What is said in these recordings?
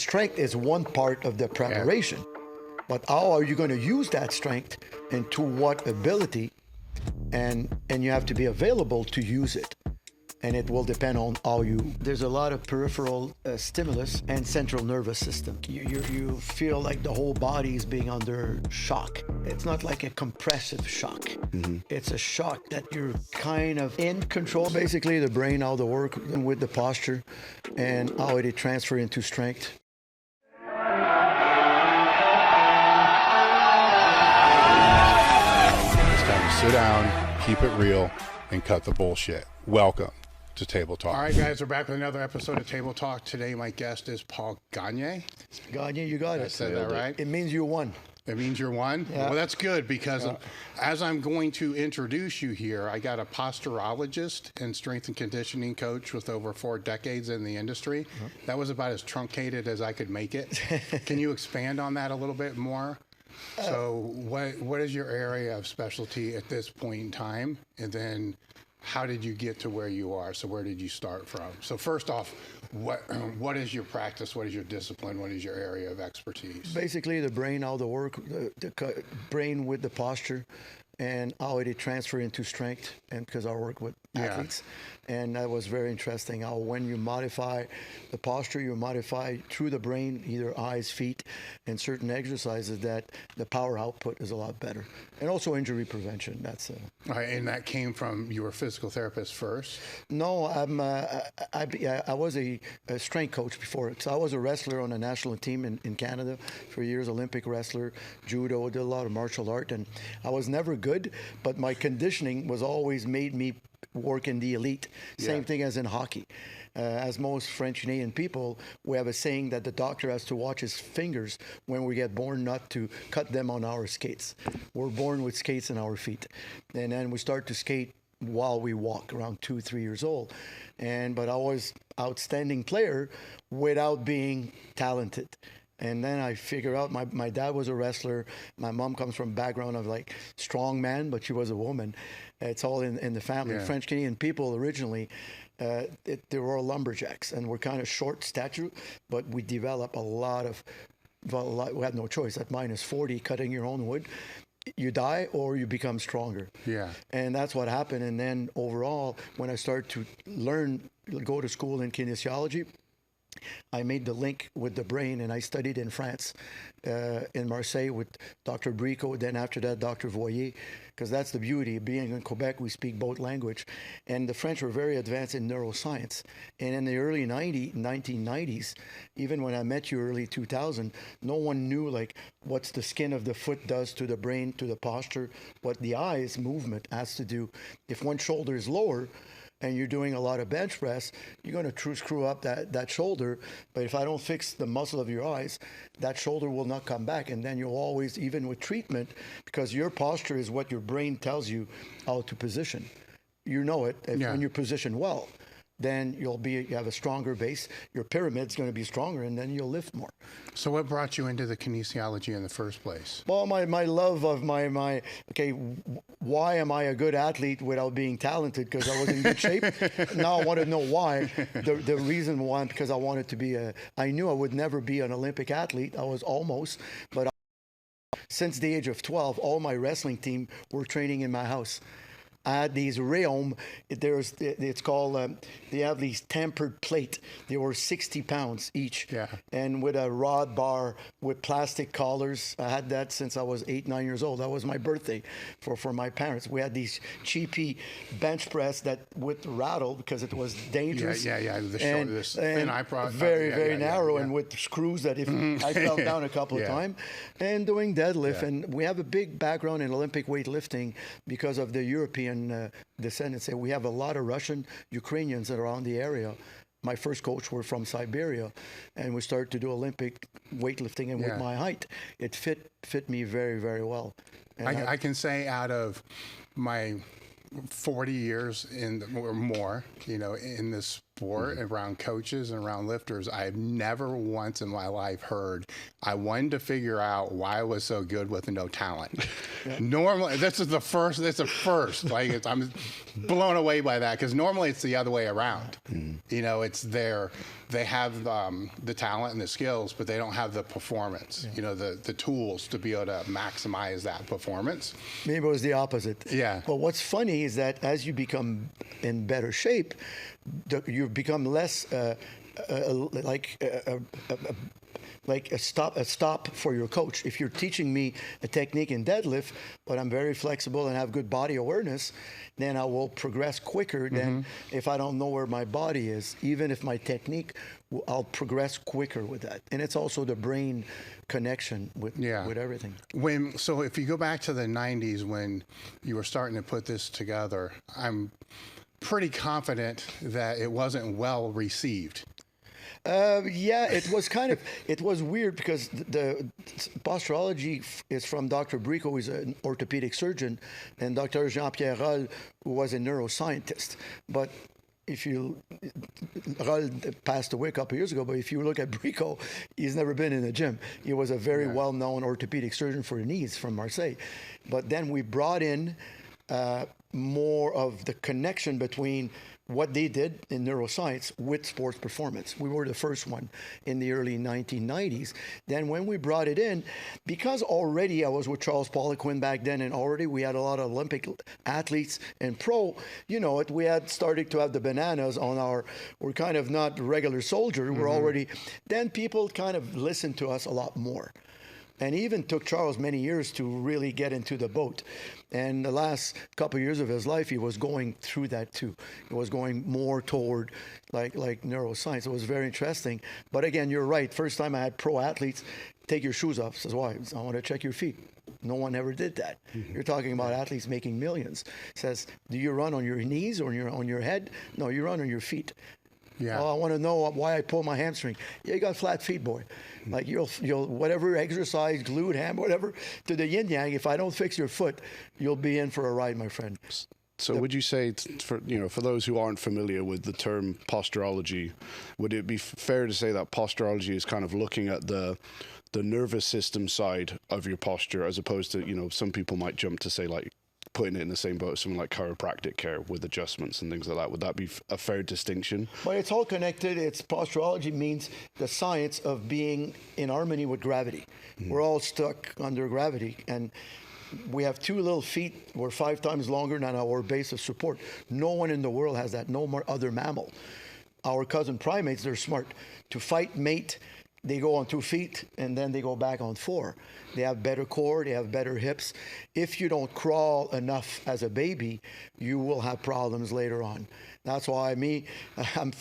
strength is one part of the preparation, but how are you going to use that strength and to what ability? And you have to be available to use it. And it will depend on how there's a lot of peripheral stimulus and central nervous system. You feel like the whole body is being under shock. It's not like a compressive shock. Mm-hmm. It's a shock that you're kind of in control. Basically, the brain, how to work with the posture and how it transfers into strength. It's time to sit down, keep it real, and cut the bullshit. Welcome to Table Talk. All right, guys, we're back with another episode of Table Talk. Today, my guest is Paul Gagne. Gagne, you got it. I said that right? It means you won. It means you're one? Yeah. Well, that's good because as I'm going to introduce you here, I got a posturologist and strength and conditioning coach with over 4 decades in the industry. That was about as truncated as I could make it. Can you expand on that a little bit more? So what is your area of specialty at this point in time? And then how did you get to where you are? So where did you start from? So first off, what is your practice? What is your discipline? What is your area of expertise? Basically, the brain, how to work, the brain with the posture, and how it transfer into strength. And because I work with athletes, and that was very interesting. How when you modify the posture, you modify through the brain, either eyes, feet, and certain exercises that the power output is a lot better. And also injury prevention. That's All right, and that came from you were a physical therapist first? No, I was a strength coach before. So I was a wrestler on a national team in Canada for years, Olympic wrestler, judo, did a lot of martial art, and I was never good, but my conditioning was always made me work in the elite. Same thing as in hockey. As most French Canadian people, we have a saying that the doctor has to watch his fingers when we get born, not to cut them on our skates. We're born with skates in our feet. And then we start to skate while we walk, around 2-3 years old. But I was outstanding player without being talented. And then I figure out my dad was a wrestler. My mom comes from a background of like strong man, but she was a woman. It's all in the family. Yeah. French Canadian people originally, they were all lumberjacks and we're kind of short stature, but we develop a lot. We had no choice. At -40, cutting your own wood, you die or you become stronger. Yeah. And that's what happened. And then overall, when I started to go to school in kinesiology, I made the link with the brain, and I studied in France, in Marseille with Dr. Bricot, then after that, Dr. Voyer, because that's the beauty. Being in Quebec, we speak both language. And the French were very advanced in neuroscience. And in the early 1990s, even when I met you early 2000, no one knew like what the skin of the foot does to the brain, to the posture, what the eyes movement has to do. If one shoulder is lower, and you're doing a lot of bench press, you're going to screw up that shoulder. But if I don't fix the muscle of your eyes, that shoulder will not come back. And then you'll always, even with treatment, because your posture is what your brain tells you how to position. You know it. When you position well, then you have a stronger base. Your pyramid's going to be stronger, and then you'll lift more. So what brought you into the kinesiology in the first place? Well, my love of why am I a good athlete without being talented? Because I was in good shape. Now I want to know why. The reason why, because I wanted to be I knew I would never be an Olympic athlete. I was almost, but since the age of 12, all my wrestling team were training in my house. I had these realm. It's called. They have these tempered plate. They were 60 pounds each, and with a rod bar with plastic collars. I had that since I was 8-9 years old. That was my birthday for my parents. We had these cheapy bench press that would rattle because it was dangerous. The short, this thin eye prod. Very narrow, and with screws that if I fell down a couple of times, and doing deadlift. And we have a big background in Olympic weightlifting because of the European descendants. We have a lot of Russian, Ukrainians that are around the area. My first coach were from Siberia, and we started to do Olympic weightlifting, and with my height, it fit me very, very well. I can say out of my 40 years or more, in this sport, around coaches and around lifters, I've never once in my life heard, I wanted to figure out why I was so good with no talent. Normally, that's a first. Like, I'm blown away by that, because normally it's the other way around. You know, it's they have the talent and the skills, but they don't have the performance, you know, the tools to be able to maximize that performance. Maybe it was the opposite. Yeah. But what's funny is that as you become in better shape, you become less like a stop for your coach. If you're teaching me a technique in deadlift, but I'm very flexible and have good body awareness, then I will progress quicker than if I don't know where my body is. Even if my technique, I'll progress quicker with that. And it's also the brain connection with everything. So if you go back to the 90s when you were starting to put this together, I'm pretty confident that it wasn't well received. It was it was weird, because the posturology is from Dr. Brico, who's an orthopedic surgeon, and Dr. Jean-Pierre Roll, who was a neuroscientist. But Roll passed away a couple of years ago, but if you look at Brico, he's never been in a gym. He was a very well-known orthopedic surgeon for the knees from Marseille. But then we brought in more of the connection between what they did in neuroscience with sports performance. We were the first one in the early 1990s. Then when we brought it in, because already I was with Charles Poliquin back then, and already we had a lot of Olympic athletes and pro, you know, we had started to have the bananas on we're kind of not regular soldier, we're already, then people kind of listened to us a lot more. And it even took Charles many years to really get into the boat. And the last couple of years of his life, he was going through that too. He was going more toward like neuroscience. It was very interesting. But again, you're right. First time I had pro athletes take your shoes off. Says, why? I want to check your feet. No one ever did that. You're talking about athletes making millions. Says, do you run on your knees or on your head? No, you run on your feet. Yeah. Oh, I want to know why I pull my hamstring. Yeah, you got flat feet, boy. Like you'll whatever exercise, glute, ham, whatever, to the yin yang. If I don't fix your foot, you'll be in for a ride, my friend. So would you say, for those who aren't familiar with the term posturology, would it be fair to say that posturology is kind of looking at the nervous system side of your posture, as opposed to, some people might jump to say, like, putting it in the same boat as something like chiropractic care with adjustments and things like that? Would that be a fair distinction? But it's all connected. Posturology means the science of being in harmony with gravity. We're all stuck under gravity, and we have two little feet. We're 5 times longer than our base of support. No one in the world has that. No more other mammal. Our cousin primates, they're smart. To fight, mate, they go on 2 feet, and then they go back on 4. They have better core, they have better hips. If you don't crawl enough as a baby, you will have problems later on. That's why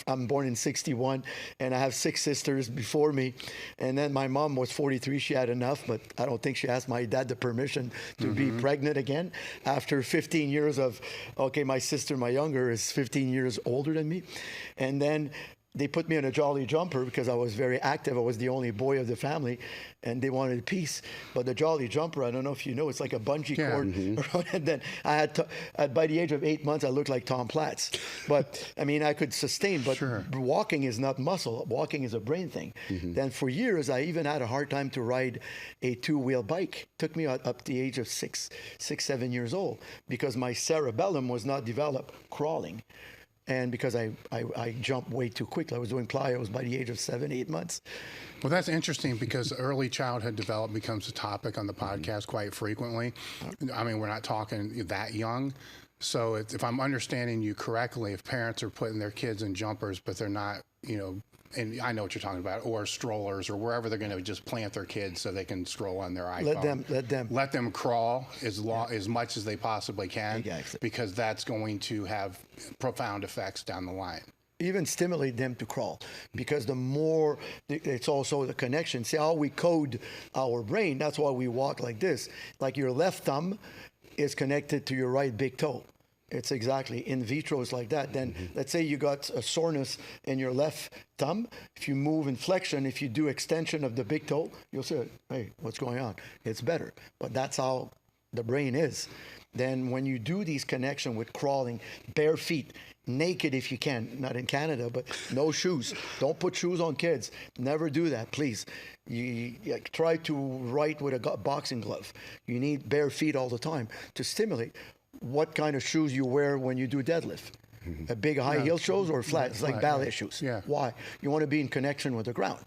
I'm born in 61, and I have 6 sisters before me. And then my mom was 43, she had enough, but I don't think she asked my dad the permission to be pregnant again. After 15 years of, my sister, my younger, is 15 years older than me. And then they put me on a jolly jumper because I was very active. I was the only boy of the family, and they wanted peace. But the jolly jumper, I don't know if you know, it's like a bungee cord. And then I had by the age of 8 months, I looked like Tom Platz. But I could sustain. But walking is not muscle. Walking is a brain thing. Then for years, I even had a hard time to ride a 2-wheel bike. Took me up to the age of 7 years old, because my cerebellum was not developed crawling. And because I jumped way too quickly. I was doing plyos by the age of 7, 8 months. Well, that's interesting, because early childhood development becomes a topic on the podcast quite frequently. We're not talking that young. So if I'm understanding you correctly, if parents are putting their kids in jumpers, but they're not, and I know what you're talking about, or strollers, or wherever they're going to just plant their kids so they can scroll on their iPhone. Let them crawl as much as they possibly can, because that's going to have profound effects down the line. Even stimulate them to crawl, because the more, it's also the connection. See how we code our brain. That's why we walk like this. Like your left thumb is connected to your right big toe. It's exactly in vitro. It's like that. Then let's say you got a soreness in your left thumb. If you move in flexion, if you do extension of the big toe, you'll say, hey, what's going on? It's better. But that's how the brain is. Then when you do these connection with crawling, bare feet, naked if you can. Not in Canada, but no shoes. Don't put shoes on kids. Never do that, please. You try to write with a boxing glove. You need bare feet all the time to stimulate. What kind of shoes you wear when you do deadlift? A big high heel shoes or flat? It's like ballet shoes. Yeah. Why? You want to be in connection with the ground.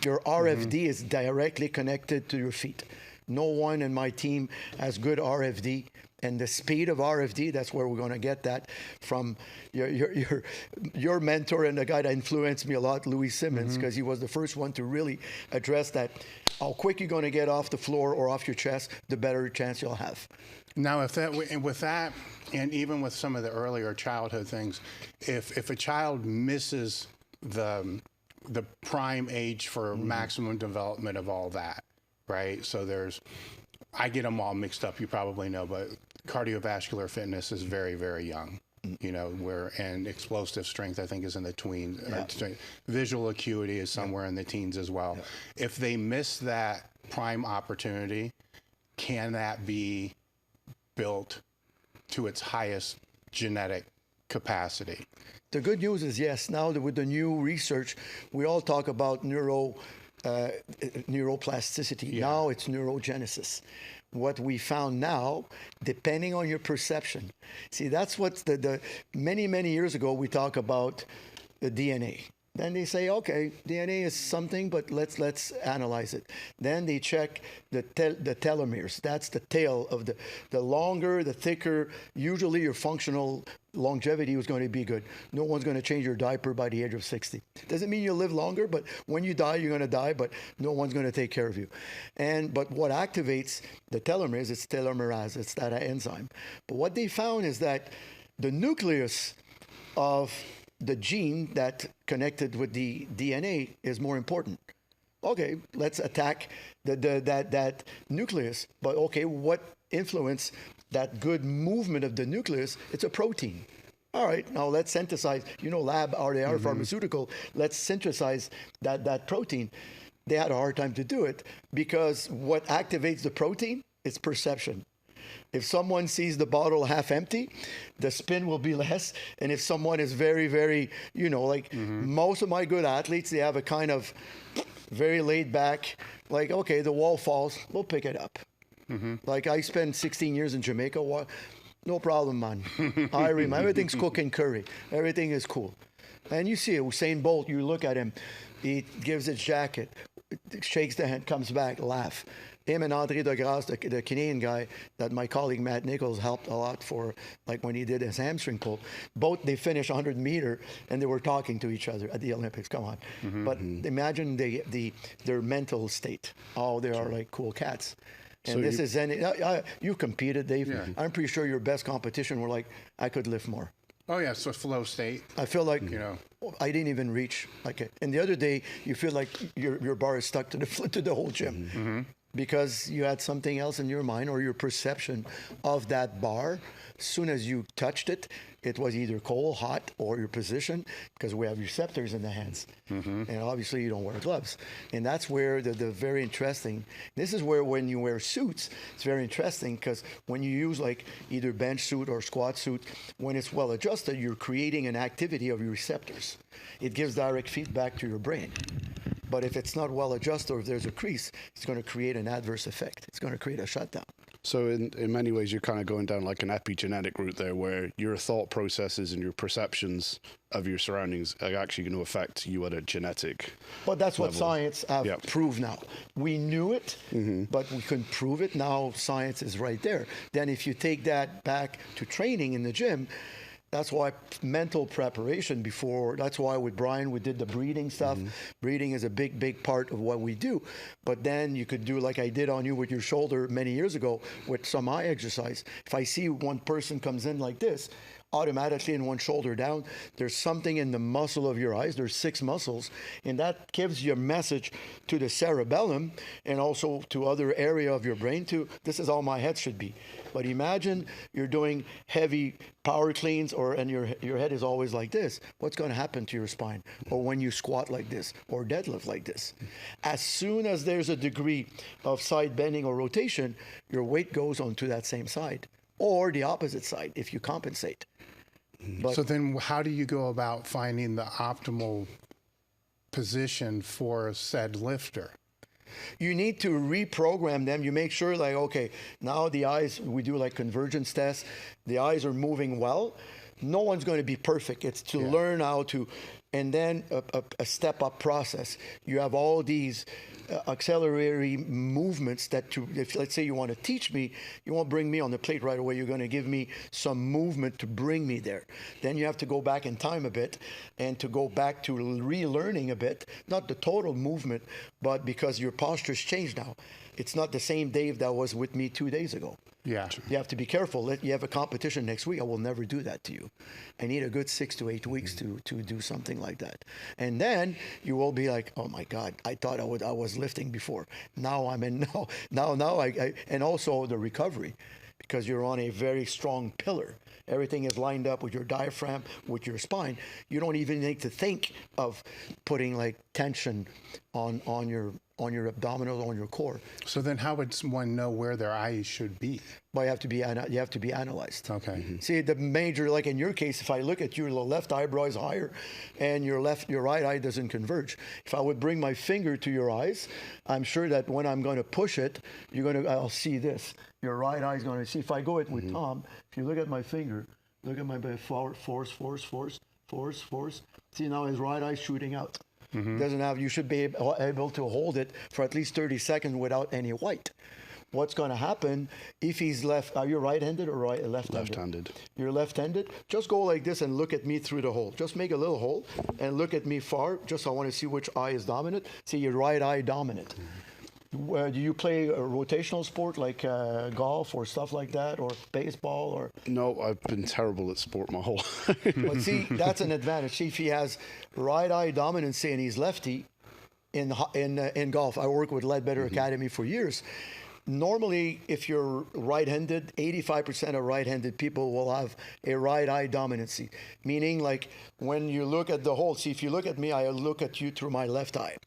Your RFD is directly connected to your feet. No one in my team has good RFD. And the speed of RFD, that's where we're going to get that from your mentor and the guy that influenced me a lot, Louis Simmons, because he was the first one to really address that. How quick you're going to get off the floor or off your chest, the better chance you'll have. Now, with that, and even with some of the earlier childhood things, if a child misses the prime age for maximum development of all that, right? So I get them all mixed up, you probably know, but cardiovascular fitness is very, very young, you know, and explosive strength, I think, is in the tweens. Yeah. Visual acuity is somewhere in the teens as well. Yeah. If they miss that prime opportunity, can that be built to its highest genetic capacity? The good news is yes. Now with the new research, we all talk about neuroplasticity. Yeah. Now it's neurogenesis. What we found now, depending on your perception. See, that's what the many years ago we talk about the DNA. Then they say, okay, DNA is something, but let's analyze it. Then they check the telomeres. That's the tail of the longer, the thicker. Usually your functional longevity was going to be good. No one's going to change your diaper by the age of 60. Doesn't mean you'll live longer, but when you die, you're going to die, but no one's going to take care of you. But what activates the telomeres, it's telomerase, it's that enzyme. But what they found is that the nucleus of the gene that connected with the DNA is more important. Okay, let's attack that nucleus. But okay, what influence that good movement of the nucleus? It's a protein. All right, now let's synthesize, lab RDR pharmaceutical, let's synthesize that protein. They had a hard time to do it because what activates the protein is perception. If someone sees the bottle half empty, the spin will be less. And if someone is very, very, most of my good athletes, they have a kind of very laid back, like, okay, the wall falls, we'll pick it up. Like I spent 16 years in Jamaica. No problem, man. I remember everything's cooking curry. Everything is cool. And you see Usain Bolt, you look at him, he gives his jacket, shakes the hand, comes back, laugh. Him and André Degrasse, the Canadian guy that my colleague Matt Nichols helped a lot for, like when he did his hamstring pull, both they finished 100 meter and they were talking to each other at the Olympics. Come on. But imagine their mental state. Oh, they are like cool cats. And so you competed, Dave. Yeah. I'm pretty sure your best competition were like, I could lift more. Oh yeah, so flow state. I feel like I didn't even reach like it. And the other day, you feel like your bar is stuck to the whole gym because you had something else in your mind or your perception of that bar. As soon as you touched it, it was either cold, hot, or your position, because we have receptors in the hands. And obviously you don't wear gloves. And that's where the very interesting, this is where when you wear suits, it's very interesting because when you use like either bench suit or squat suit, when it's well adjusted, you're creating an activity of your receptors. It gives direct feedback to your brain. But if it's not well adjusted or if there's a crease, it's going to create an adverse effect. It's going to create a shutdown. So in many ways, you're kind of going down like an epigenetic route there, where your thought processes and your perceptions of your surroundings are actually going to affect you at a genetic But that's level. What science have proved now. We knew it, but we couldn't prove it. Now science is right there. Then if you take that back to training in the gym, that's why mental preparation that's why with Brian, we did the breathing stuff. Breathing is a big part of what we do. But then you could do like I did on you with your shoulder many years ago with some eye exercise. If I see one person comes in like this, automatically in one shoulder down, there's something in the muscle of your eyes. There's 6 muscles, and that gives you a message to the cerebellum and also to other area of your brain this is how my head should be. But imagine you're doing heavy power cleans and your head is always like this. What's going to happen to your spine? Or when you squat like this or deadlift like this. As soon as there's a degree of side bending or rotation, your weight goes onto that same side or the opposite side if you compensate. But so then how do you go about finding the optimal position for said lifter? you need to reprogram them. You make sure, like, okay, now the eyes, we do like convergence tests. The eyes are moving well. No one's going to be perfect. It's to learn how to, and then a step-up process. You have all these auxiliary movements that, if let's say you want to teach me, you won't bring me on the plate right away. You're going to give me some movement to bring me there. Then you have to go back in time a bit and to go back to relearning a bit, not the total movement, but because your posture's changed now. It's not the same Dave that was with me 2 days ago. Yeah. You have to be careful. You have a competition next week. I will never do that to you. I need a good 6 to 8 weeks to do something like that. And then you will be like, oh my God, I thought I was lifting before. Now I'm in, now I and also the recovery, because you're on a very strong pillar. Everything is lined up with your diaphragm, with your spine. You don't even need to think of putting like tension on your abdominal, on your core. So then how would one know where their eyes should be? But you have to be analyzed. Okay. Mm-hmm. See, the major, like in your case, if I look at your left eyebrow is higher and your right eye doesn't converge. If I would bring my finger to your eyes, I'm sure that when I'm going to push it, I'll see this. Your right eye is going to see. If I go it with Tom, if you look at my finger, look at my force. See, now his right eye is shooting out. Doesn't have. You should be able to hold it for at least 30 seconds without any white. What's going to happen if he's left? Are you right-handed or left-handed? Left-handed. You're left-handed. Just go like this and look at me through the hole. Just make a little hole and look at me far. Just I want to see which eye is dominant. See your right eye dominant. Do you play a rotational sport like golf or stuff like that, or baseball, or? No, I've been terrible at sport my whole life. But see, that's an advantage. See, if he has right eye dominancy and he's lefty in golf, I work with Ledbetter Academy for years. Normally, if you're right-handed, 85% of right-handed people will have a right eye dominancy, meaning like when you look at the hole. See, if you look at me, I look at you through my left eye.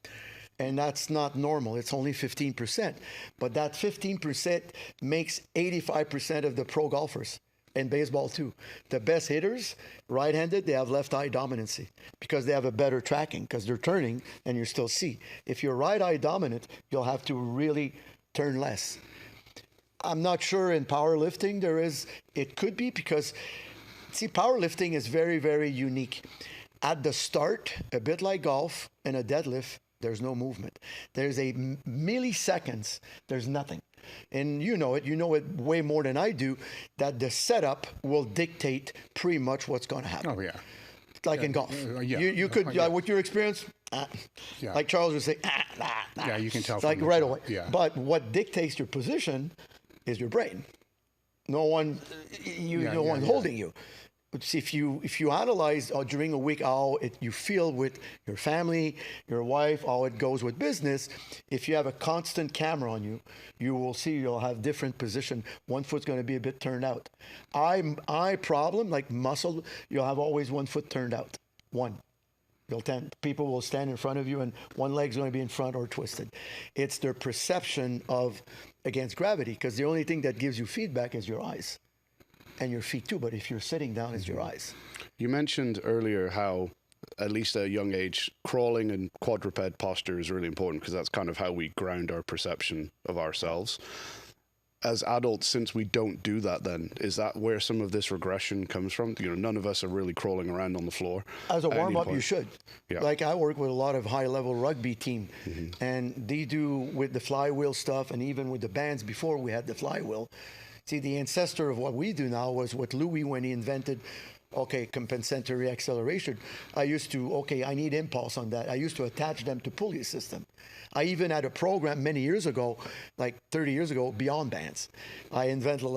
And that's not normal. It's only 15%. But that 15% makes 85% of the pro golfers, and baseball too. The best hitters, right-handed, they have left eye dominancy because they have a better tracking, because they're turning and you still see. If you're right eye dominant, you'll have to really turn less. I'm not sure in powerlifting there is. It could be because, see, powerlifting is very, very unique. At the start, a bit like golf and a deadlift, there's no movement. There's a milliseconds, there's nothing. And you know it way more than I do, that the setup will dictate pretty much what's going to happen. Oh, yeah. Like in golf. You could, with your experience, like Charles would say, Yeah, you can tell. Like right away. Yeah. But what dictates your position is your brain. No one, no one's holding you. But if you analyze during a week how you feel with your family, your wife, how it goes with business, if you have a constant camera on you, you will see you'll have different position. One foot's going to be a bit turned out. Eye problem, like muscle, you'll have always one foot turned out. One. People will stand in front of you and one leg's going to be in front or twisted. It's their perception of against gravity, because the only thing that gives you feedback is your eyes. And your feet too, but if you're sitting down, it's your eyes. You mentioned earlier how, at least at a young age, crawling and quadruped posture is really important because that's kind of how we ground our perception of ourselves. As adults, since we don't do that, then is that where some of this regression comes from? None of us are really crawling around on the floor. As a warm-up, you should. Yeah. Like I work with a lot of high-level rugby team, and they do with the flywheel stuff, and even with the bands before we had the flywheel. See, the ancestor of what we do now was what Louis, when he invented, compensatory acceleration. I need impulse on that. I used to attach them to pulley system. I even had a program many years ago, like 30 years ago, beyond bands. I invented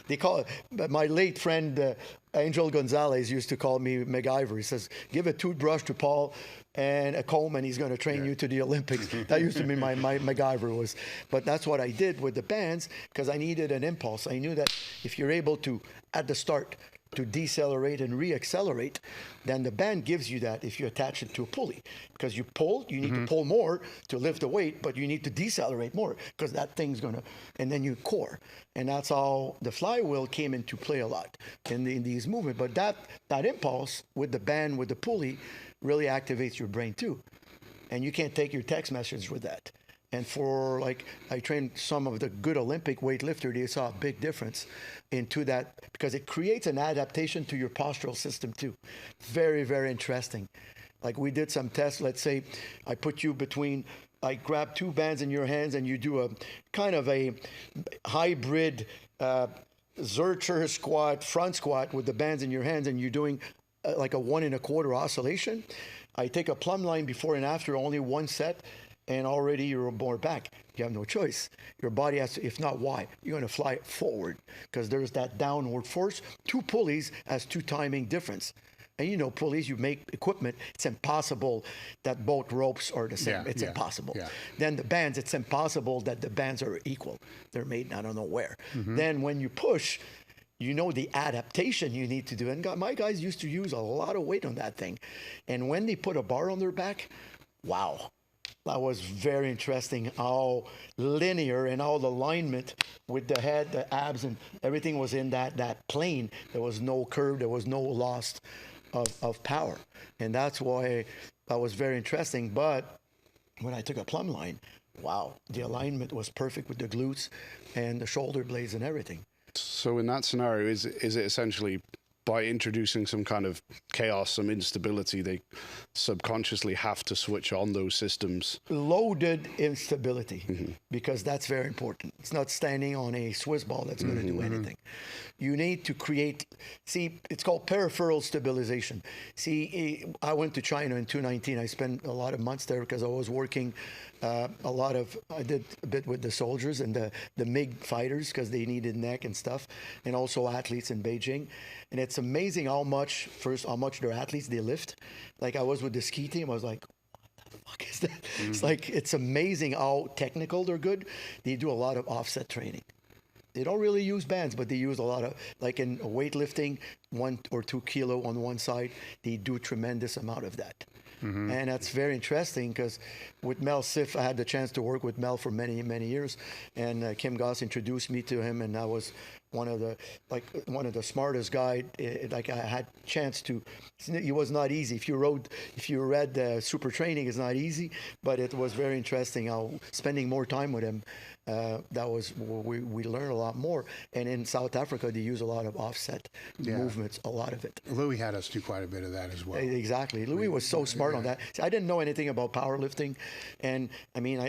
they call it, my late friend, Angel Gonzalez used to call me MacGyver. He says, give a toothbrush to Paul and a comb and he's going to train you to the Olympics. That used to be my MacGyver was. But that's what I did with the bands because I needed an impulse. I knew that if you're able to, at the start, to decelerate and re-accelerate, then the band gives you that if you attach it to a pulley. Because you pull, you need to pull more to lift the weight, but you need to decelerate more because that thing's going to, and then you core. And that's how the flywheel came into play a lot in these movements. But that impulse with the band, with the pulley, really activates your brain too. And you can't take your text message with that. And for like, I trained some of the good Olympic weightlifters, they saw a big difference into that because it creates an adaptation to your postural system too. Very, very interesting. Like we did some tests, let's say I put you between, I grab two bands in your hands and you do a kind of a hybrid Zercher squat, front squat with the bands in your hands and you're doing like a 1 1/4 oscillation. I take a plumb line before and after, only one set. And already you're more back. You have no choice. Your body has to, if not, why? You're going to fly forward because there's that downward force. Two pulleys has two timing difference. And you know, pulleys, you make equipment, it's impossible that both ropes are the same. It's impossible. Yeah. Then the bands, it's impossible that the bands are equal. They're made, I don't know where. Then when you push, you know the adaptation you need to do. And my guys used to use a lot of weight on that thing. And when they put a bar on their back, wow. That was very interesting how linear and how the alignment with the head, the abs, and everything was in that plane. There was no curve, there was no loss of power. And that's why that was very interesting. But when I took a plumb line, wow, the alignment was perfect with the glutes and the shoulder blades and everything. So in that scenario, is it essentially by introducing some kind of chaos, some instability, they subconsciously have to switch on those systems? Loaded instability, because that's very important. It's not standing on a Swiss ball that's going to do anything. You need to create, see, it's called peripheral stabilization. See, I went to China in 2019. I spent a lot of months there because I was working I did a bit with the soldiers and the MiG fighters because they needed neck and stuff, and also athletes in Beijing. And it's amazing how much their athletes, they lift. Like I was with the ski team, I was like, what the fuck is that? It's like, it's amazing how technical they're good. They do a lot of offset training. They don't really use bands, but they use a lot of, like in weightlifting, 1 or 2 kilo on one side, they do a tremendous amount of that. And that's very interesting because with Mel Siff, I had the chance to work with Mel for many, many years. And Kim Goss introduced me to him, and I was one of the smartest guy. Like I had chance to, it was not easy. If you read Super Training, it's not easy, but it was very interesting how spending more time with him, we learned a lot more. And in South Africa, they use a lot of offset movements, a lot of it. Louis had us do quite a bit of that as well. Exactly. Louis was so smart on that. See, I didn't know anything about powerlifting. And I mean,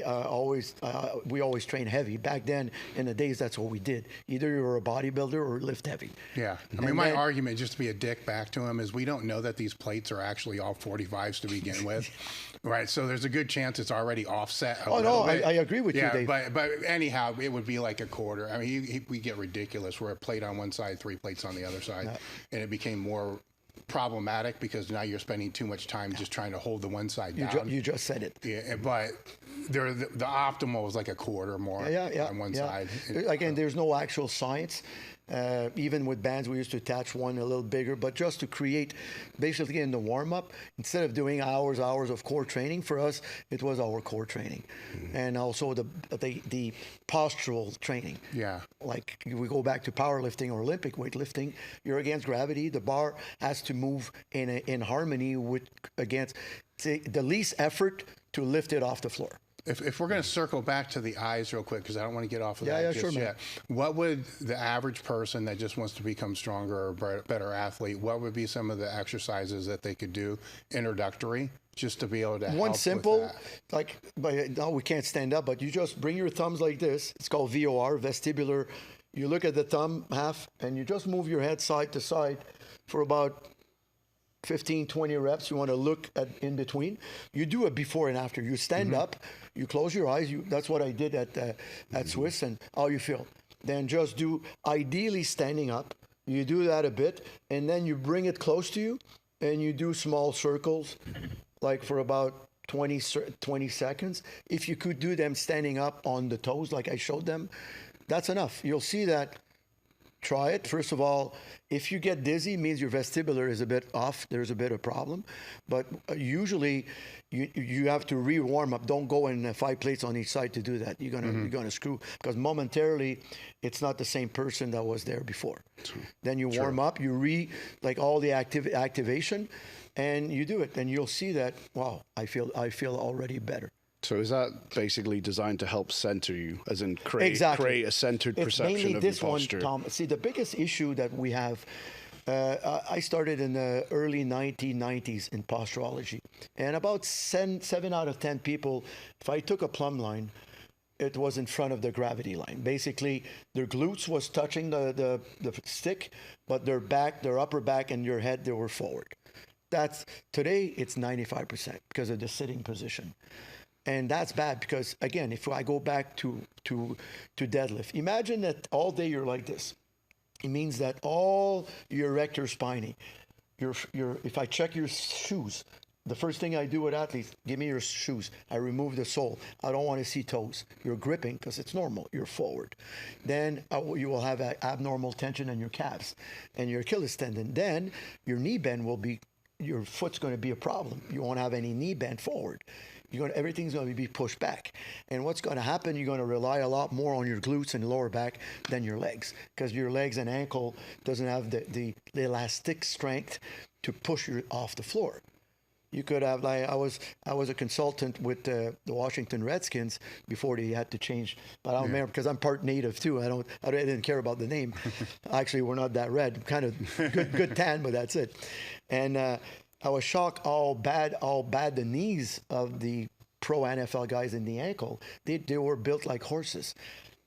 we always train heavy. Back then, in the days, that's what we did. Either you were a bodybuilder or lift heavy. Yeah. I mean, my argument, just to be a dick back to him, is we don't know that these plates are actually all 45s to begin with. Right. So there's a good chance it's already offset. Oh, no, I agree with you, Dave. But anyhow, it would be like a quarter. I mean, we get ridiculous. We're a plate on one side, 3 plates on the other side. And it became more problematic because now you're spending too much time just trying to hold the one side down. You just said it. Yeah, but the optimal is like a quarter more on one side. Again, there's no actual science. Even with bands, we used to attach one a little bigger, but just to create, basically in the warm-up, instead of doing hours of core training, for us, it was our core training. And also the postural training. Yeah. Like we go back to powerlifting or Olympic weightlifting, you're against gravity. The bar has to move in harmony against the least effort to lift it off the floor. If we're going to circle back to the eyes real quick, because I don't want to get off of that just yet. What would the average person that just wants to become stronger or better athlete, what would be some of the exercises that they could do introductory just to be able to help One simple, with that? like, no, we can't stand up, but you just bring your thumbs like this. It's called VOR, vestibular. You look at the thumb half, and you just move your head side to side for about 15, 20 reps. You want to look at in between. You do it before and after. You stand up, you close your eyes. That's what I did at Swiss, and how you feel. Then just do, ideally standing up. You do that a bit, and then you bring it close to you, and you do small circles, like for about 20 seconds. If you could do them standing up on the toes, like I showed them, that's enough. You'll see that try it. First of all, if you get dizzy, it means your vestibular is a bit off. There's a bit of problem. But usually you have to re-warm up. Don't go in 5 plates on each side to do that. You're gonna screw, because momentarily it's not the same person that was there before. Then you warm up, you like all the activation, and you do it, and you'll see that, wow, I feel already better. So is that basically designed to help center you, as in create a centered perception of your posture? One, Tom. See, the biggest issue that we have, I started in the early 1990s in posturology, and about 7 out of 10 people, if I took a plumb line, it was in front of the gravity line. Basically, their glutes was touching the stick, but their back, their upper back and your head, they were forward. Today, it's 95% because of the sitting position. And that's bad because, again, if I go back to deadlift, imagine that all day you're like this. It means that all your erector spinae, if I check your shoes, the first thing I do with athletes, give me your shoes. I remove the sole. I don't want to see toes. You're gripping because it's normal. You're forward. Then you will have abnormal tension in your calves and your Achilles tendon. Then your knee bend your foot's going to be a problem. You won't have any knee bend forward. Everything's going to be pushed back. And what's going to happen, you're going to rely a lot more on your glutes and lower back than your legs, because your legs and ankle doesn't have the elastic strength to push you off the floor. You could have, like, I was a consultant with the Washington Redskins before they had to change, but I don't remember, because I'm part native too. I didn't care about the name. Actually, we're not that red, kind of good tan, but that's it. And I was shocked how bad the knees of the pro NFL guys in the ankle. They were built like horses.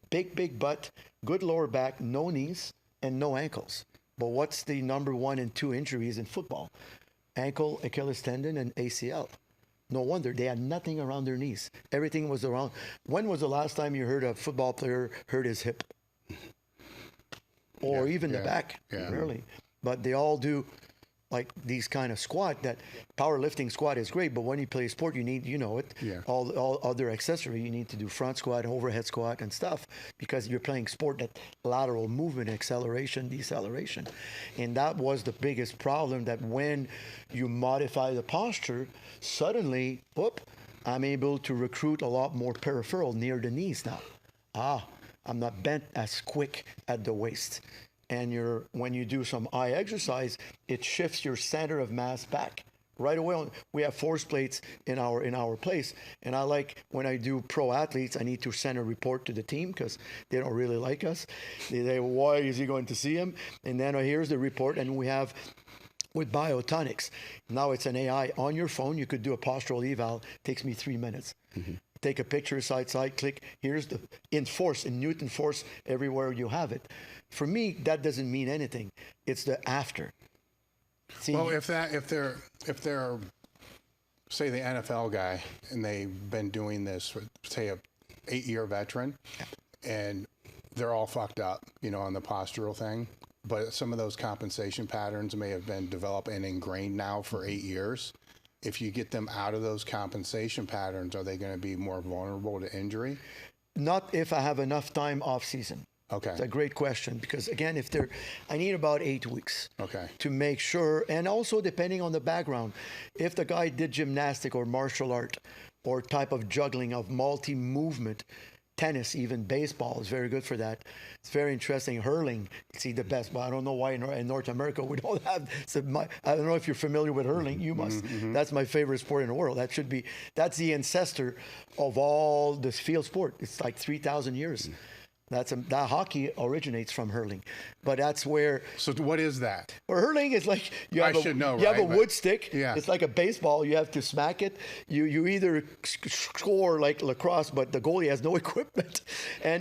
Big butt, good lower back, no knees, and no ankles. But what's the number 1 and 2 injuries in football? Ankle, Achilles tendon, and ACL. No wonder they had nothing around their knees. Everything was around. When was the last time you heard a football player hurt his hip? Or even the back? Yeah. Rarely. But they all do, like, these kind of squat. That powerlifting squat is great, but when you play sport, you need, all other accessory. You need to do front squat, overhead squat, and stuff, because you're playing sport, that lateral movement, acceleration, deceleration. And that was the biggest problem, that when you modify the posture, suddenly, I'm able to recruit a lot more peripheral near the knees now. I'm not bent as quick at the waist. And when you do some eye exercise, it shifts your center of mass back right away. We have force plates in our place, and I like, when I do pro athletes, I need to send a report to the team because they don't really like us. They say, why is he going to see him? And then here's the report, and we have, with biotonics, now it's an AI on your phone. You could do a postural eval. Takes me 3 minutes. Mm-hmm. Take a picture, side, click. Here's the in Newton force everywhere you have it. For me, that doesn't mean anything. It's the after. See, well, if they're say the NFL guy, and they've been doing this for, say, a 8-year veteran, and they're all fucked up, on the postural thing, but some of those compensation patterns may have been developed and ingrained now for 8 years. If you get them out of those compensation patterns, are they going to be more vulnerable to injury? Not if I have enough time off season. Okay. It's a great question, because, again, I need about 8 weeks to make sure, and also depending on the background. If the guy did gymnastic or martial art or type of juggling of multi-movement, tennis, even baseball is very good for that. It's very interesting. Hurling, see the best, but I don't know why in North America we don't have. I don't know if you're familiar with hurling. You must. Mm-hmm. That's my favorite sport in the world. That's the ancestor of all this field sport. It's like 3,000 years. Mm-hmm. That hockey originates from hurling, but that's where. So what is that? Well, hurling is like you have a wood stick. Yeah. It's like a baseball. You have to smack it. You either score like lacrosse, but the goalie has no equipment,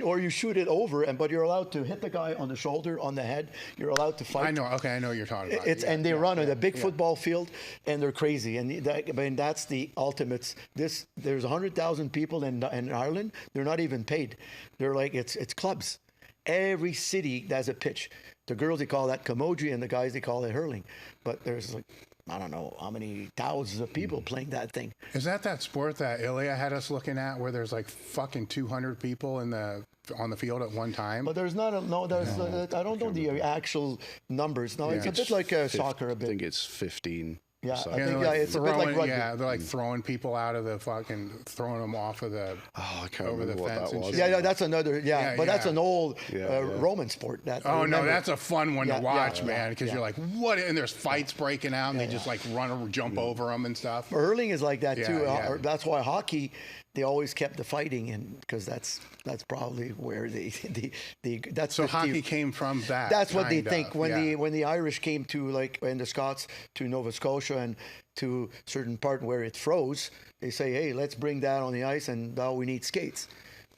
or you shoot it over. But you're allowed to hit the guy on the shoulder, on the head. You're allowed to fight. I know. Okay, I know what you're talking about. They run on a big football field, and they're crazy. And that's the ultimates. There's 100,000 people in Ireland. They're not even paid. They're like it's clubs. Every city has a pitch. The girls, they call that camogie, and the guys, they call it hurling. But there's like, I don't know how many thousands of people playing that thing. Is that sport that Ilya had us looking at, where there's like fucking 200 people in the on the field at one time. But there's not I don't know the actual numbers. No, it's a bit like soccer a bit. I think it's 15. Yeah, So. I think it's a bit like rugby. Yeah, they're like throwing people out of the throwing them off of the I can't over remember the what fence that and was. shit. Yeah, that's another. But that's an old Roman sport. No, that's a fun one to watch, man, because you're like, what? And there's fights breaking out, and they just like run or jump over them and stuff. Hurling is like that too. Yeah. That's why hockey, they always kept the fighting in, because that's probably where that's so hockey came from that. That's what they think when the Irish came to and the Scots to Nova Scotia and to certain part where it froze, they say, hey, let's bring that on the ice, and now we need skates.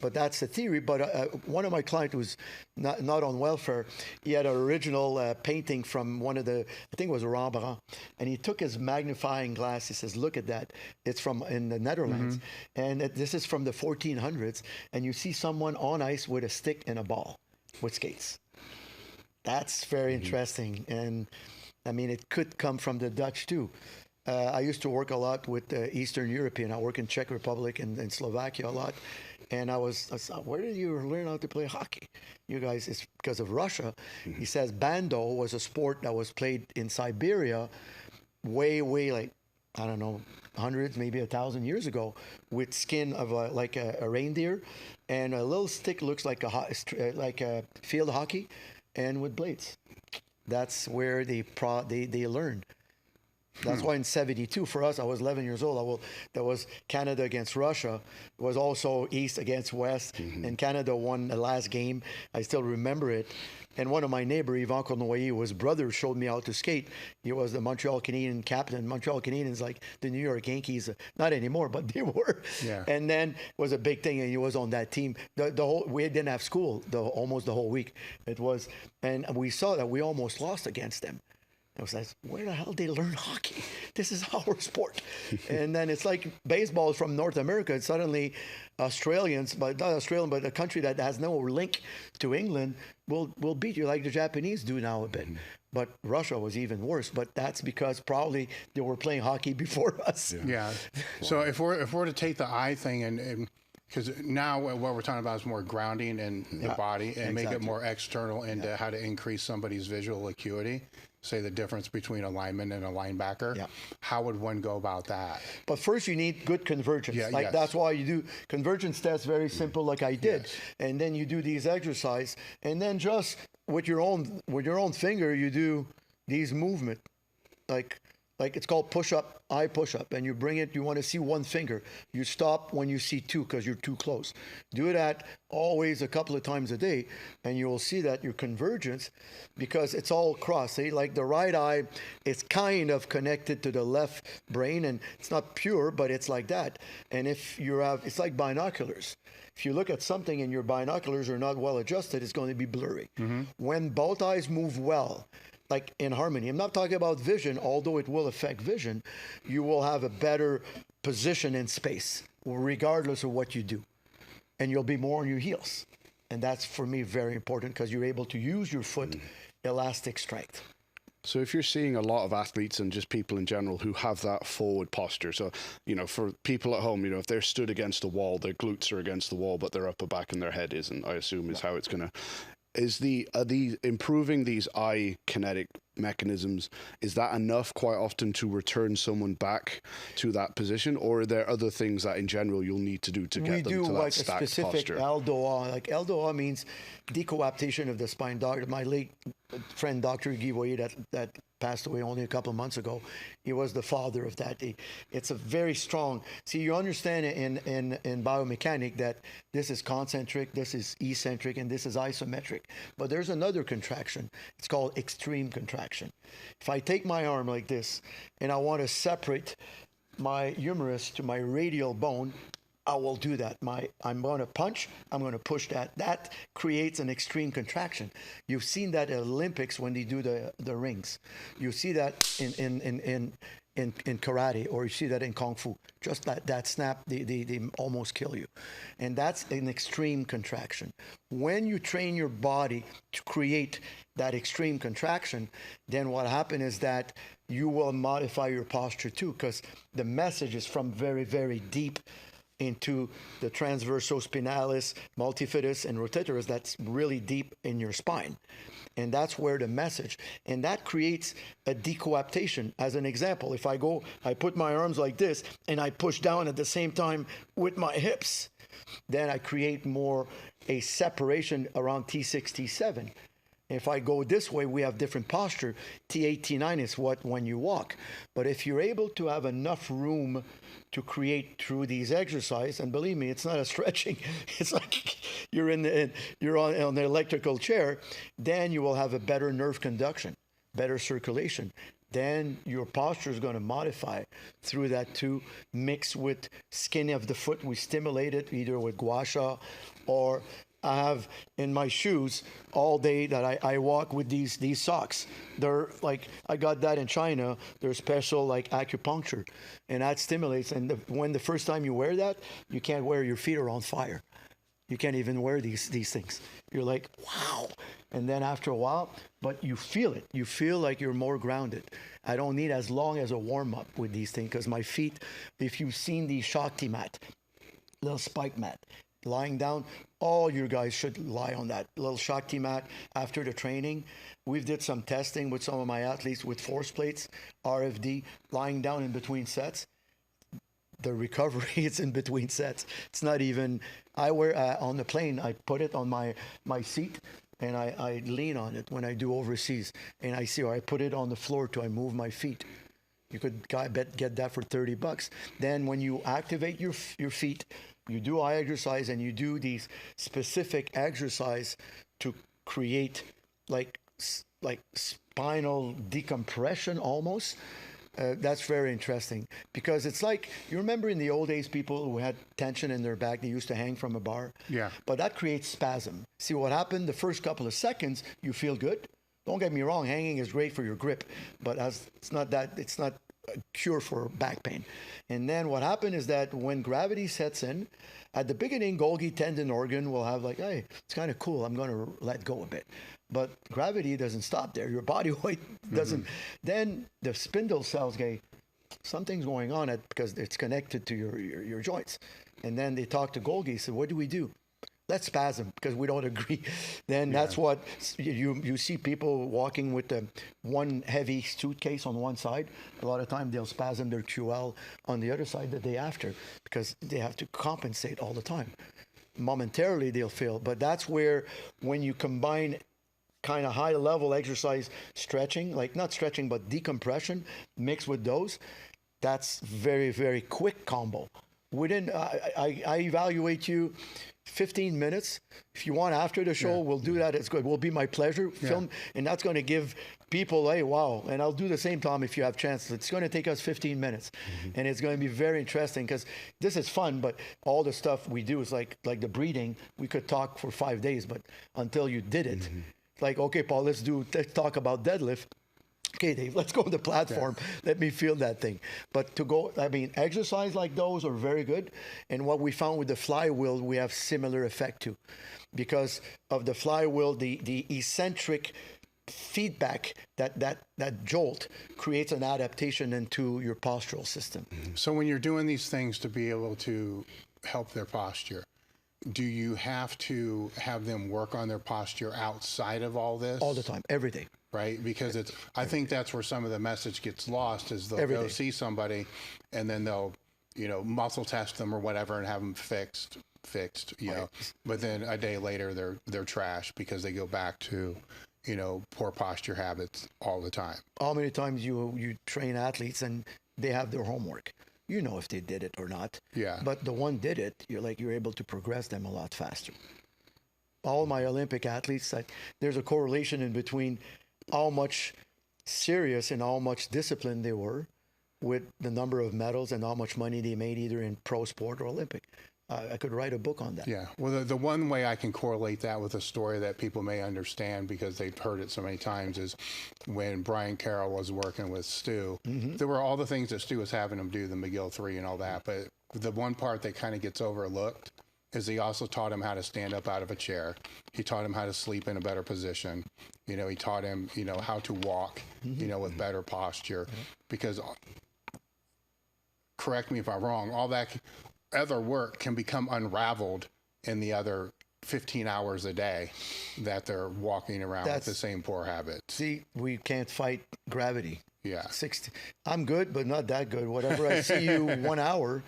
But that's the theory. But one of my clients was not on welfare. He had an original painting from one of I think it was Rembrandt, and he took his magnifying glass. He says, look at that. It's from in the Netherlands, and this is from the 1400s, and you see someone on ice with a stick and a ball with skates. That's very interesting, and I mean, it could come from the Dutch too. I used to work a lot with Eastern European. I work in Czech Republic and Slovakia a lot. And I was where did you learn how to play hockey? You guys, it's because of Russia. He says bando was a sport that was played in Siberia way, like, I don't know, hundreds, maybe 1,000 years ago, with skin of like a reindeer, and a little stick looks like a field hockey, and with blades. That's where they learned. That's why in 72, for us, I was 11 years old. There was Canada against Russia. It was also East against West. And Canada won the last game. I still remember it. And one of my neighbors, Yvan Cournoyer, his brother showed me how to skate. He was the Montreal Canadian captain. Montreal Canadians, like the New York Yankees, not anymore, but they were. Yeah. And then it was a big thing, and he was on that team. We didn't have school almost the whole week. And we saw that we almost lost against them. I was like, where the hell did they learn hockey? This is our sport. And then it's like baseball is from North America. And suddenly Australians, but not Australian, but a country that has no link to England will beat you like the Japanese do now a bit. But Russia was even worse. But that's because probably they were playing hockey before us. Yeah. So if we're to take the eye thing and because now what we're talking about is more grounding in the body and make it more external into how to increase somebody's visual acuity. Say the difference between a lineman and a linebacker. Yeah. How would one go about that? But first you need good convergence. That's why you do convergence tests, very simple, like I did. Yes. And then you do these exercises, and then just with your own finger you do these movement, like it's called push-up, eye push-up, and you bring it, you want to see one finger. You stop when you see two because you're too close. Do that always a couple of times a day, and you will see that your convergence, because it's all cross. Like the right eye, it's kind of connected to the left brain, and it's not pure, but it's like that. And if it's like binoculars. If you look at something and your binoculars are not well adjusted, it's going to be blurry. When both eyes move well, like in harmony. I'm not talking about vision, although it will affect vision. You will have a better position in space, regardless of what you do. And you'll be more on your heels. And that's, for me, very important, because you're able to use your foot elastic strength. So if you're seeing a lot of athletes and just people in general who have that forward posture, so, for people at home, if they're stood against the wall, their glutes are against the wall, but their upper back and their head isn't, I assume is how it's going to... Are these improving these eye kinetic mechanisms, is that enough quite often to return someone back to that position, or are there other things that in general you'll need to do to get them to that stacked posture? We do like a specific LDOA. Like LDOA means decoaptation of the spine. My late friend, Dr. Guy, that passed away only a couple of months ago, he was the father of that. It's a very strong... See, you understand in biomechanics that this is concentric, this is eccentric, and this is isometric. But there's another contraction. It's called extreme contraction. If I take my arm like this, and I want to separate my humerus to my radial bone, I will do that. I'm going to punch, I'm going to push that. That creates an extreme contraction. You've seen that at Olympics when they do the rings. You see that in karate, or you see that in Kung Fu. Just that snap, they almost kill you. And that's an extreme contraction. When you train your body to create that extreme contraction, then what happens is that you will modify your posture too, because the message is from very, very deep into the transversospinalis, multifidus, and rotatorus that's really deep in your spine. And that's where the message, and that creates a decoaptation. As an example, if I put my arms like this and I push down at the same time with my hips, then I create more a separation around T6, T7. If I go this way, we have different posture. T8, T9 is when you walk. But if you're able to have enough room to create through these exercises, and believe me, it's not a stretching. It's like you're on the electrical chair. Then you will have a better nerve conduction, better circulation. Then your posture is going to modify through that too. Mix with skin of the foot. We stimulate it either with gua sha, or I have in my shoes all day that I walk with these socks. They're like, I got that in China. They're special like acupuncture, and that stimulates. And when the first time you wear that, you can't wear, your feet are on fire. You can't even wear these things. You're like, wow. And then after a while, but you feel it. You feel like you're more grounded. I don't need as long as a warm-up with these things, because my feet, if you've seen the Shakti mat, little spike mat, lying down, all you guys should lie on that little Shakti mat after the training. We've did some testing with some of my athletes with force plates, RFD, lying down in between sets. The recovery is in between sets. It's not even, I wear on the plane, I put it on my seat and I lean on it when I do overseas. And I see, or I put it on the floor I move my feet. You could get that for $30. Then when you activate your feet, you do eye exercise and you do these specific exercise to create like spinal decompression almost. That's very interesting, because it's like, you remember in the old days, people who had tension in their back, they used to hang from a bar. Yeah. But that creates spasm. See what happened? The first couple of seconds, you feel good. Don't get me wrong, hanging is great for your grip, but it's not a cure for back pain. And then what happened is that when gravity sets in, at the beginning, Golgi tendon organ will have like, hey, it's kind of cool, I'm going to let go a bit. But gravity doesn't stop there. Your body weight doesn't. Then the spindle cells go, something's going on because it's connected to your joints. And then they talk to Golgi, said, what do we do? Let's spasm, because we don't agree. Then that's what you see people walking with one heavy suitcase on one side. A lot of time they'll spasm their QL on the other side the day after, because they have to compensate all the time. Momentarily they'll feel, but that's where when you combine kind of high level exercise, stretching, like not stretching, but decompression mixed with those, that's very, very quick combo. Within, I evaluate you 15 minutes. If you want after the show, we'll do that. It's good. Will be my pleasure. Film, and that's going to give people, hey, wow. And I'll do the same, Tom, if you have chance. It's going to take us 15 minutes, and it's going to be very interesting, because this is fun. But all the stuff we do is like the breathing. We could talk for 5 days, but until you did it, like, okay, Paul, let's talk about deadlift. Okay, Dave, let's go to the platform. Let me feel that thing. But exercise like those are very good. And what we found with the flywheel, we have similar effect too. Because of the flywheel, the eccentric feedback, that jolt creates an adaptation into your postural system. So when you're doing these things to be able to help their posture, do you have to have them work on their posture outside of all this? All the time, every day. Right? Because I think that's where some of the message gets lost, is they'll go see somebody and then they'll, muscle test them or whatever and have them fixed, know. But then a day later they're trash because they go back to, poor posture habits all the time. How many times you train athletes and they have their homework? You know if they did it or not. Yeah. But the one did it, you're able to progress them a lot faster. All my Olympic athletes, there's a correlation in between how much serious and how much discipline they were with the number of medals and how much money they made either in pro sport or Olympic. I could write a book on that. Yeah. Well, the one way I can correlate that with a story that people may understand because they've heard it so many times is when Brian Carroll was working with Stu. There were all the things that Stu was having him do, the McGill 3 and all that. But the one part that kind of gets overlooked is he also taught him how to stand up out of a chair. He taught him how to sleep in a better position. He taught him, how to walk, with better posture. Because, correct me if I'm wrong, all that, other work can become unraveled in the other 15 hours a day that they're walking around with the same poor habits. See, we can't fight gravity. Yeah. 60. I'm good, but not that good. Whatever, I see you 1 hour,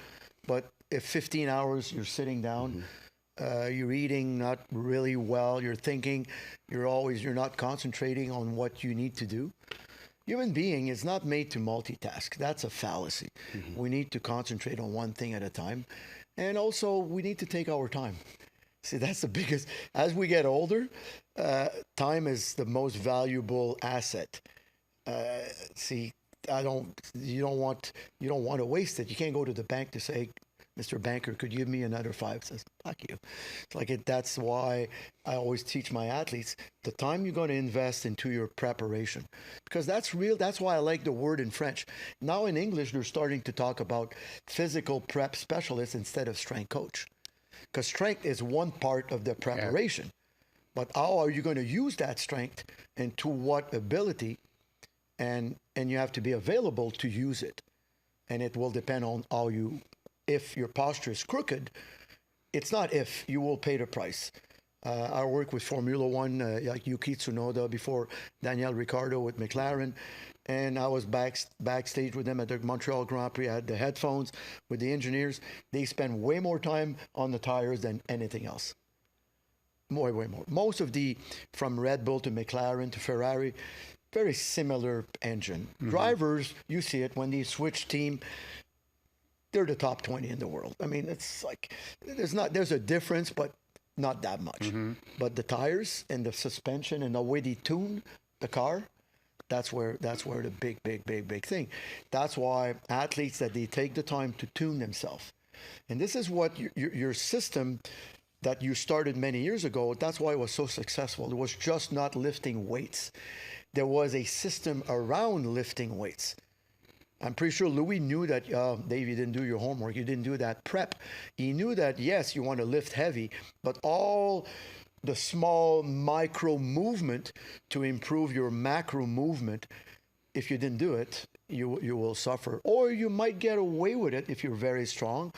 but if 15 hours you're sitting down, you're eating not really well, you're thinking, you're not concentrating on what you need to do. Human being is not made to multitask. That's a fallacy. We need to concentrate on one thing at a time. And also, we need to take our time. See, that's the biggest. As we get older, time is the most valuable asset. See, you don't want to waste it. You can't go to the bank to say, Mr. Banker, could you give me another 5? It says, fuck you. It's like that's why I always teach my athletes the time you're going to invest into your preparation, because that's real. That's why I like the word in French. Now in English, they're starting to talk about physical prep specialist instead of strength coach, because strength is one part of the preparation, but how are you going to use that strength and to what ability, and you have to be available to use it, and it will depend on how you. If your posture is crooked, it's not if, you will pay the price. I worked with Formula One, like Yuki Tsunoda, before Daniel Ricciardo with McLaren, and I was backstage with them at the Montreal Grand Prix. I had the headphones with the engineers. They spend way more time on the tires than anything else. Way more. Most of from Red Bull to McLaren to Ferrari, very similar engine. Drivers, you see it when they switch team, they're the top 20 in the world. I mean, it's like, there's a difference, but not that much. But the tires and the suspension and the way they tune the car, that's where the big thing. That's why athletes, that they take the time to tune themselves. And this is what your system that you started many years ago, that's why it was so successful. It was just not lifting weights. There was a system around lifting weights. I'm pretty sure Louis knew that, Dave, you didn't do your homework. You didn't do that prep. He knew that, yes, you want to lift heavy, but all the small micro movement to improve your macro movement, if you didn't do it, you will suffer. Or you might get away with it if you're very strong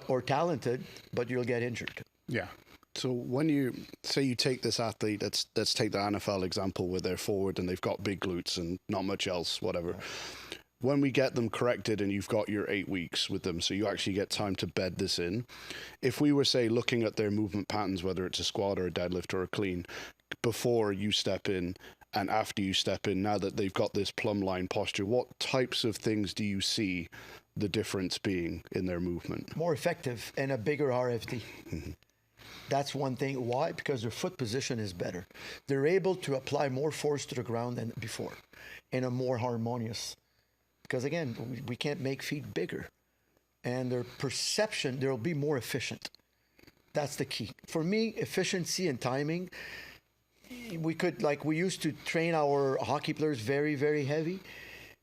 or talented, but you'll get injured. Yeah. So when you say you take this athlete, let's take the NFL example where they're forward and they've got big glutes and not much else, whatever. Yeah. When we get them corrected and you've got your 8 weeks with them, so you actually get time to bed this in. If we were, say, looking at their movement patterns, whether it's a squat or a deadlift or a clean, before you step in and after you step in, now that they've got this plumb line posture, what types of things do you see the difference being in their movement? More effective and a bigger RFD. That's one thing. Why? Because their foot position is better. They're able to apply more force to the ground than before in a more harmonious. Because again, we can't make feet bigger, and their perception, they'll be more efficient. That's the key. For me, efficiency and timing, we used to train our hockey players very, very heavy,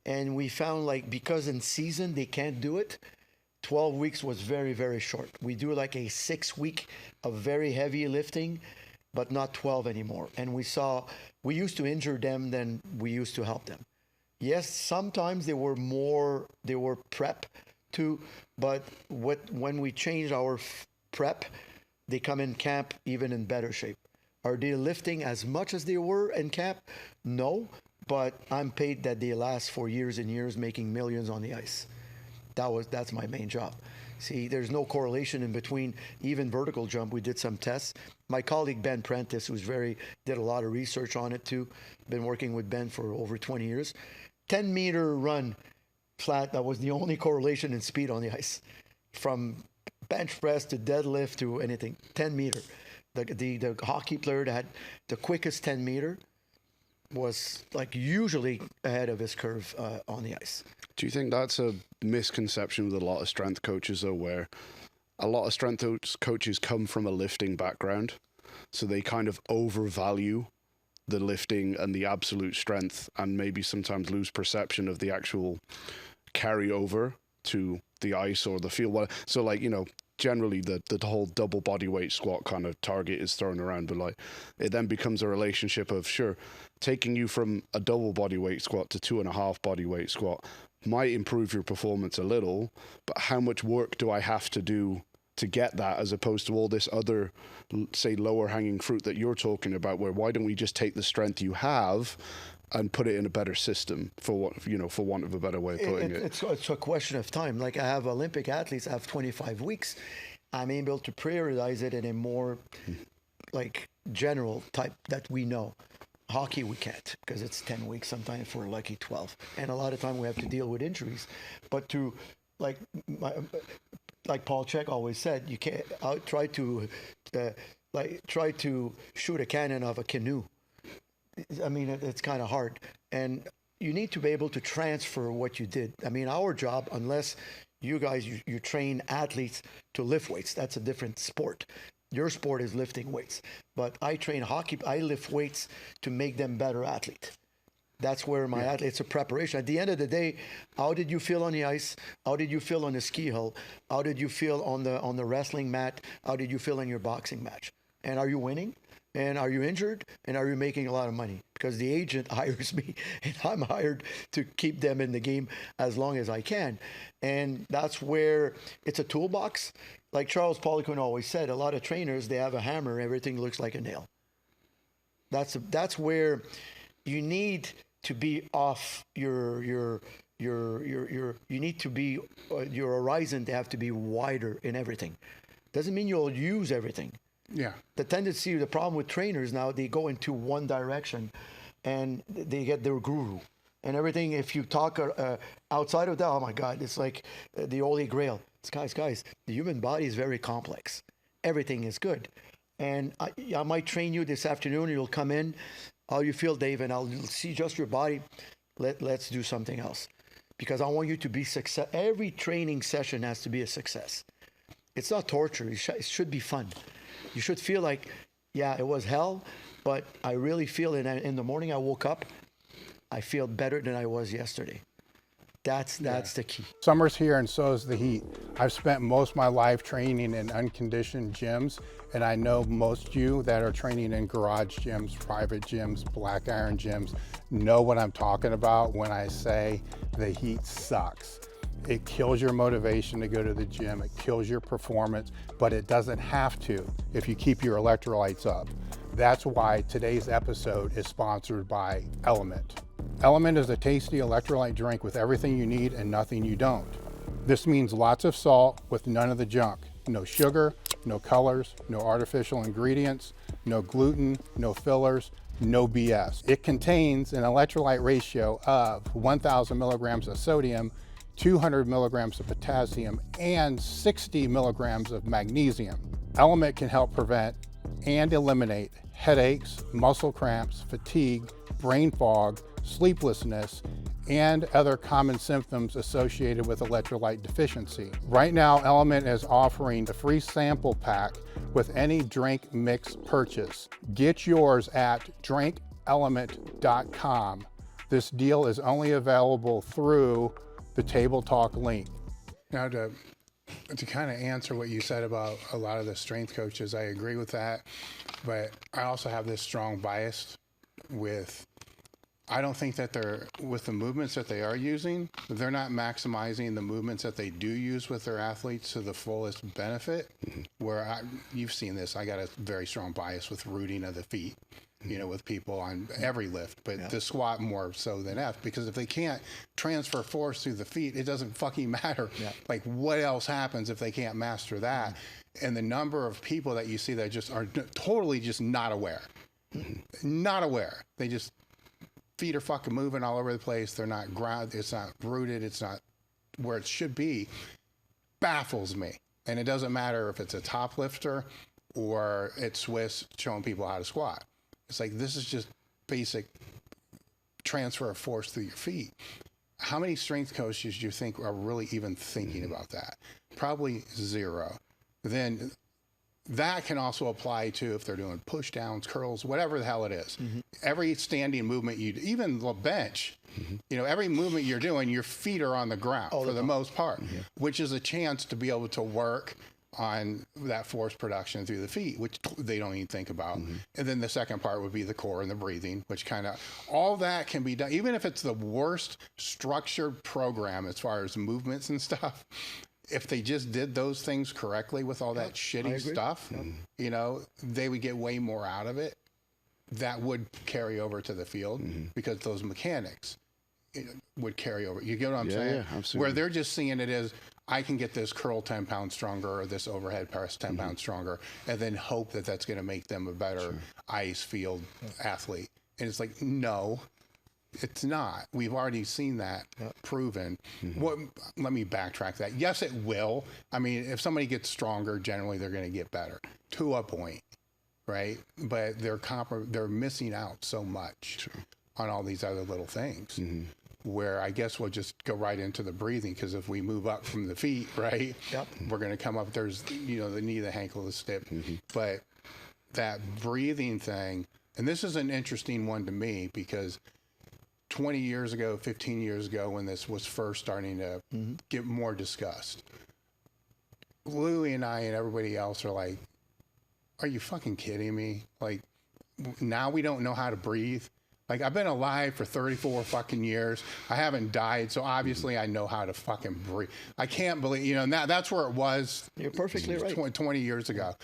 and we found because in season they can't do it, 12 weeks was very, very short. We do a 6 week of very heavy lifting, but not 12 anymore. And we used to injure them than we used to help them. Yes, sometimes they were prep too, but when we change our prep, they come in camp even in better shape. Are they lifting as much as they were in camp? No, but I'm paid that they last for years and years, making millions on the ice. That's my main job. See, there's no correlation in between. Even vertical jump, we did some tests. My colleague Ben Prentice, did a lot of research on it too, been working with Ben for over 20 years. 10-meter run flat, that was the only correlation in speed on the ice. From bench press to deadlift to anything, 10 meter. The hockey player that had the quickest 10 meter was usually ahead of his curve on the ice. Do you think that's a misconception with a lot of strength coaches, though, where a lot of strength coaches come from a lifting background, so they kind of overvalue the lifting and the absolute strength, and maybe sometimes lose perception of the actual carryover to the ice or the field? So generally the whole double body weight squat kind of target is thrown around, but it then becomes a relationship of taking you from a double body weight squat to 2.5 body weight squat, might improve your performance a little, but how much work do I have to do to get that, as opposed to all this other, say, lower hanging fruit that you're talking about, where why don't we just take the strength you have and put it in a better system, for what, you know, for want of a better way of putting it. It's a question of time. Like, I have Olympic athletes, I have 25 weeks. I'm able to prioritize it in a more like general type that we know. Hockey, we can't, because it's 10 weeks, sometimes if we're lucky 12. And a lot of time we have to deal with injuries. But to, like Paul Chek always said, you can't try to shoot a cannon of a canoe. I mean, it's kind of hard. And you need to be able to transfer what you did. I mean, our job, unless you guys, you train athletes to lift weights, that's a different sport. Your sport is lifting weights. But I train hockey, I lift weights to make them better athletes. That's where my athletes are preparation. At the end of the day, how did you feel on the ice? How did you feel on the ski hill? How did you feel on the wrestling mat? How did you feel in your boxing match? And are you winning? And are you injured? And are you making a lot of money? Because the agent hires me, and I'm hired to keep them in the game as long as I can. And that's where it's a toolbox. Like Charles Poliquin always said, a lot of trainers, they have a hammer, everything looks like a nail. That's where you need to be off you need to be your horizon to have to be wider in everything. Doesn't mean you'll use everything. Yeah. The tendency, the problem with trainers now, they go into one direction and they get their guru and everything. If you talk outside of that, oh my God, it's like the Holy Grail. It's guys, the human body is very complex. Everything is good. And I might train you this afternoon. You'll come in. How you feel, Dave? And I'll see just your body. Let's do something else. Because I want you to be success. Every training session has to be a success. It's not torture. It should be fun. You should feel like, yeah, it was hell, but I really feel it. In the morning I woke up, I feel better than I was yesterday. That's the key. Summer's here and so is the heat. I've spent most of my life training in unconditioned gyms, and I know most of you that are training in garage gyms, private gyms, black iron gyms, know what I'm talking about when I say the heat sucks. It kills your motivation to go to the gym, it kills your performance, but it doesn't have to if you keep your electrolytes up. That's why today's episode is sponsored by Element. Element is a tasty electrolyte drink with everything you need and nothing you don't. This means lots of salt with none of the junk. No sugar, no colors, no artificial ingredients, no gluten, no fillers, no BS. It contains an electrolyte ratio of 1,000 milligrams of sodium, 200 milligrams of potassium, and 60 milligrams of magnesium. Element can help prevent and eliminate headaches, muscle cramps, fatigue, brain fog, sleeplessness, and other common symptoms associated with electrolyte deficiency. Right now, Element is offering a free sample pack with any drink mix purchase. Get yours at drinkelement.com. This deal is only available through the Table Talk link. Now, to kind of answer what you said about a lot of the strength coaches, I agree with that, but I also have this strong bias with, I don't think that with the movements that they are using, they're not maximizing the movements that they do use with their athletes to the fullest benefit. Where you've seen this, I got a very strong bias with rooting of the feet, with people on every lift, but the squat more so than F, because if they can't transfer force through the feet, it doesn't fucking matter. Like, what else happens if they can't master that? And the number of people that you see that just are totally just not aware. Not aware. They just, feet are fucking moving all over the place. They're not grounded. It's not rooted. It's not where it should be. Baffles me. And it doesn't matter if it's a top lifter or it's Swiss showing people how to squat. It's like, this is just basic transfer of force through your feet. How many strength coaches do you think are really even thinking about that? Probably zero. Then that can also apply to if they're doing push downs, curls, whatever the hell it is. Every standing movement even the bench, every movement you're doing, your feet are on the ground for the most part, which is a chance to be able to work on that force production through the feet, which they don't even think about. And then the second part would be the core and the breathing, which kind of, all that can be done, even if it's the worst structured program as far as movements and stuff. If they just did those things correctly with all that shitty stuff, you know, they would get way more out of it. That would carry over to the field because those mechanics would carry over. You get what I'm saying? Yeah, absolutely. Where they're just seeing it as, I can get this curl 10 pounds stronger or this overhead press 10 pounds stronger, and then hope that that's going to make them a better ice field athlete. And it's like, no, it's not. We've already seen that proven. Let me backtrack that. Yes, it will. I mean, if somebody gets stronger, generally they're going to get better to a point, right? But they're missing out so much on all these other little things. Where I guess we'll just go right into the breathing, because if we move up from the feet, right, we're going to come up. There's, you know, the knee, the ankle, the step, but that breathing thing, and this is an interesting one to me because 20 years ago, 15 years ago, when this was first starting to get more discussed, Louie and I and everybody else are like, are you fucking kidding me? Like, now we don't know how to breathe. Like, I've been alive for 34 fucking years. I haven't died, so obviously I know how to fucking breathe. I can't believe, you know, and that's where it was. You're perfectly right. 20 years ago.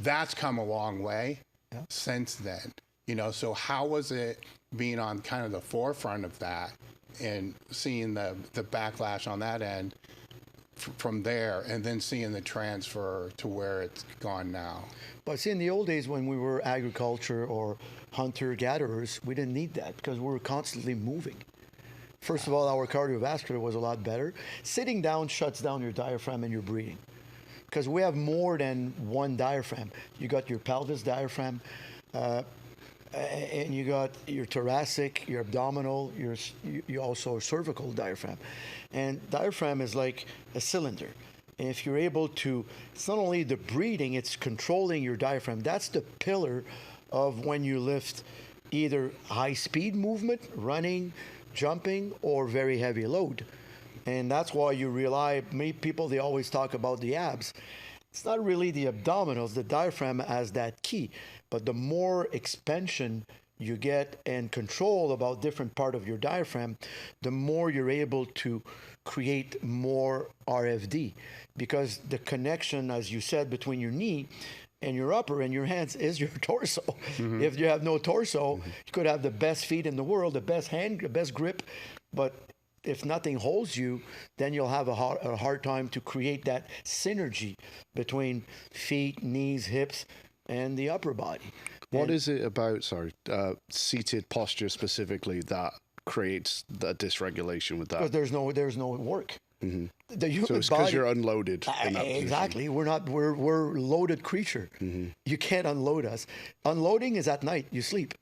That's come a long way since then. You know, so how was it being on kind of the forefront of that and seeing the backlash on that end from there, and then seeing the transfer to where it's gone now? But see, in the old days when we were agriculture or hunter-gatherers, we didn't need that because we were constantly moving. First of all, our cardiovascular was a lot better. Sitting down shuts down your diaphragm and your breathing because we have more than one diaphragm. You got your pelvis diaphragm, and you got your thoracic, your abdominal, you also cervical diaphragm. And diaphragm is like a cylinder. And if you're able to, it's not only the breathing, it's controlling your diaphragm. That's the pillar of when you lift either high speed movement, running, jumping, or very heavy load. And that's why you rely, many people, they always talk about the abs. It's not really the abdominals, the diaphragm as that key, but the more expansion you get and control about different part of your diaphragm, the more you're able to create more RFD, because the connection, as you said, between your knee and your upper and your hands is your torso. If you have no torso, you could have the best feet in the world, the best hand, the best grip, but if nothing holds you, then you'll have a hard time to create that synergy between feet, knees, hips, and the upper body. What is it about, seated posture specifically that creates the dysregulation with that? Because there's no work. The human so it's body, because you're unloaded in that exactly. position. We're loaded creature. You can't unload us. Unloading is at night. You sleep.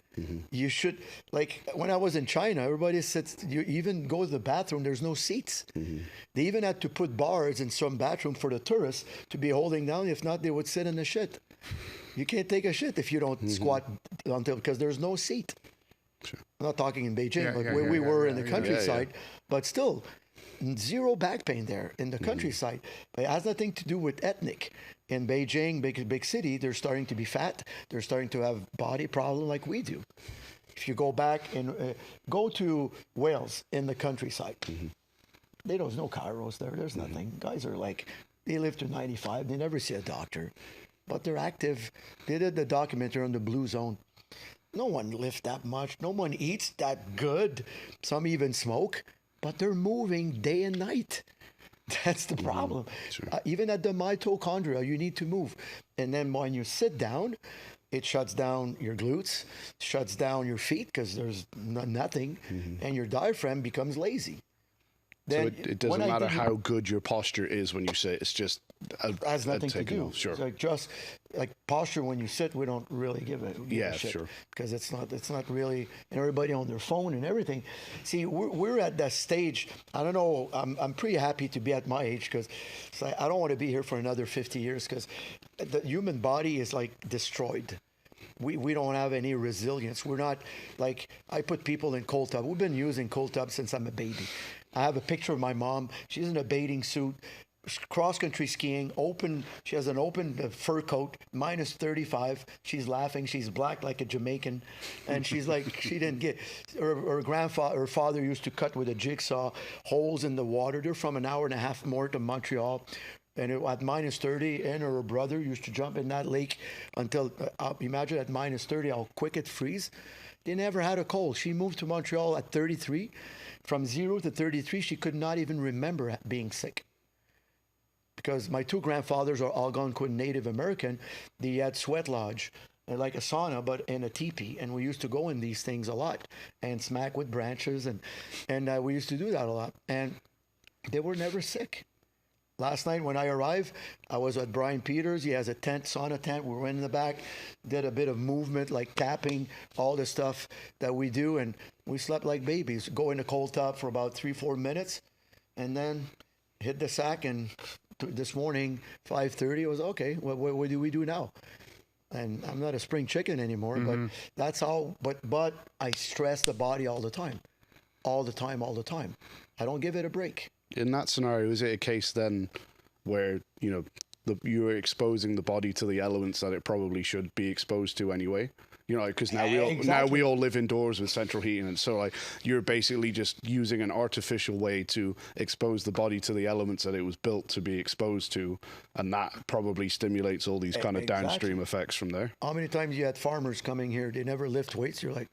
You should, like when I was in China, everybody sits, you even go to the bathroom, there's no seats. They even had to put bars in some bathroom for the tourists to be holding down. If not, they would sit in the shit. You can't take a shit if you don't squat because there's no seat. Sure. I'm not talking in Beijing, but where we were in the countryside, but still zero back pain there in the countryside. But it has nothing to do with ethnic. In Beijing, big city, they're starting to be fat. They're starting to have body problem like we do. If you go back and go to Wales in the countryside, there's no chiros there. There's nothing. Guys are like, they live to 95. They never see a doctor, but they're active. They did the documentary on the blue zone. No one lifts that much. No one eats that good. Some even smoke, but they're moving day and night. That's the problem. Sure. Even at the mitochondria, you need to move. And then when you sit down, it shuts down your glutes, shuts down your feet because there's nothing, and your diaphragm becomes lazy. Then, so it doesn't matter how good your posture is when you sit. It's just has nothing to do. Sure. It's like just like posture when you sit, we don't really give a shit, sure, because it's not really, and everybody on their phone and everything. See, we're at that stage. I don't know. I'm pretty happy to be at my age because I don't want to be here for another 50 years because the human body is like destroyed. We don't have any resilience. We're not like, I put people in cold tub. We've been using cold tub since I'm a baby. I have a picture of my mom. She's in a bathing suit cross-country skiing, open. She has an open fur coat, minus 35. She's laughing. She's black like a Jamaican, and she's like, she didn't get. Her father used to cut with a jigsaw holes in the water. They're from an hour and a half more to Montreal. And at minus 30, and her brother used to jump in that lake until, imagine at minus 30, how quick it freezes. They never had a cold. She moved to Montreal at 33. From 0 to 33, she could not even remember being sick. Because my two grandfathers are Algonquin Native American. They had sweat lodge, like a sauna, but in a teepee. And we used to go in these things a lot and smack with branches. And we used to do that a lot. And they were never sick. Last night when I arrived, I was at Brian Peters. He has a tent, sauna tent. We went in the back, did a bit of movement, like tapping, all the stuff that we do. And we slept like babies. Go in the cold tub for about 3-4 minutes and then hit the sack. And this morning, 5:30, it was okay. What do we do now? And I'm not a spring chicken anymore, but that's how, but I stress the body all the time. All the time. I don't give it a break. In that scenario, is it a case then where, you're exposing the body to the elements that it probably should be exposed to anyway? Because now we all live indoors with central heating, and so you're basically just using an artificial way to expose the body to the elements that it was built to be exposed to, and that probably stimulates all these kind of downstream effects from there. How many times you had farmers coming here? They never lift weights. You're like,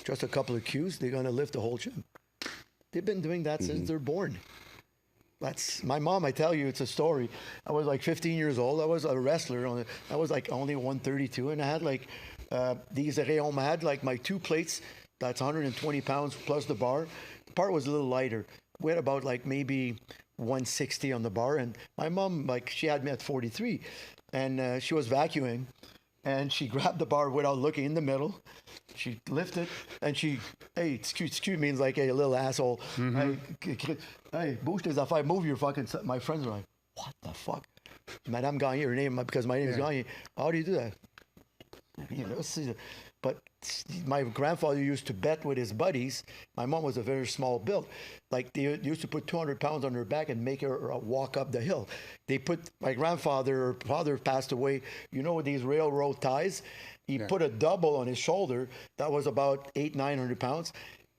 just a couple of cues, they're going to lift the whole gym. They've been doing that since they're born. That's my mom. I tell you, it's a story. I was like 15 years old. I was a wrestler. I was like only 132, and I had like these rayons. I had like my 2 plates. That's 120 pounds plus the bar. The bar was a little lighter. We had about like maybe 160 on the bar, and my mom, like, she had me at 43, and she was vacuuming, and she grabbed the bar without looking in the middle. She lifted, and she, hey, excuse means like, hey, a little asshole. Hey, bouge tes affaires, move your fucking, my friends are like, what the fuck? Madame Gagne, her name, because my name is Gagne. How do you do that? But my grandfather used to bet with his buddies. My mom was a very small build. Like, they used to put 200 pounds on her back and make her walk up the hill. My grandfather, father passed away, with these railroad ties. He put a double on his shoulder that was about 800-900 pounds.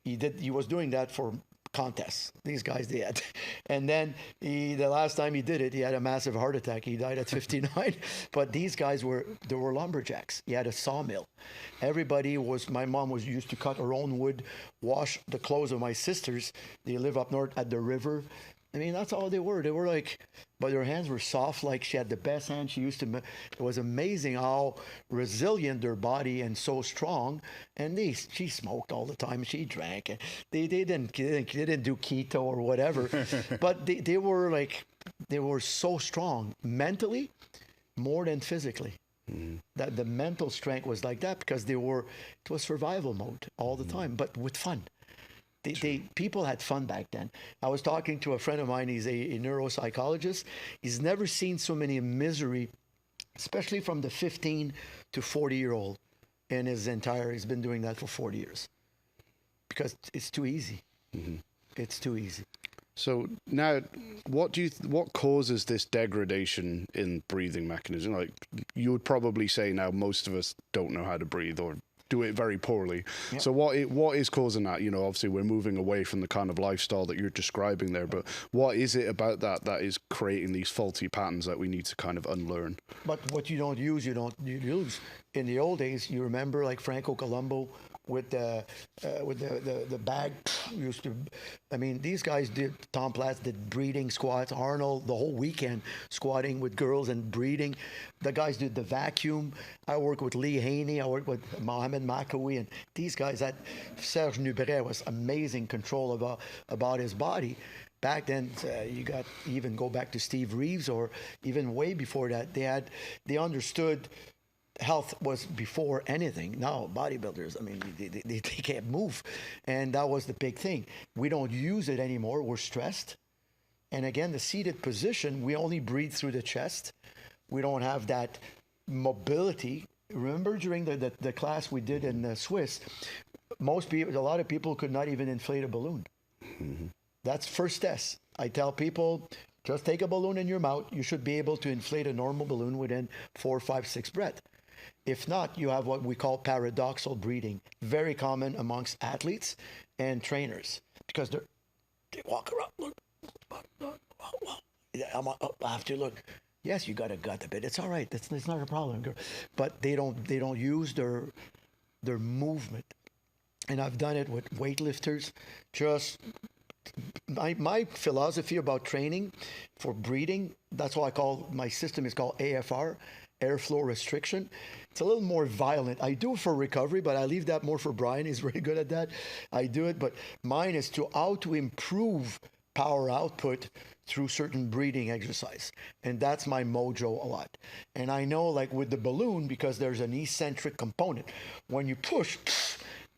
He was doing that for contests. These guys did. And then the last time he did it, he had a massive heart attack. He died at 59. But these guys were lumberjacks. He had a sawmill. My mom was used to cut her own wood, wash the clothes of my sisters. They live up north at the river. I mean, that's all they were. They were like, but her hands were soft, like she had the best hands. It was amazing how resilient their body and so strong. And she smoked all the time. She drank. They didn't do keto or whatever. But they were so strong mentally, more than physically. That the mental strength was like that because it was survival mode all the time, but with fun. People had fun back then. I was talking to a friend of mine. He's a neuropsychologist. He's never seen so many misery, especially from the 15 to 40-year-old he's been doing that for 40 years because it's too easy. It's too easy. So now, what causes this degradation in breathing mechanism? Like, you would probably say now most of us don't know how to breathe or do it very poorly. Yep. So what is causing that? Obviously we're moving away from the kind of lifestyle that you're describing there, but what is it about that is creating these faulty patterns that we need to kind of unlearn? But what you don't use, you lose. In the old days, you remember like Franco Columbu with the bag used to. I mean, these guys did. Tom Platz did breathing squats. Arnold the whole weekend squatting with girls and breathing. The guys did the vacuum. I work with Lee Haney. I work with Mohamed Makawi, and these guys. That Serge Nubret was amazing control about his body. Back then, even go back to Steve Reeves or even way before that. They understood. Health was before anything. Now bodybuilders, I mean, they can't move, and that was the big thing. We don't use it anymore. We're stressed, and again, the seated position, we only breathe through the chest. We don't have that mobility. Remember during the class we did in the Swiss, a lot of people could not even inflate a balloon. That's first test. I tell people, Just take a balloon in your mouth. You should be able to inflate a normal balloon within 4, 5, 6 breaths. If not, you have what we call paradoxal breathing, very common amongst athletes and trainers, because they walk around, look, I have to look. Yes, you got a gut a bit. It's all right. It's not a problem, girl. But they don't use their movement. And I've done it with weightlifters. Just my philosophy about training for breathing, that's why I call my system is called AFR, airflow restriction. It's a little more violent. I do it for recovery, but I leave that more for Brian. He's really good at that. I do it, but mine is how to improve power output through certain breathing exercise. And that's my mojo a lot. And I know, like with the balloon, because there's an eccentric component. When you push,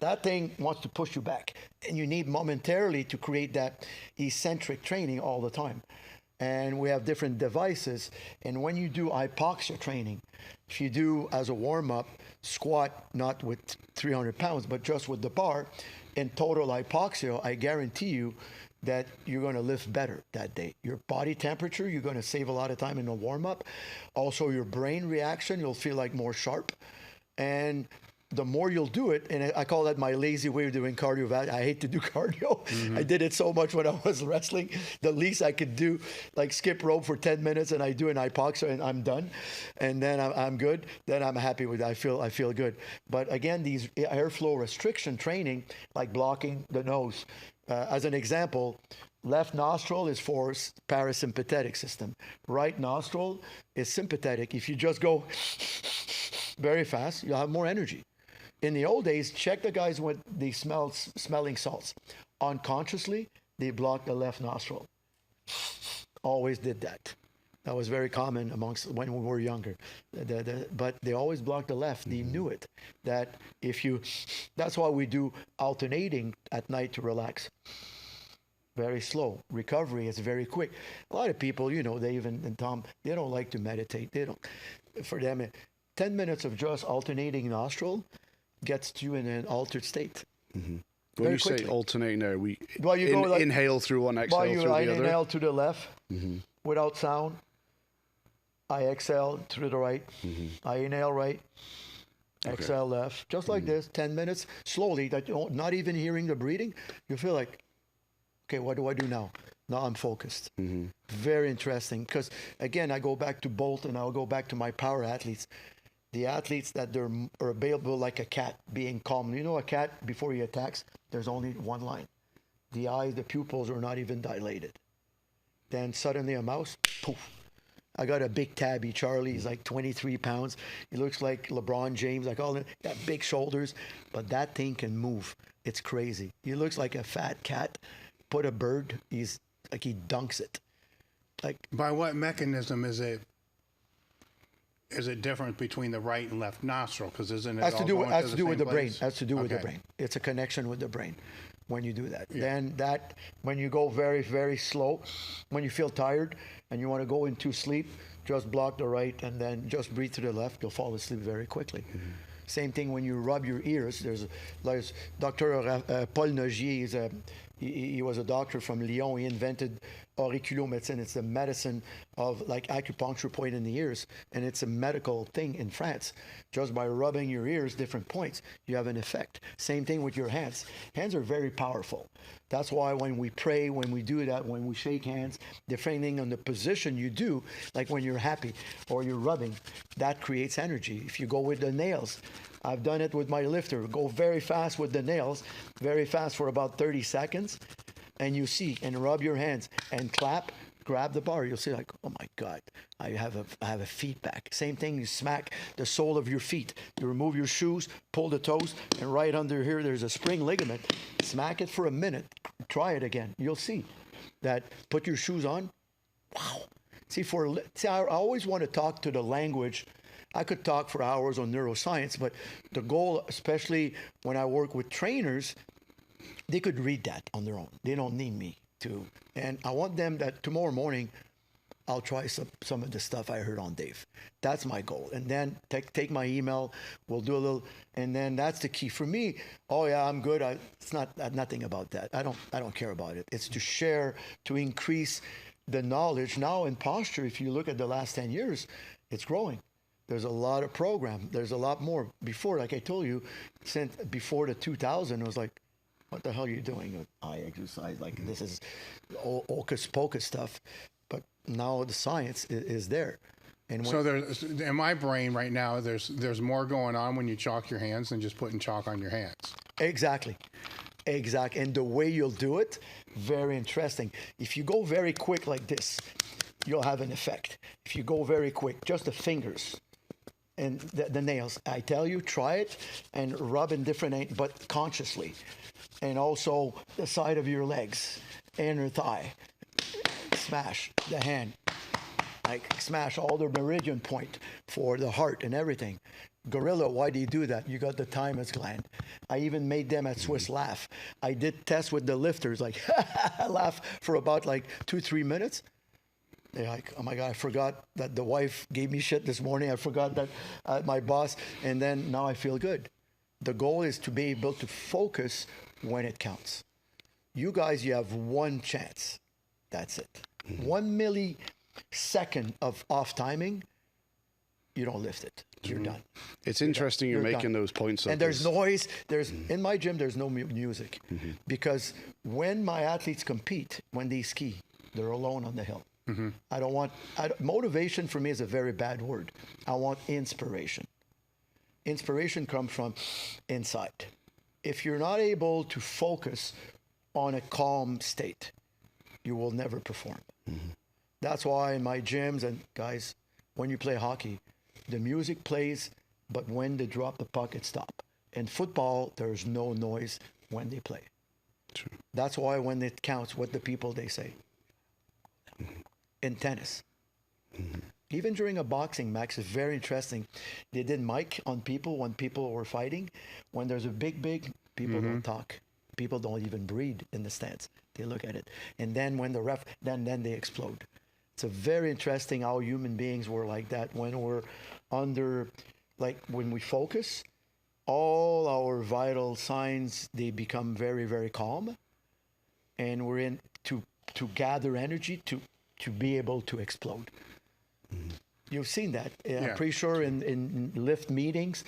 that thing wants to push you back. And you need momentarily to create that eccentric training all the time. And we have different devices. And when you do hypoxia training, if you do as a warm-up, squat, not with 300 pounds, but just with the bar, in total hypoxia, I guarantee you that you're going to lift better that day. Your body temperature, you're going to save a lot of time in the warm-up. Also, your brain reaction, you'll feel like more sharp. And the more you'll do it, and I call that my lazy way of doing cardio. I hate to do cardio. I did it so much when I was wrestling. The least I could do, like skip rope for 10 minutes, and I do an hypoxia, and I'm done. And then I'm good. Then I'm happy with it. I feel good. But again, these airflow restriction training, like blocking the nose. As an example, left nostril is for parasympathetic system. Right nostril is sympathetic. If you just go very fast, you'll have more energy. In the old days, check the guys with the smelling salts. Unconsciously, they blocked the left nostril. Always did that. That was very common amongst when we were younger. But they always blocked the left. They knew it. That's why we do alternating at night to relax. Very slow. Recovery is very quick. A lot of people, Tom, they don't like to meditate. For them, 10 minutes of just alternating nostril gets you in an altered state. Mm-hmm. When you say alternating there, inhale through one, exhale through the other? I inhale to the left without sound. I exhale to the right. I inhale right. Exhale left. Just like this, 10 minutes, slowly, not even hearing the breathing. You feel like, okay, what do I do now? Now I'm focused. Very interesting. Because, again, I go back to Bolt and I'll go back to my power athletes. The athletes that are available like a cat, being calm. You know a cat, before he attacks, there's only one line. The eyes, the pupils are not even dilated. Then suddenly a mouse, poof. I got a big tabby, Charlie. He's like 23 pounds. He looks like LeBron James, like all that. Got big shoulders, but that thing can move. It's crazy. He looks like a fat cat. Put a bird, he's like he dunks it. Like by what mechanism is it different between the right and left nostril? Because isn't it has to do with the brain. Place? Has to do with the brain. It's a connection with the brain when you do that. Yeah. Then when you go very, very slow, when you feel tired and you want to go into sleep, just block the right and then just breathe to the left. You'll fall asleep very quickly. Same thing when you rub your ears. There's Dr. Paul Nogier. He was a doctor from Lyon. He invented auriculomédecine. It's the medicine of like acupuncture point in the ears, and it's a medical thing in France. Just by rubbing your ears, different points, you have an effect. Same thing with your hands. Hands are very powerful. That's why when we pray, when we do that, when we shake hands, depending on the position you do, like when you're happy or you're rubbing, that creates energy. If you go with the nails, I've done it with my lifter. Go very fast with the nails, very fast for about 30 seconds, and you see, and rub your hands and clap, grab the bar. You'll see like, oh my God, I have a feedback. Same thing, you smack the sole of your feet. You remove your shoes, pull the toes, and right under here, there's a spring ligament. Smack it for a minute. Try it again. You'll see that. Put your shoes on. Wow. See, I always want to talk to the language. I could talk for hours on neuroscience, but the goal, especially when I work with trainers, they could read that on their own. They don't need me to. And I want them that tomorrow morning, I'll try some of the stuff I heard on Dave. That's my goal. And then take my email. We'll do a little, and then that's the key for me. Oh yeah, I'm good. It's nothing about that. I don't care about it. It's to share, to increase the knowledge now in posture, if you look at the last 10 years, it's growing. There's a lot of program. There's a lot more. Before, like I told you, since before the 2000, it was like, what the hell are you doing with eye exercise? Like, this is hocus pocus stuff. But now the science is there. And so there's, in my brain right now, there's more going on when you chalk your hands than just putting chalk on your hands. Exactly. And the way you'll do it, very interesting. If you go very quick like this, you'll have an effect. If you go very quick, just the fingers and the nails, I tell you, try it and rub in different, but consciously. And also the side of your legs, inner thigh, smash the hand, like smash all the meridian point for the heart and everything. Gorilla, why do you do that? You got the thymus gland. I even made them at Swiss laugh. I did tests with the lifters, like laugh for about like 2-3 minutes. They're like, oh my God, I forgot that the wife gave me shit this morning. I forgot that my boss, and then now I feel good. The goal is to be able to focus when it counts. You guys, you have one chance. That's it. 1 millisecond of off timing, you don't lift it. You're done. It's interesting you're making those points. And there's noise. In my gym, there's no music. Because when my athletes compete, when they ski, they're alone on the hill. I don't want, motivation for me is a very bad word. I want inspiration. Inspiration comes from inside. If you're not able to focus on a calm state, you will never perform. That's why in my gyms, and guys, when you play hockey, the music plays, but when they drop the puck, it stops. In football, there's no noise when they play. True. That's why when it counts, what the people they say. In tennis. Even during a boxing match, it's very interesting. They did mic on people when people were fighting. When there's a big, people don't talk. People don't even breathe in the stands. They look at it. And then when the ref, then they explode. It's a very interesting how human beings were like that when we're under, like when we focus, all our vital signs, they become very, very calm. And we're in to gather energy to be able to explode. You've seen that. I'm pretty sure in lift meetings,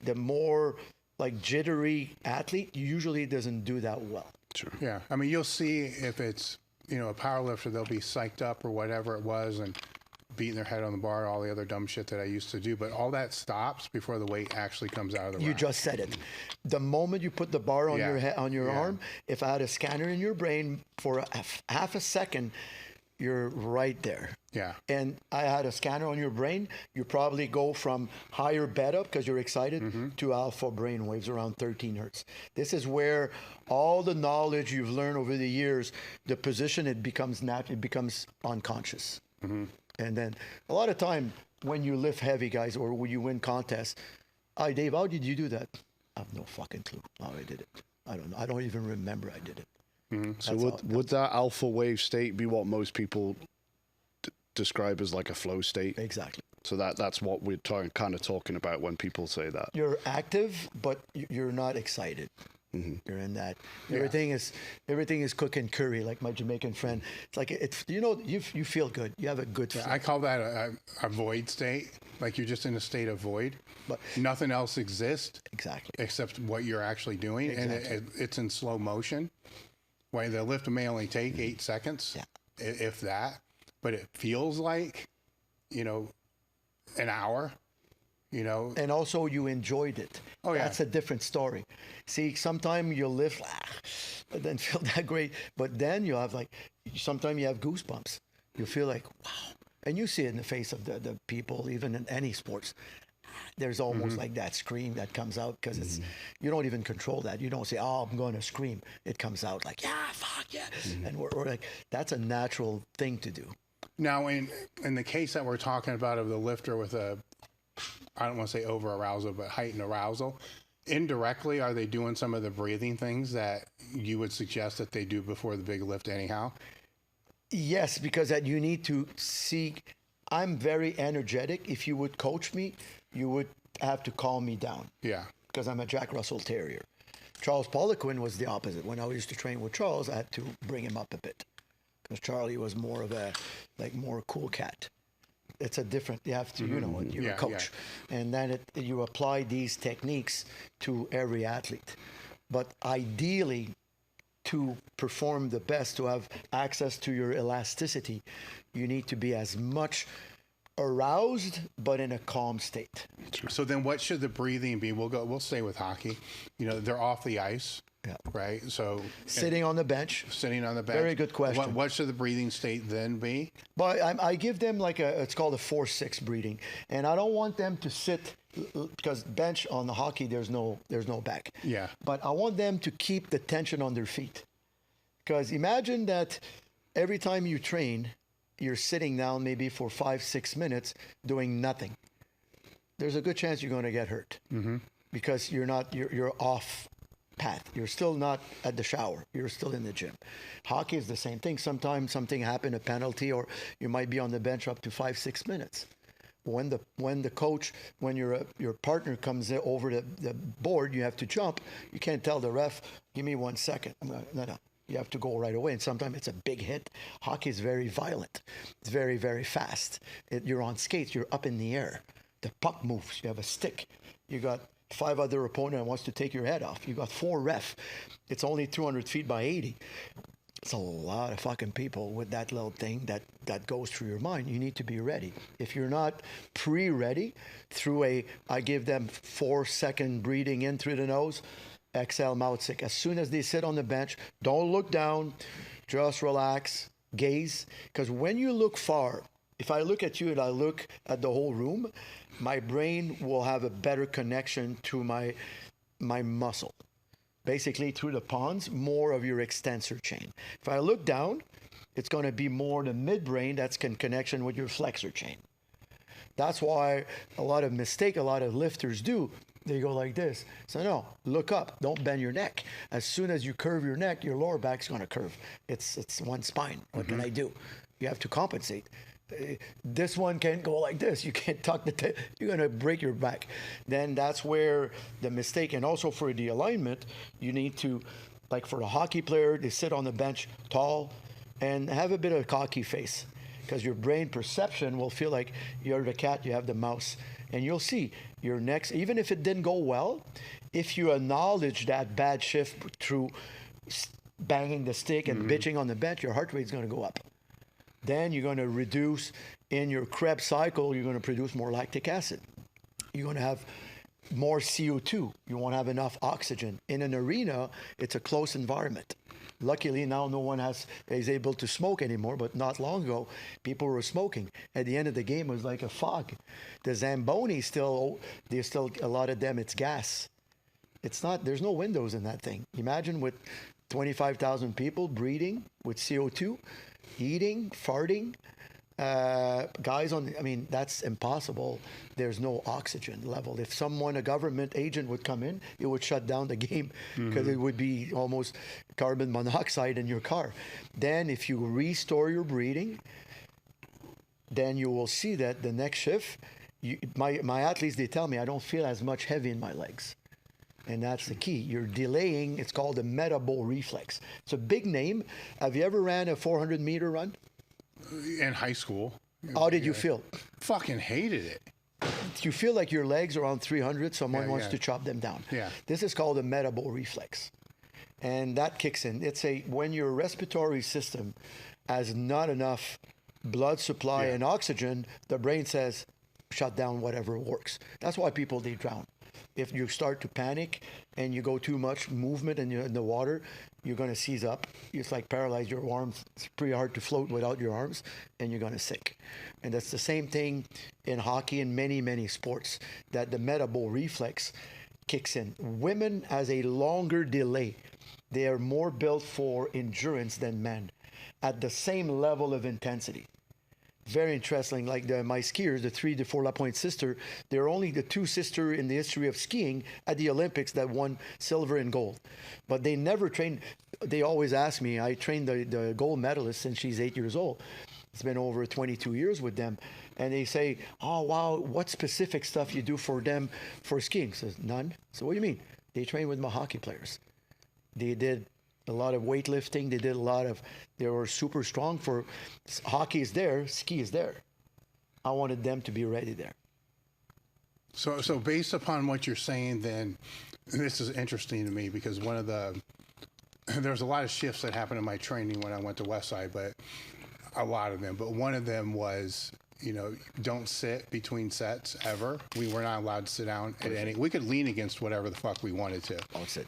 the more like jittery athlete usually doesn't do that well. Sure. Yeah. I mean, you'll see if it's, a powerlifter, they'll be psyched up or whatever it was and beating their head on the bar, all the other dumb shit that I used to do. But all that stops before the weight actually comes out of the rack. You just said it. The moment you put the bar on your head, on your arm, if I had a scanner in your brain for half a second, you're right there. Yeah. And I had a scanner on your brain, you probably go from higher beta because you're excited to alpha brain waves around 13 hertz. This is where all the knowledge you've learned over the years, the position, it becomes unconscious. And then a lot of time when you lift heavy, guys, or when you win contests, hi Dave, how did you do that? I have no fucking clue how I did it. I don't know. I don't even remember I did it. So would that alpha wave state be what most people describe as like a flow state? Exactly. So that's what we're kind of talking about when people say that. You're active, but you're not excited. You're in that. Everything is cooking curry, like my Jamaican friend. It's like you feel good. You have a good feeling. I call that a void state. Like you're just in a state of void, but nothing else exists. Exactly. Except what you're actually doing, and it's in slow motion. Why the lift may only take 8 seconds, if that, but it feels like, an hour, And also you enjoyed it. Oh, yeah. That's a different story. See, sometimes you'll lift, but then feel that great. But then you have sometimes you have goosebumps. You feel like, wow. And you see it in the face of the people, even in any sports. There's almost like that scream that comes out because it's you don't even control that. You don't say, "Oh, I'm going to scream." It comes out like, "Yeah, fuck yeah," and we're like, that's a natural thing to do. Now, in the case that we're talking about of the lifter with I don't want to say over arousal, but heightened arousal, indirectly, are they doing some of the breathing things that you would suggest that they do before the big lift, anyhow? Yes, because that you need to see. I'm very energetic. If you would coach me, you would have to calm me down. Yeah. Because I'm a Jack Russell Terrier. Charles Poliquin was the opposite. When I used to train with Charles, I had to bring him up a bit. because Charlie was more of a more cool cat. It's a different. You have to, you know, you're a coach, and then you apply these techniques to every athlete. But ideally, to perform the best, to have access to your elasticity, you need to be as much aroused but in a calm state. So then what should the breathing be? We'll stay with hockey. You know, they're off the ice. Yeah. Right. So sitting on the bench. Sitting on the bench. Very good question. What should the breathing state then be? But I give them like it's called a 4-6 breathing, and I don't want them to sit, because bench on the hockey there's no back. Yeah. But I want them to keep the tension on their feet, because imagine that every time you train, you're sitting down maybe for 5-6 minutes doing nothing. There's a good chance you're going to get hurt, because you're off path. You're still not at the shower. You're still in the gym. Hockey is the same thing. Sometimes something happened, a penalty, or you might be on the bench up to 5-6 minutes. When the coach, when your partner comes over the board, you have to jump. You can't tell the ref, give me 1 second. No. You have to go right away. And sometimes it's a big hit. Hockey is very violent. It's very, very fast. You're on skates. You're up in the air. The puck moves. You have a stick. You got 5 other opponent wants to take your head off. You got 4 ref. It's only 200 feet by 80. It's a lot of fucking people with that little thing that goes through your mind. You need to be ready. If you're not pre-ready, I give them 4-second breathing in through the nose, exhale, mouth sick. As soon as they sit on the bench, don't look down, just relax, gaze. Because when you look far, if I look at you and I look at the whole room, my brain will have a better connection to my muscle. Basically, through the pons, more of your extensor chain. If I look down, it's going to be more the midbrain that's in connection with your flexor chain. That's why a lot of lifters do. They go like this. So no, look up. Don't bend your neck. As soon as you curve your neck, your lower back's going to curve. It's one spine. What can I do? You have to compensate. This one can't go like this. You can't tuck you're going to break your back. Then that's where the mistake. And also for the alignment, you need to, like for a hockey player, they sit on the bench tall and have a bit of a cocky face, because your brain perception will feel like you're the cat, you have the mouse. And you'll see your next, even if it didn't go well, if you acknowledge that bad shift through banging the stick and bitching on the bench, your heart rate's going to go up. Then you're going to reduce in your Krebs cycle, you're going to produce more lactic acid. You're going to have more CO2. You won't have enough oxygen. In an arena, it's a close environment. Luckily, now no one is able to smoke anymore, but not long ago, people were smoking. At the end of the game, it was like a fog. The Zamboni there's still a lot of them, it's gas. There's no windows in that thing. Imagine with 25,000 people breathing with CO2, eating, farting, that's impossible. There's no oxygen level. If a government agent would come in, it would shut down the game, because it would be almost carbon monoxide in your car. Then if you restore your breathing, then you will see that the next shift, my athletes, they tell me I don't feel as much heavy in my legs. And that's the key. You're delaying. It's called the metabolic reflex. It's a big name. Have you ever ran a 400-meter run? In high school. How did you feel? Fucking hated it. You feel like your legs are on 300, someone wants to chop them down. Yeah. This is called a metabolic reflex. And that kicks in. When your respiratory system has not enough blood supply and oxygen, the brain says, shut down whatever works. That's why people, they drown. If you start to panic and you go too much movement in the water, you're going to seize up. It's like paralyze your arms. It's pretty hard to float without your arms, and you're going to sink. And that's the same thing in hockey and many, many sports, that the metabolic reflex kicks in. Women has a longer delay. They are more built for endurance than men at the same level of intensity. Very interesting. Like my skiers, the 3 to 4 La Pointe sister, they're only the 2 sisters in the history of skiing at the Olympics that won silver and gold. But they never trained. They always ask me, I trained the gold medalist since she's 8 years old. It's been over 22 years with them. And they say, oh, wow, what specific stuff you do for them for skiing? I says, none. So what do you mean? They train with my hockey players. They did a lot of weightlifting. They did a lot of, they were super strong for, hockey is there, ski is there. I wanted them to be ready there. So based upon what you're saying, then, this is interesting to me because there's a lot of shifts that happened in my training when I went to Westside, but a lot of them. But one of them was, don't sit between sets ever. We were not allowed to sit down at any. We could lean against whatever the fuck we wanted to,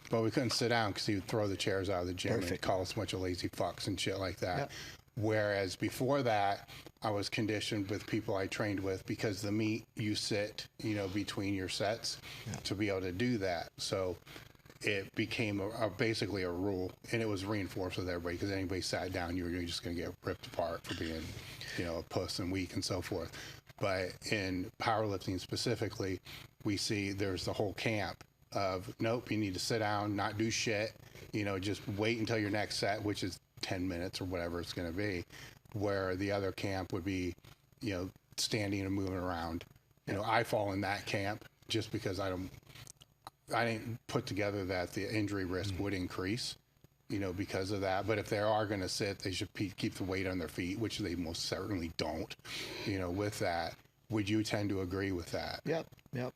but we couldn't sit down because he would throw the chairs out of the gym and call us a bunch of lazy fucks and shit like that. Yep. Whereas before that, I was conditioned with people I trained with because the meet you sit, between your sets to be able to do that. So it became basically a rule, and it was reinforced with everybody because anybody sat down, you were just going to get ripped apart for being, a puss and weak and so forth. But in powerlifting specifically, we see there's the whole camp of, nope, you need to sit down, not do shit, just wait until your next set, which is 10 minutes or whatever it's going to be, where the other camp would be, standing and moving around. I fall in that camp just because I didn't put together that the injury risk would increase, because of that. But if they are going to sit, they should keep the weight on their feet, which they most certainly don't, with that. Would you tend to agree with that? Yep.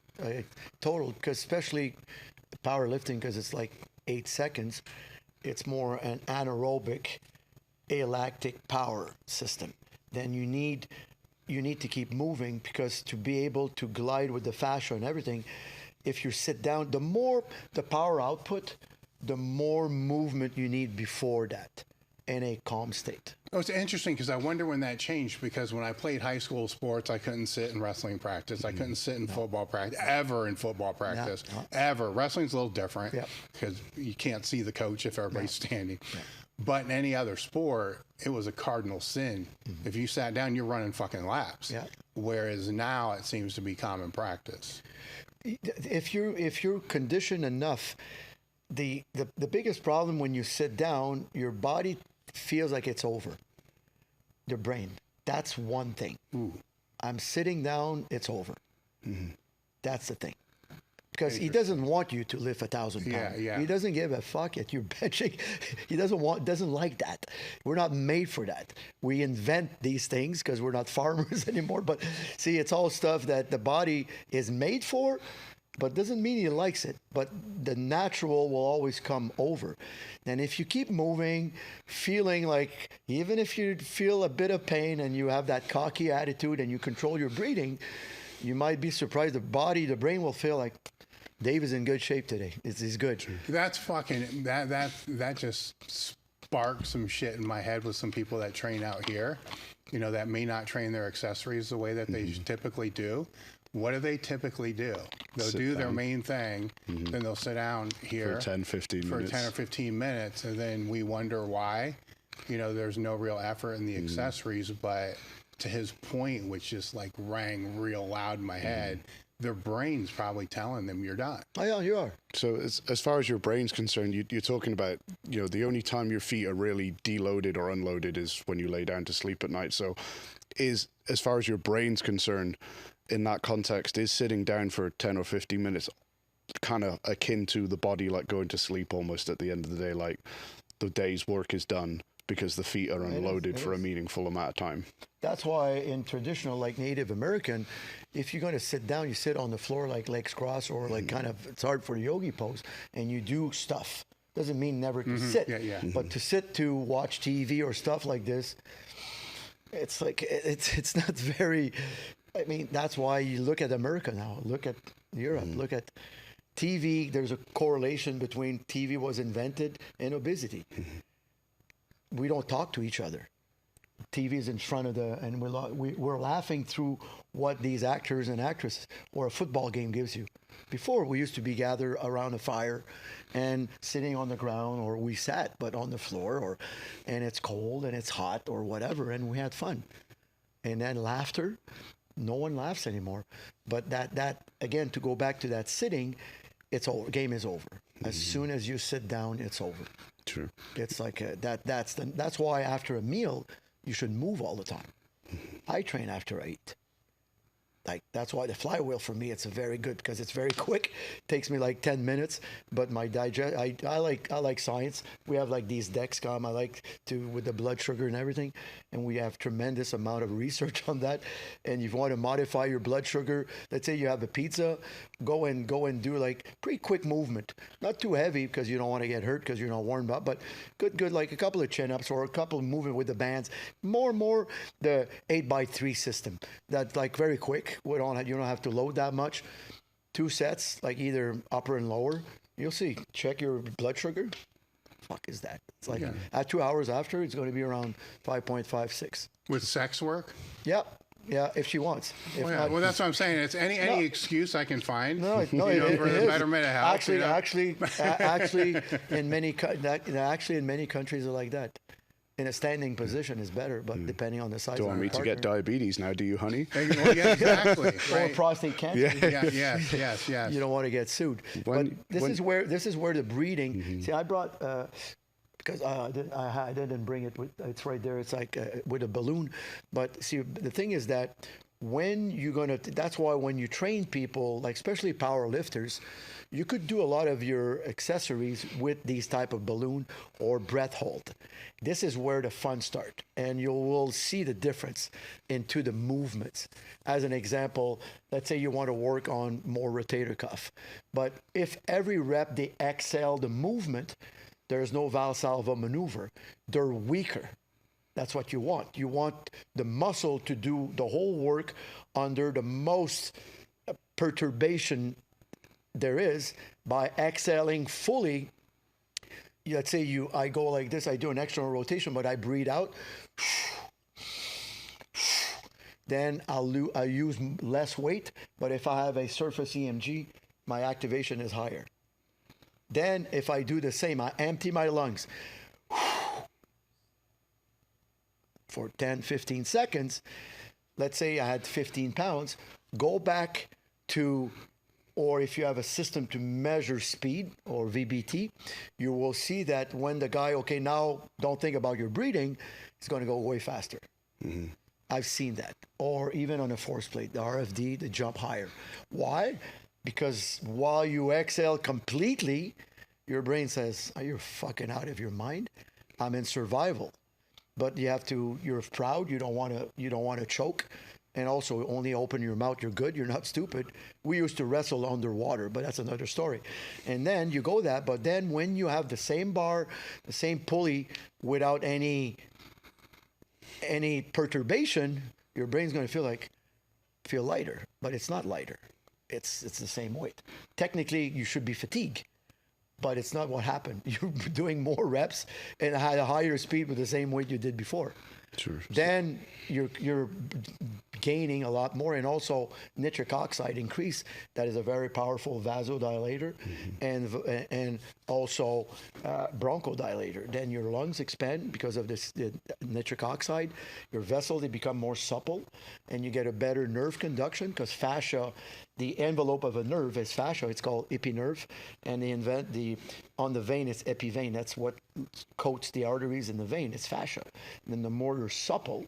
Total, because especially powerlifting, because it's like 8 seconds, it's more an anaerobic, alactic power system. Then you need to keep moving, because to be able to glide with the fascia and everything, if you sit down, the more the power output, the more movement you need before that in a calm state. Oh, it's interesting because I wonder when that changed, because when I played high school sports, I couldn't sit in wrestling practice. I couldn't sit in football practice, ever in football practice, ever. Wrestling's a little different because you can't see the coach if everybody's standing. But in any other sport, it was a cardinal sin. If you sat down, you're running fucking laps. Whereas now it seems to be common practice. If you're conditioned enough, the biggest problem when you sit down, your body feels like it's over. The brain. That's one thing. I'm sitting down, it's over. That's the thing. Because he doesn't want you to lift 1,000 pounds. He doesn't give a fuck if you're benching. He doesn't like that. We're not made for that. We invent these things because we're not farmers anymore. But see, it's all stuff that the body is made for, but doesn't mean he likes it. But the natural will always come over. And if you keep moving, feeling like, even if you feel a bit of pain and you have that cocky attitude and you control your breathing, you might be surprised. The brain will feel like, Dave is in good shape today. He's good. That's fucking, that just sparked some shit in my head with some people that train out here, that may not train their accessories the way that they typically do. What do they typically do? They'll do their main thing, then they'll sit down here for 10, 15 minutes. For 10 or 15 minutes, and then we wonder why, there's no real effort in the accessories. But to his point, which just like rang real loud in my head, their brain's probably telling them you're done. Oh, yeah, you are. So as far as your brain's concerned, you're talking about, the only time your feet are really deloaded or unloaded is when you lay down to sleep at night. So as far as your brain's concerned, in that context, is sitting down for 10 or 15 minutes kind of akin to the body like going to sleep almost at the end of the day, like the day's work is done because the feet are unloaded for a meaningful amount of time? That's why in traditional, like Native American, if you're going to sit down, you sit on the floor like legs crossed, or like kind of, it's hard for the yogi pose, and you do stuff. Doesn't mean never to sit, but to sit to watch TV or stuff like this, it's like, it's not very, I mean, that's why you look at America now, look at Europe, look at TV. There's a correlation between TV was invented and obesity. We don't talk to each other. TV is in front of and we're laughing through what these actors and actresses or a football game gives you. Before, we used to be gathered around a fire and sitting on the ground, or we sat but on the floor, and it's cold and it's hot or whatever, and we had fun. And then laughter, no one laughs anymore. But that again, to go back to that sitting, it's over. Game is over. As soon as you sit down, it's over. True. It's like that's why after a meal you should move all the time. I train after I eat. Like, that's why the flywheel for me, it's a very good, because it's very quick. Takes me like 10 minutes, but my I like science. We have like these Dexcom, I like to, with the blood sugar and everything, and we have tremendous amount of research on that. And if you want to modify your blood sugar, let's say you have a pizza, go and do like pretty quick movement, not too heavy because you don't want to get hurt because you're not warmed up, but good, like a couple of chin-ups or a couple of movement with the bands, more the 8x3 system, that's like very quick. You don't have to load that much. 2 sets, like either upper and lower. You'll see. Check your blood sugar. Fuck is that? It's like at 2 hours after, it's going to be around 5.56. With sex work? Yeah, if she wants. If not, well, that's what I'm saying. It's any excuse I can find. No, for the betterment of health. Actually, in many countries are like that. In a standing position is better, but depending on the size of the partner. Don't want me to get diabetes now, do you, honey? Well, yeah, exactly. Or prostate cancer. Yes. You don't want to get sued. But this is where the breathing. See, I brought because I didn't bring it. It's right there. It's like with a balloon. But see, the thing is that when you're gonna, that's why when you train people, like especially power lifters, you could do a lot of your accessories with these type of balloon or breath hold. This is where the fun start, and you will see the difference into the movements. As an example, let's say you want to work on more rotator cuff, but if every rep they exhale the movement, there's no Valsalva maneuver. They're weaker. That's what you want. You want the muscle to do the whole work under the most perturbation there is by exhaling fully. Let's say I go like this, I do an external rotation, but I breathe out. Then I use less weight, but if I have a surface EMG, my activation is higher. Then if I do the same, I empty my lungs for 10, 15 seconds. Let's say I had 15 pounds, go back to, or if you have a system to measure speed or VBT, you will see that when the guy, okay, now don't think about your breathing, it's going to go way faster. Mm-hmm. I've seen that. Or even on a force plate, the RFD, the jump higher. Why? Because while you exhale completely, your brain says, "Are you fucking out of your mind? I'm in survival." But you're proud, you don't want to choke. And also only open your mouth, you're good, you're not stupid. We used to wrestle underwater, but that's another story. And then you go that, but then when you have the same bar, the same pulley without any perturbation, your brain's going to feel lighter, but it's not lighter. It's the same weight. Technically, you should be fatigued, but it's not what happened. You're doing more reps and at a higher speed with the same weight you did before. Sure. Then you're gaining a lot more, and also nitric oxide increase. That is a very powerful vasodilator, and also bronchodilator. Then your lungs expand because of this the nitric oxide. Your vessels, they become more supple, and you get a better nerve conduction because fascia, the envelope of a nerve is fascia. It's called epinerve, and on the vein it's epivein. That's what coats the arteries in the vein. It's fascia. And then the more you're supple,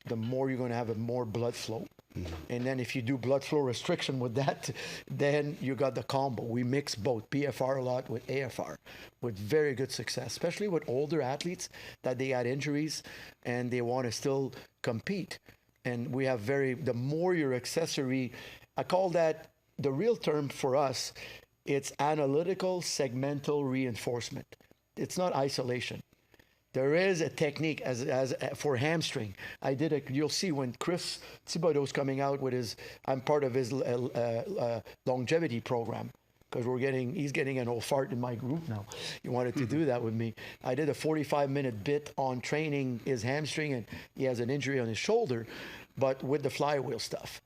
the more you're going to have a more blood flow. Mm-hmm. And then if you do blood flow restriction with that, then you got the combo. We mix both PFR a lot with AFR with very good success, especially with older athletes that they had injuries and they want to still compete. And we have the more your accessory, I call that, the real term for us, it's analytical segmental reinforcement. It's not isolation. There is a technique as for hamstring. You'll see when Chris Thibodeau's coming out with I'm part of his longevity program because he's getting an old fart in my group now. He wanted to do that with me. I did a 45-minute bit on training his hamstring, and he has an injury on his shoulder, but with the flywheel stuff.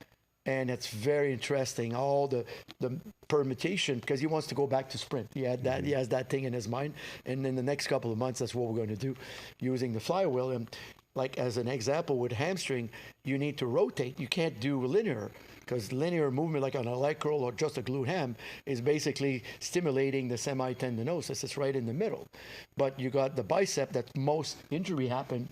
And it's very interesting, all the permutation, because he wants to go back to sprint. He has that thing in his mind. And in the next couple of months, that's what we're going to do using the flywheel. And like as an example with hamstring, you need to rotate. You can't do linear because linear movement like on a leg curl or just a glute ham is basically stimulating the semitendinosus. It's right in the middle. But you got the bicep that most injury happen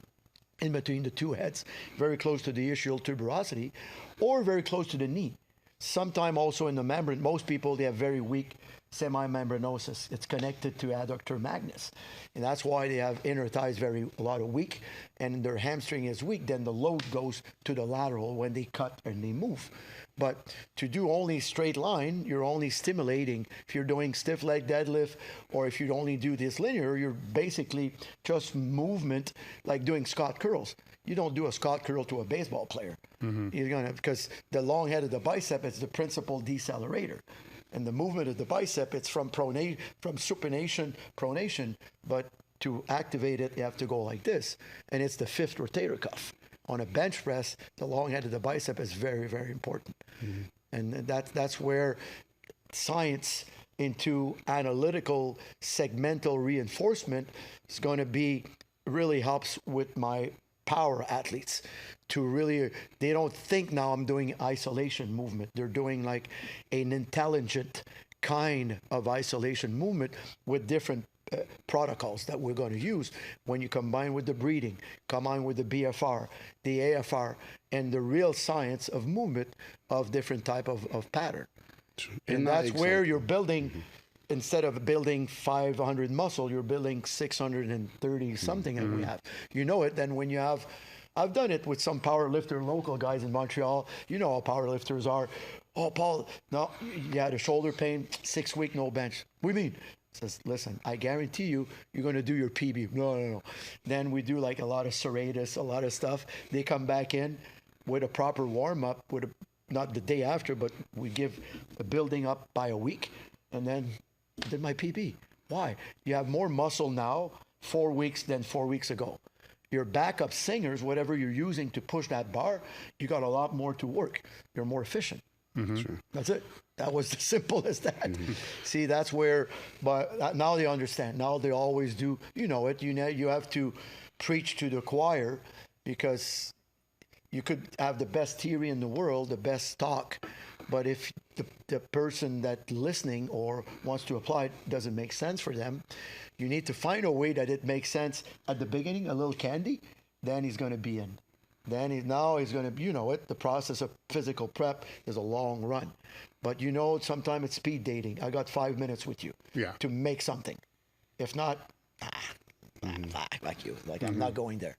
in between the two heads, very close to the ischial tuberosity, or very close to the knee. Sometime also in the membrane. Most people, they have very weak semimembranosus. It's connected to adductor magnus, and that's why they have inner thighs a lot of weak, and their hamstring is weak. Then the load goes to the lateral when they cut and they move. But to do only straight line, you're only stimulating. If you're doing stiff leg deadlift, or if you only do this linear, you're basically just movement, like doing Scott curls. You don't do a Scott curl to a baseball player. You're gonna, because the long head of the bicep is the principal decelerator, and the movement of the bicep, it's from supination, pronation, but to activate it, you have to go like this, and it's the fifth rotator cuff. On a bench press, the long head of the bicep is very, very important. And that's where science into analytical segmental reinforcement is going to be really helps with my power athletes to really, they don't think now I'm doing isolation movement. They're doing like an intelligent kind of isolation movement with different protocols that we're going to use when you combine with the breathing, combine with the BFR, the AFR, and the real science of movement of different type of pattern. And that's where you're building, instead of building 500 muscle, you're building 630 something that we have. You know it, then when you have, I've done it with some powerlifter local guys in Montreal. You know how powerlifters are. Oh, Paul, no, you had a shoulder pain, 6 week, no bench. What do you mean? Says, listen, I guarantee you, you're going to do your PB. No. Then we do like a lot of serratus, a lot of stuff. They come back in with a proper warm-up, not the day after, but we give a building up by a week, and then did my PB. Why? You have more muscle now, 4 weeks than 4 weeks ago. Your backup singers, whatever you're using to push that bar, you got a lot more to work. You're more efficient. Sure. That's it. That was as simple as that. See, that's where, but now they understand. Now they always do, you know it. You have to preach to the choir, because you could have the best theory in the world, the best talk, but if the person that listening or wants to apply it doesn't make sense for them, you need to find a way that it makes sense at the beginning, a little candy, then he's going to be in. Then he's going to, you know it, the process of physical prep is a long run. But you know, sometimes it's speed dating. I got 5 minutes with you to make something. If not, like you, like I'm not going there.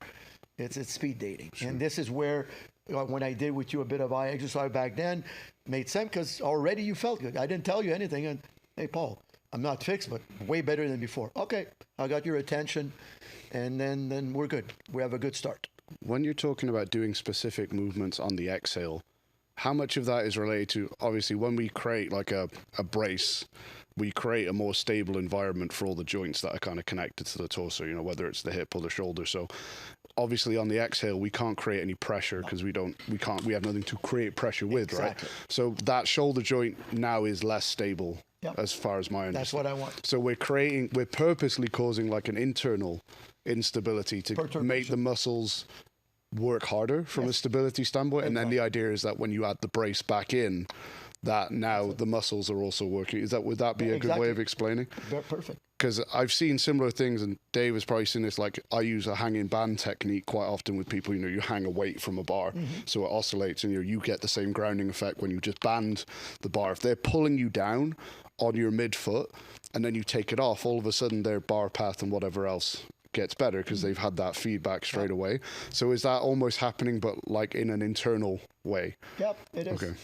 It's speed dating. Sure. And this is where, when I did with you a bit of eye exercise back then, made sense, because already you felt good. I didn't tell you anything. And hey, Paul, I'm not fixed, but way better than before. Okay, I got your attention, and then we're good. We have a good start. When you're talking about doing specific movements on the exhale, how much of that is related to, obviously, when we create like a brace, we create a more stable environment for all the joints that are kind of connected to the torso, you know, whether it's the hip or the shoulder. So obviously on the exhale, we can't create any pressure because we have nothing to create pressure with, exactly. Right? So that shoulder joint now is less stable. Yep. As far as my understanding. That's what I want. So we're purposely causing like an internal instability to make the muscles work harder from a stability standpoint. And then the idea is that when you add the brace back in, that now the muscles are also working. Would that be a good way of explaining? Perfect. Because I've seen similar things, and Dave has probably seen this, like I use a hanging band technique quite often with people. You know, you hang a weight from a bar, so it oscillates, and you get the same grounding effect when you just band the bar. If they're pulling you down on your midfoot, and then you take it off, all of a sudden their bar path and whatever else gets better because they've had that feedback straight away. So is that almost happening, but like in an internal way? Yep, it is. Okay.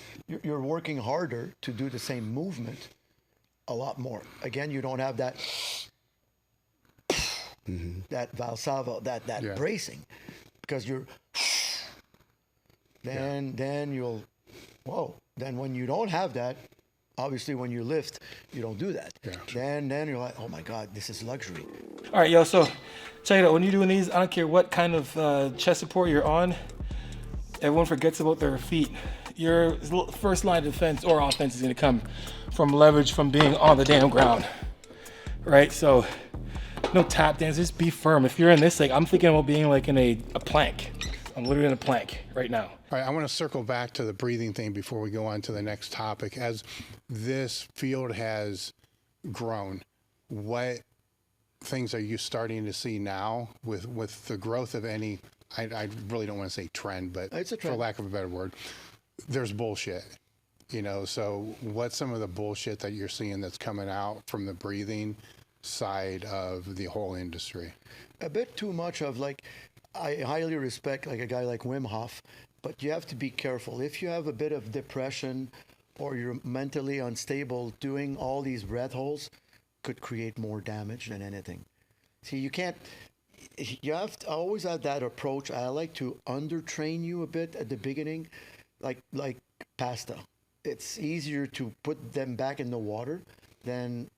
You're working harder to do the same movement a lot more. Again, you don't have that that valsalva, that bracing, because you're then you'll then when you don't have that, obviously when you lift, you don't do that. Then you're like, oh my God, this is luxury. All right, yo, so check it out. When you're doing these, I don't care what kind of chest support you're on, everyone forgets about their feet. Your first line of defense or offense is going to come from leverage from being on the damn ground, right? So no tap dance, just be firm. If you're in this, like I'm thinking about being like in a plank. I'm literally in a plank right now. All right, I want to circle back to the breathing thing before we go on to the next topic. As this field has grown, what things are you starting to see now with the growth of any I really don't want to say trend, but It's a for trend. lack of a better word, there's bullshit. So what's some of the bullshit that you're seeing that's coming out from the breathing side of the whole industry? A bit too much of like, I highly respect like a guy like Wim Hof, but you have to be careful. If you have a bit of depression or you're mentally unstable, doing all these breath holds could create more damage than anything. See, you have to always have that approach. I like to undertrain you a bit at the beginning, like pasta. It's easier to put them back in the water than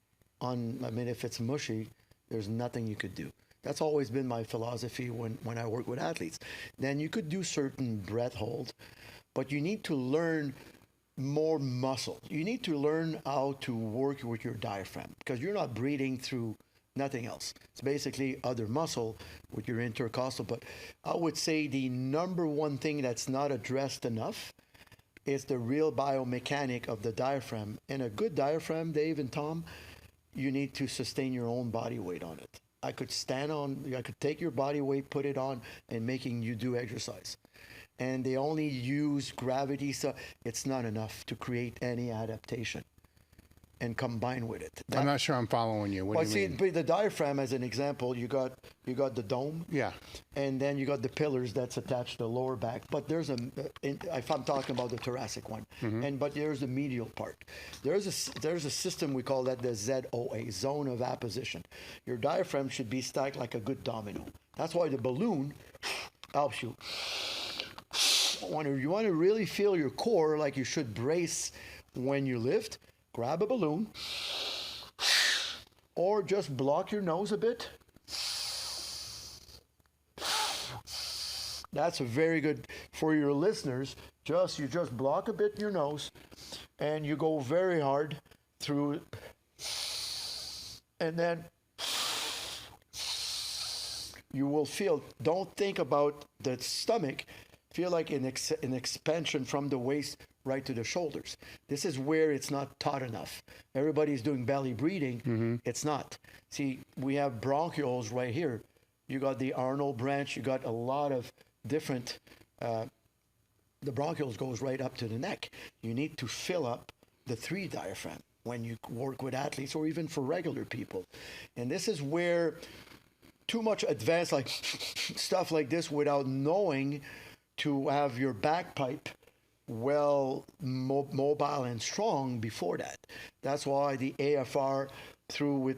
if it's mushy, there's nothing you could do. That's always been my philosophy when I work with athletes. Then you could do certain breath holds, but you need to learn more muscle. You need to learn how to work with your diaphragm because you're not breathing through nothing else. It's basically other muscle with your intercostal. But I would say the number one thing that's not addressed enough is the real biomechanic of the diaphragm. And a good diaphragm, Dave and Tom, you need to sustain your own body weight on it. I could take your body weight, put it on, and making you do exercise. And they only use gravity, so it's not enough to create any adaptation and combine with it. I'm not sure I'm following you. What do you mean? But the diaphragm, as an example, you got the dome. Yeah. And then you got the pillars that's attached to the lower back. But there's if I'm talking about the thoracic one, but there's the medial part. There's a system, we call that the ZOA, zone of apposition. Your diaphragm should be stacked like a good domino. That's why the balloon helps you. When you want to really feel your core like you should brace when you lift, grab a balloon or just block your nose a bit. That's a very good for your listeners. You just block a bit your nose and you go very hard through and then you will feel, don't think about the stomach, feel like an expansion from the waist right to the shoulders. This is where it's not taught enough. Everybody's doing belly breathing. It's not. See, we have bronchioles right here. You got the Arnold branch. You got a lot of different, the bronchioles goes right up to the neck. You need to fill up the 3 diaphragm when you work with athletes or even for regular people. And this is where too much advanced like stuff like this without knowing to have your back pipe well mobile and strong before that. That's why the AFR through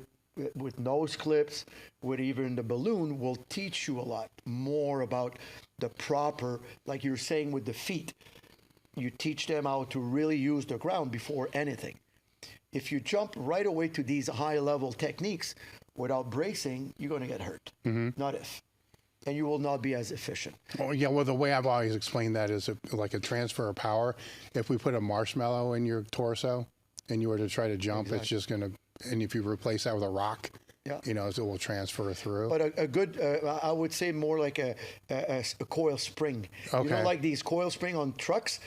with nose clips, with even the balloon, will teach you a lot more about the proper, like you're saying with the feet, you teach them how to really use the ground before anything. If you jump right away to these high level techniques without bracing, you're going to get hurt. Not if. And you will not be as efficient. Oh, yeah, well, the way I've always explained that is like a transfer of power. If we put a marshmallow in your torso and you were to try to jump, It's just going to, and if you replace that with a rock, it will transfer through. But a good, I would say more like a coil spring. Okay. You know, like these coil spring on trucks,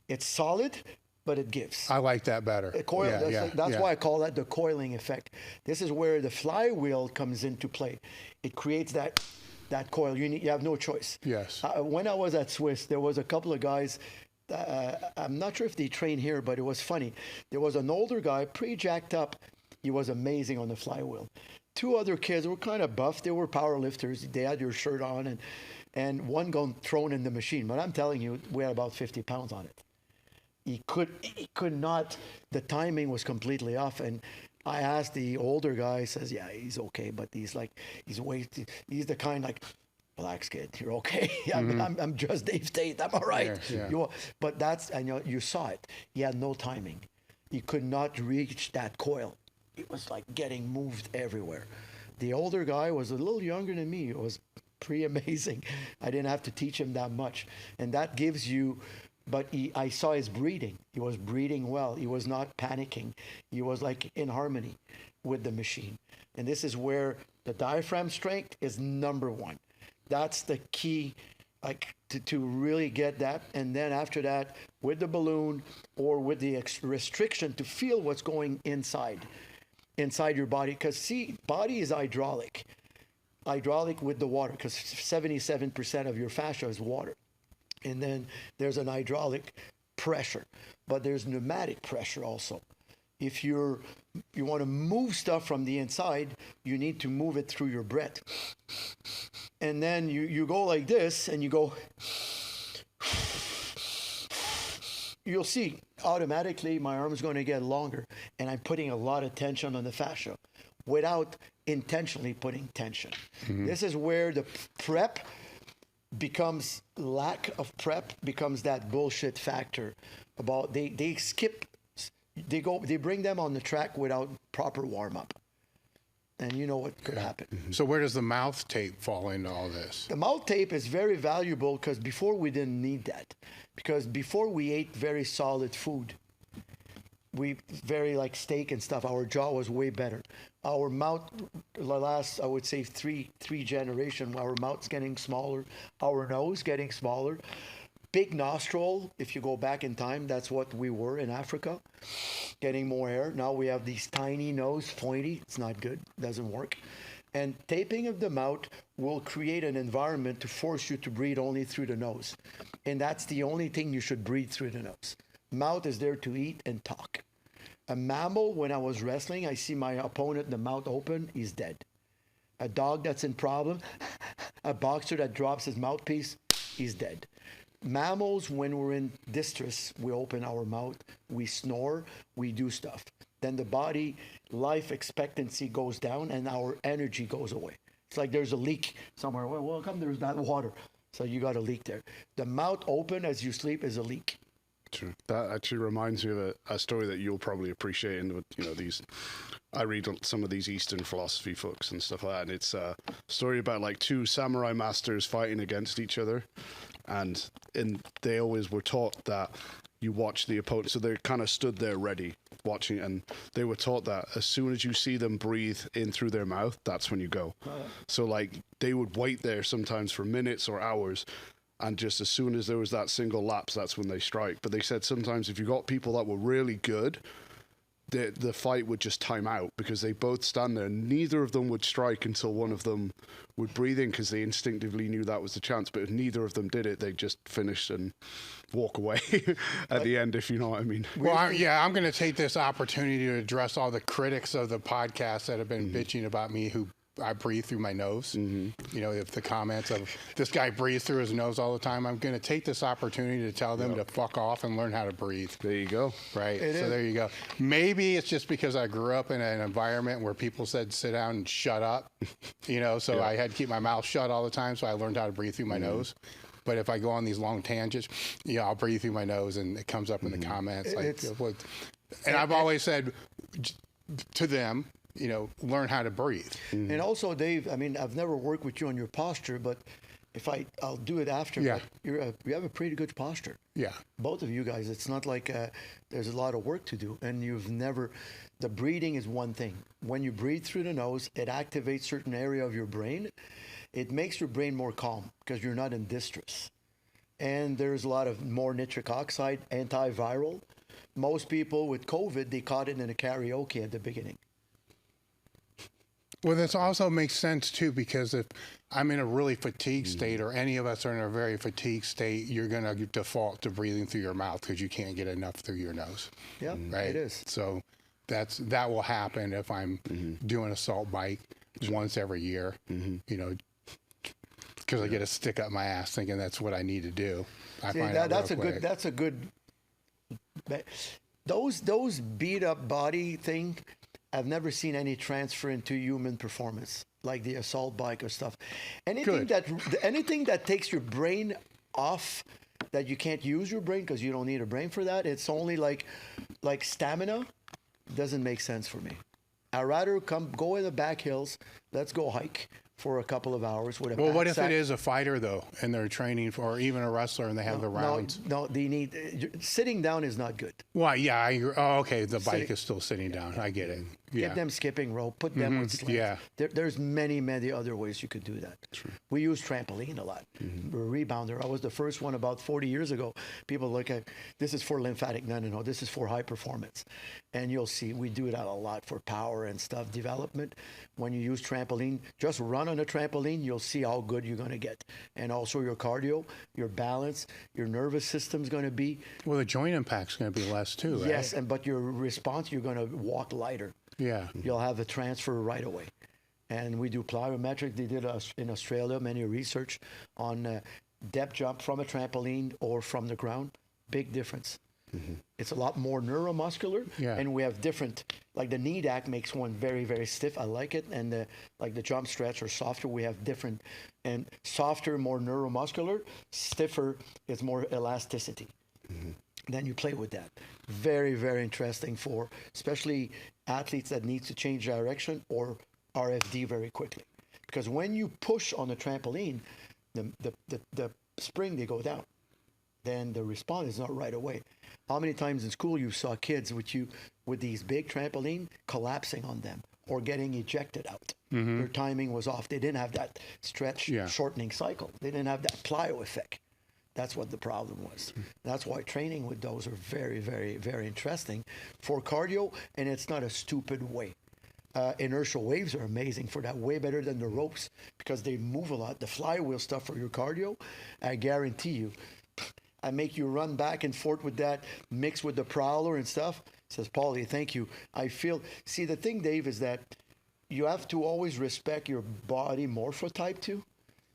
it's solid, but it gives. I like that better. That's why I call that the coiling effect. This is where the flywheel comes into play. It creates that coil. You have no choice. Yes. When I was at Swiss, there was a couple of guys, I'm not sure if they train here, but it was funny. There was an older guy, pretty jacked up. He was amazing on the flywheel. 2 other kids were kind of buff. They were powerlifters. They had your shirt on and one got thrown in the machine. But I'm telling you, we had about 50 pounds on it. He could not, the timing was completely off. And I asked the older guy, he says, yeah, he's okay, but he's the kind like, relax, kid, you're okay. I'm just Dave Tate, I'm all right. Yeah. But you saw it. He had no timing. He could not reach that coil. It was like getting moved everywhere. The older guy was a little younger than me. It was pretty amazing. I didn't have to teach him that much. And that gives you, but I saw his breathing. He was breathing well. He was not panicking. He was like in harmony with the machine. And this is where the diaphragm strength is number 1. That's the key, like to really get that. And then after that, with the balloon or with the restriction to feel what's going inside your body. Because see, body is hydraulic. hydraulic with the water, because 77% of your fascia is water. And then there's an hydraulic pressure, but there's pneumatic pressure also. If you want to move stuff from the inside, you need to move it through your breath. And then you go like this, and you go, you'll see automatically my arm is going to get longer, and I'm putting a lot of tension on the fascia without intentionally putting tension. This is where the prep becomes, lack of prep becomes that bullshit factor about they skip, they bring them on the track without proper warm-up. And you know what could happen. So where does the mouth tape fall into all this? The mouth tape is very valuable because before we didn't need that. Because before we ate very solid food, we very like steak and stuff, our jaw was way better. Our mouth, the last, I would say three generation, our mouth's getting smaller, our nose getting smaller. Big nostril, if you go back in time, that's what we were in Africa, getting more air. Now we have these tiny nose, pointy. It's not good, doesn't work. And taping of the mouth will create an environment to force you to breathe only through the nose. And that's the only thing you should breathe through the nose. Mouth is there to eat and talk. A mammal, when I was wrestling, I see my opponent, the mouth open, he's dead. A dog that's in problem, a boxer that drops his mouthpiece, he's dead. Mammals, when we're in distress, we open our mouth, we snore, we do stuff. Then the body life expectancy goes down and our energy goes away. It's like there's a leak somewhere. Well, how come there's not water? So you got a leak there. The mouth open as you sleep is a leak. True. That actually reminds me of a story that you'll probably appreciate. And these, I read some of these Eastern philosophy books and stuff like that. And it's a story about like two samurai masters fighting against each other. And they always were taught that you watch the opponent. So they kind of stood there ready watching, and they were taught that as soon as you see them breathe in through their mouth, that's when you go. So like they would wait there sometimes for minutes or hours, and just as soon as there was that single lapse, that's when they strike. But they said sometimes if you got people that were really good, the fight would just time out because they both stand there. Neither of them would strike until one of them would breathe in because they instinctively knew that was the chance. But if neither of them did it, they'd just finish and walk away at the end, if you know what I mean. Well, I'm going to take this opportunity to address all the critics of the podcast that have been bitching about me who I breathe through my nose. If the comments of this guy breathes through his nose all the time, I'm going to take this opportunity to tell them to fuck off and learn how to breathe. There you go. Right. There you go. Maybe it's just because I grew up in an environment where people said, sit down and shut up, so I had to keep my mouth shut all the time. So I learned how to breathe through my nose. But if I go on these long tangents, I'll breathe through my nose and it comes up in the comments. And I've always said to them, learn how to breathe. And also, Dave, I mean, I've never worked with you on your posture, but if I'll do it after. Yeah. You have a pretty good posture. Yeah. Both of you guys. It's not like there's a lot of work to do, and the breathing is one thing. When you breathe through the nose, it activates certain area of your brain. It makes your brain more calm because you're not in distress. And there's a lot of more nitric oxide, antiviral. Most people with COVID, they caught it in a karaoke at the beginning. Well, this also makes sense, too, because if I'm in a really fatigued state or any of us are in a very fatigued state, you're going to default to breathing through your mouth because you can't get enough through your nose. Yeah, right? It is. So that will happen if I'm doing a salt bike once every year, because I get a stick up my ass thinking that's what I need to do. That's a good. Those beat up body thing. I've never seen any transfer into human performance, like the assault bike or stuff. Anything that takes your brain off, that you can't use your brain because you don't need a brain for that. It's only like stamina. Doesn't make sense for me. I'd rather go in the back hills. Let's go hike for a couple of hours with a Well, what if it is a fighter, though, and they're training for, or even a wrestler, and they have the rounds? No, they need... Sitting down is not good. Well, yeah, I agree. Oh, okay, the bike is still sitting down. I get it. Give them skipping rope, put them on sleds. Yeah. There's many other ways you could do that. True. We use trampoline a lot. We're a rebounder. I was the first one about 40 years ago. People look at, this is for lymphatic. No, this is for high performance. And you'll see we do that a lot for power and stuff development. When you use trampoline, just run on a trampoline, you'll see how good you're going to get. And also your cardio, your balance, your nervous system's going to be. Well, the joint impact's going to be less too, right? Yes, but your response, you're going to walk lighter. Yeah. You'll have a transfer right away. And we do plyometric. They did in Australia many research on depth jump from a trampoline or from the ground. Big difference. It's a lot more neuromuscular, and we have different, like the knee DAC makes one very stiff. I like it, and like the jump stretch or softer, we have different, and softer, more neuromuscular, stiffer is more elasticity. Then you play with that. Very interesting for especially athletes that need to change direction or RFD very quickly, because when you push on the trampoline, the spring, they go down. Then the response is not right away. How many times in school you saw kids with these big trampoline collapsing on them or getting ejected out? Their timing was off. They didn't have that stretch shortening cycle. They didn't have that plyo effect. That's what the problem was. That's why training with those are very interesting for cardio, and it's not a stupid way. Inertial waves are amazing for that, way better than the ropes because they move a lot. The flywheel stuff for your cardio, I guarantee you, I make you run back and forth with that, mixed with the prowler and stuff. Says, Paulie, thank you. I feel, see, the thing, Dave, is that you have to always respect your body morphotype too.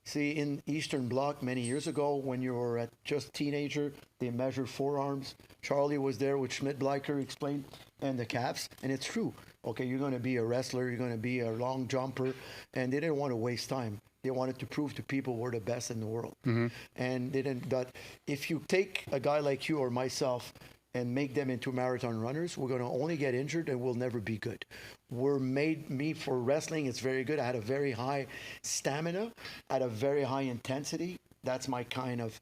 See, in Eastern Bloc many years ago, when you were at just teenager, they measured forearms. Charlie was there with Schmidt-Bleicher explained, and the calves, and it's true. Okay, you're going to be a wrestler, you're going to be a long jumper, and they didn't want to waste time. They wanted to prove to people we're the best in the world. And they didn't. But if you take a guy like you or myself and make them into marathon runners, we're going to only get injured and we'll never be good. Me for wrestling, it's very good. I had a very high stamina, at a very high intensity. That's my kind of,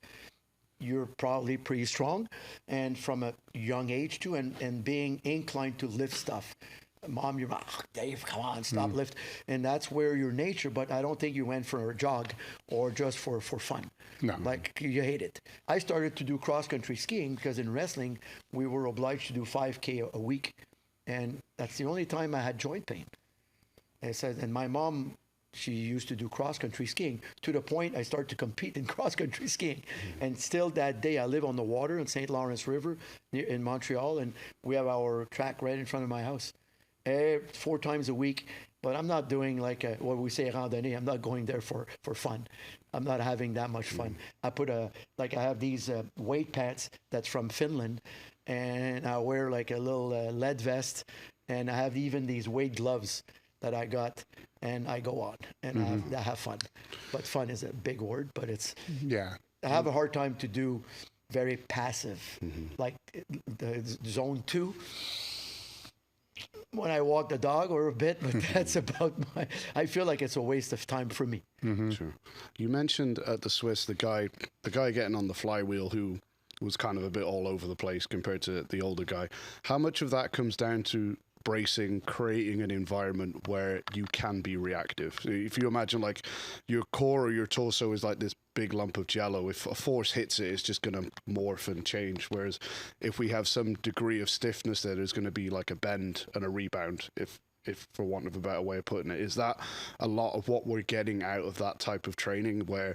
you're probably pretty strong. And from a young age too, and being inclined to lift stuff. Mom, you're like, Dave, come on, stop lift. And that's where your nature, but I don't think you went for a jog or just for fun. No. Like, you hate it. I started to do cross-country skiing because in wrestling, we were obliged to do 5K a week. And that's the only time I had joint pain. And my mom, she used to do cross-country skiing to the point I started to compete in cross-country skiing. And still that day, I live on the water in St. Lawrence River in Montreal, and we have our track right in front of my house. 4 times a week, but I'm not doing like what we say randonnée. I'm not going there for fun. I'm not having that much fun. I have these weight pants that's from Finland, and I wear like a little lead vest, and I have even these weight gloves that I got, and I go on and I have fun. But fun is a big word, but it's I have a hard time to do very passive, like the zone 2. When I walk the dog or a bit, but that's about I feel like it's a waste of time for me. Sure. You mentioned at the Swiss, the guy getting on the flywheel who was kind of a bit all over the place compared to the older guy. How much of that comes down to bracing, creating an environment where you can be reactive? So if you imagine like your core or your torso is like this big lump of jello, if a force hits it, it's just going to morph and change. Whereas if we have some degree of stiffness there, there's going to be like a bend and a rebound, if for want of a better way of putting it. Is that a lot of what we're getting out of that type of training, where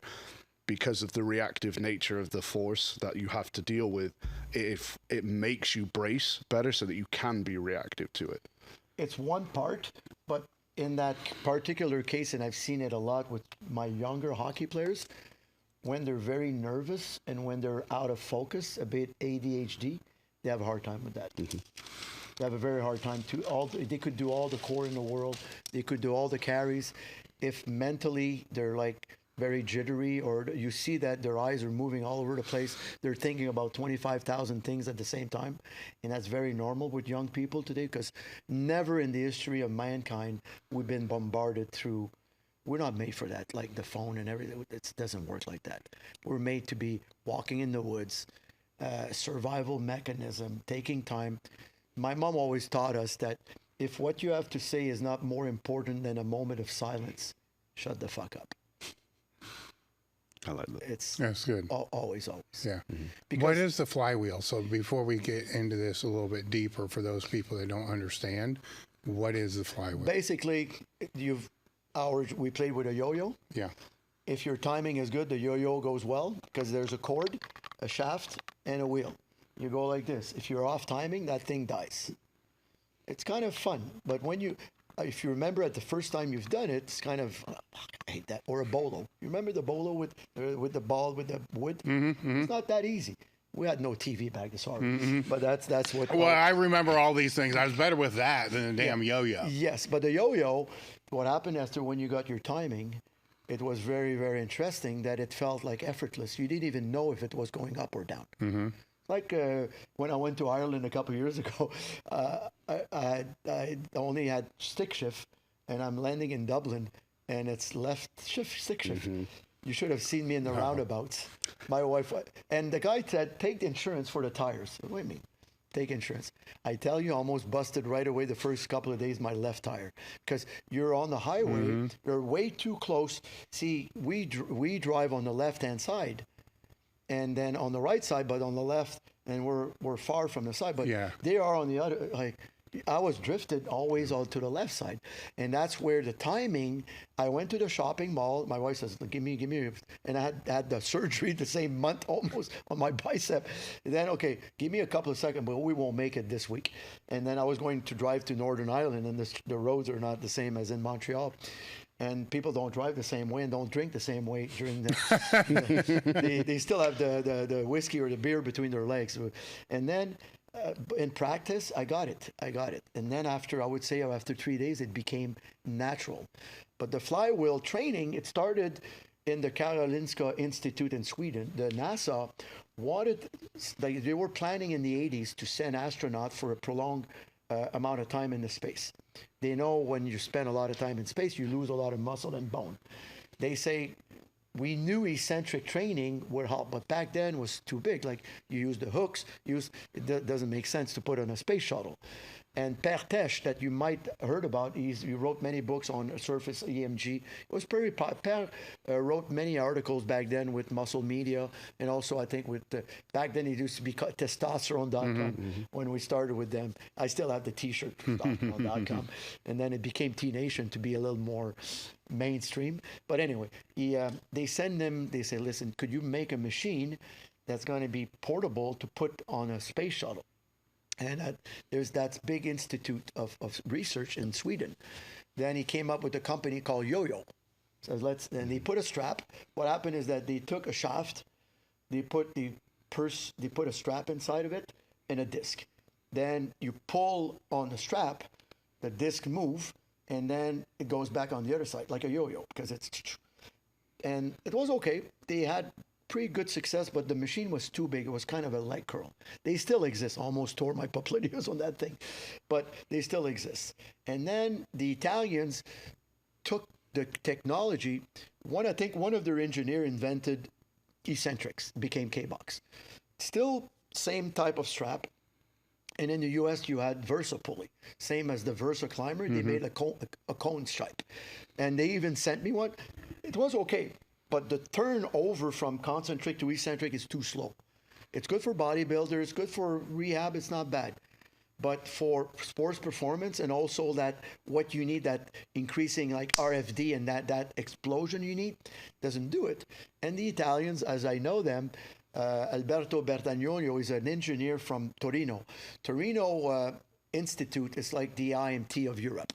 because of the reactive nature of the force that you have to deal with, if it makes you brace better so that you can be reactive to it? It's one part, but in that particular case, and I've seen it a lot with my younger hockey players, when they're very nervous and when they're out of focus, a bit ADHD, they have a hard time with that. They have a very hard time they could do all the core in the world. They could do all the carries. If mentally they're like very jittery, or you see that their eyes are moving all over the place, they're thinking about 25,000 things at the same time. And that's very normal with young people today, because never in the history of mankind we've been bombarded through. We're not made for that, like the phone and everything. It doesn't work like that. We're made to be walking in the woods, survival mechanism, taking time. My mom always taught us that if what you have to say is not more important than a moment of silence, shut the fuck up. I like that. That's good. Always. Yeah. Because What is the flywheel? So before we get into this a little bit deeper, for those people that don't understand, what is the flywheel? basically, we played with a yo-yo. Yeah. If your timing is good, the yo-yo goes well because there's a cord, a shaft, and a wheel. You go like this. If you're off timing, that thing dies. It's kind of fun, but if you remember at the first time you've done it, it's kind of, I hate that. Or a bolo. You remember the bolo with the ball with the wood? It's not that easy. We had no TV back then, sorry. But that's what. Well, I remember all these things. I was better with that than a damn yo-yo. Yes, but the yo-yo, what happened after when you got your timing, it was very, very interesting that it felt like effortless. You didn't even know if it was going up or down. Like when I went to Ireland a couple of years ago, I only had stick shift, and I'm landing in Dublin, and it's left shift, stick shift. You should have seen me in the roundabouts. My wife, and the guy said, take the insurance for the tires. What do you mean? Take insurance. I tell you, almost busted right away the first couple of days my left tire, because you're on the highway, you're way too close. See, we drive on the left-hand side, and then on the right side, but on the left, and we're far from the side, but they are on the other. Like, I was drifted always all to the left side, and that's where the timing. I went to the shopping mall. My wife says, "Give me," and I had the surgery the same month almost on my bicep. And then, okay, give me a couple of seconds, but we won't make it this week. And then I was going to drive to Northern Ireland, and the roads are not the same as in Montreal. And people don't drive the same way and don't drink the same way during the. They still have the whiskey or the beer between their legs, and then in practice, I got it. And then after 3 days, it became natural. But the flywheel training, it started in the Karolinska Institute in Sweden. The NASA they were planning in the 80s to send astronauts for a prolonged amount of time in the space. They know when you spend a lot of time in space, you lose a lot of muscle and bone. They say, we knew eccentric training would help, but back then it was too big. Like, you use the hooks, it doesn't make sense to put on a space shuttle. And Per Tesch, that you might heard about, he wrote many books on surface EMG. It was very popular. Per wrote many articles back then with Muscle Media, and also I think with back then it used to be called testosterone.com when we started with them. I still have the T-shirt testosterone.com, and then it became T-Nation to be a little more mainstream. But anyway, they send them. They say, listen, could you make a machine that's going to be portable to put on a space shuttle? And there's that big institute of research in Sweden. Then he came up with a company called Yo-Yo. So and they put a strap. What happened is that they took a shaft, they put a strap inside of it and a disc. Then you pull on the strap, the disc move, and then it goes back on the other side like a yo-yo, because and it was okay. They had pretty good success, but the machine was too big. It was kind of a leg curl. They still exist. Almost tore my popliteus on that thing, but they still exist. And then the Italians took the technology. I think one of their engineers invented eccentrics, became K-Box. Still same type of strap. And in the U.S., you had Versa pulley, same as the Versa climber. They made a cone shape. And they even sent me one. It was okay. But the turnover from concentric to eccentric is too slow. It's good for bodybuilders, good for rehab, it's not bad. But for sports performance, and also that what you need, that increasing like RFD and that explosion you need, doesn't do it. And the Italians, as I know them, Alberto Bertagnolo is an engineer from Torino. Torino Institute is like the IMT of Europe.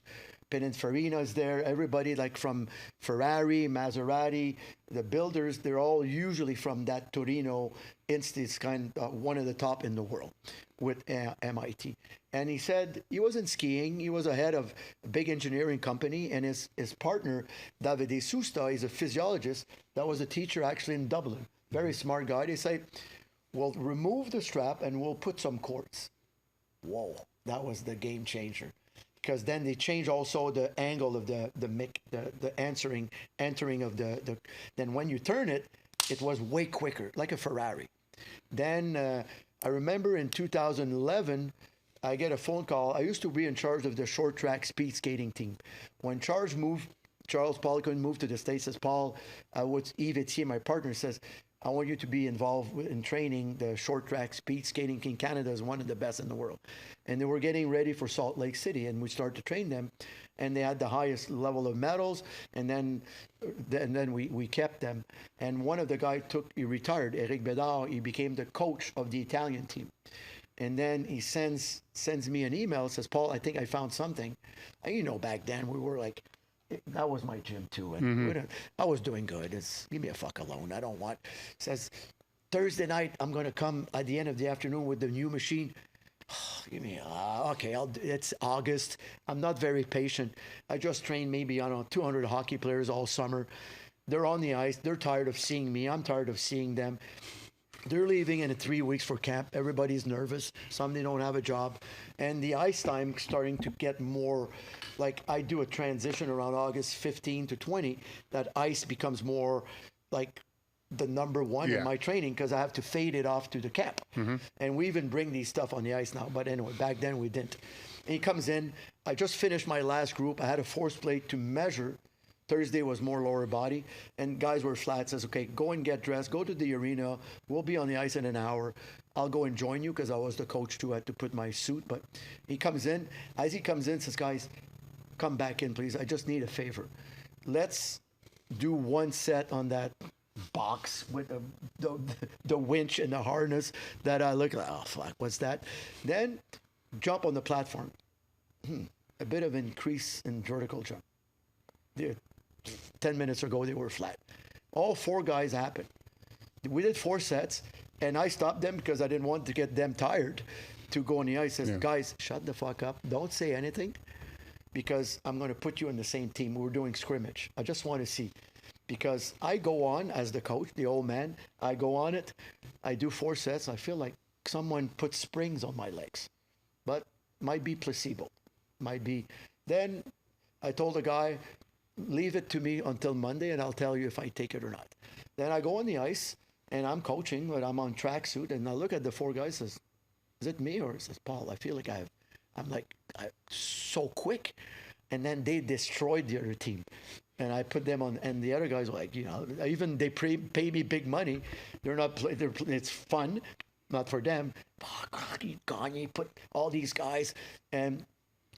Pininfarina is there. Everybody like from Ferrari, Maserati, the builders, they're all usually from that Torino Institute. It's kind of one of the top in the world with MIT. And he said he wasn't skiing. He was a head of a big engineering company, and his partner, Davide Susta, is a physiologist that was a teacher actually in Dublin. Very smart guy. They say, well, remove the strap and we'll put some cords. Whoa, that was the game changer. Because then they change also the angle of the entering of the then when you turn it, it was way quicker, like a Ferrari. Then I remember in 2011, I get a phone call. I used to be in charge of the short track speed skating team. When Charles Poliquin moved to the States, says, Paul, Yves Etier, my partner, says, I want you to be involved in training the short track speed skating team. Canada is one of the best in the world. And they were getting ready for Salt Lake City, and we started to train them. And they had the highest level of medals, and then we kept them. And one of the guys he retired, Eric Bédard. He became the coach of the Italian team. And then he sends me an email, says, Paul, I think I found something. And back then we were like, that was my gym too. And I was doing good. Leave me a fuck alone. I don't want. Says, Thursday night, I'm going to come at the end of the afternoon with the new machine. Okay, it's August. I'm not very patient. I just trained maybe, 200 hockey players all summer. They're on the ice. They're tired of seeing me. I'm tired of seeing them. They're leaving in 3 weeks for camp. Everybody's nervous. Some they don't have a job. And the ice time starting to get more, like I do a transition around August 15 to 20, that ice becomes more like the number one in my training because I have to fade it off to the camp. And we even bring these stuff on the ice now. But anyway, back then we didn't. And he comes in. I just finished my last group. I had a force plate to measure. Thursday was more lower body, and guys were flat. Says, okay, go and get dressed, go to the arena. We'll be on the ice in an hour. I'll go and join you because I was the coach too. I had to put my suit. But he comes in. As he comes in, says, guys, come back in, please. I just need a favor. Let's do one set on that box with the winch and the harness that I look like, oh, fuck, what's that? Then jump on the platform. A bit of increase in vertical jump. 10 minutes ago, they were flat. All 4 guys happened. We did 4 sets, and I stopped them because I didn't want to get them tired to go on the ice. Says, guys, shut the fuck up. Don't say anything because I'm going to put you in the same team. We're doing scrimmage. I just want to see. Because I go on as the coach, the old man. I go on it. I do 4 sets. I feel like someone put springs on my legs. But might be placebo. Might be. Then I told the guy, leave it to me until Monday and I'll tell you if I take it or not. Then I go on the ice and I'm coaching, but I'm on tracksuit and I look at the 4 guys and says, is it me? Or says, Paul, I feel like I'm so quick. And then they destroyed the other team. And I put them on, and the other guys were like, even they pay me big money. They're not, it's fun, not for them. Gagne put all these guys and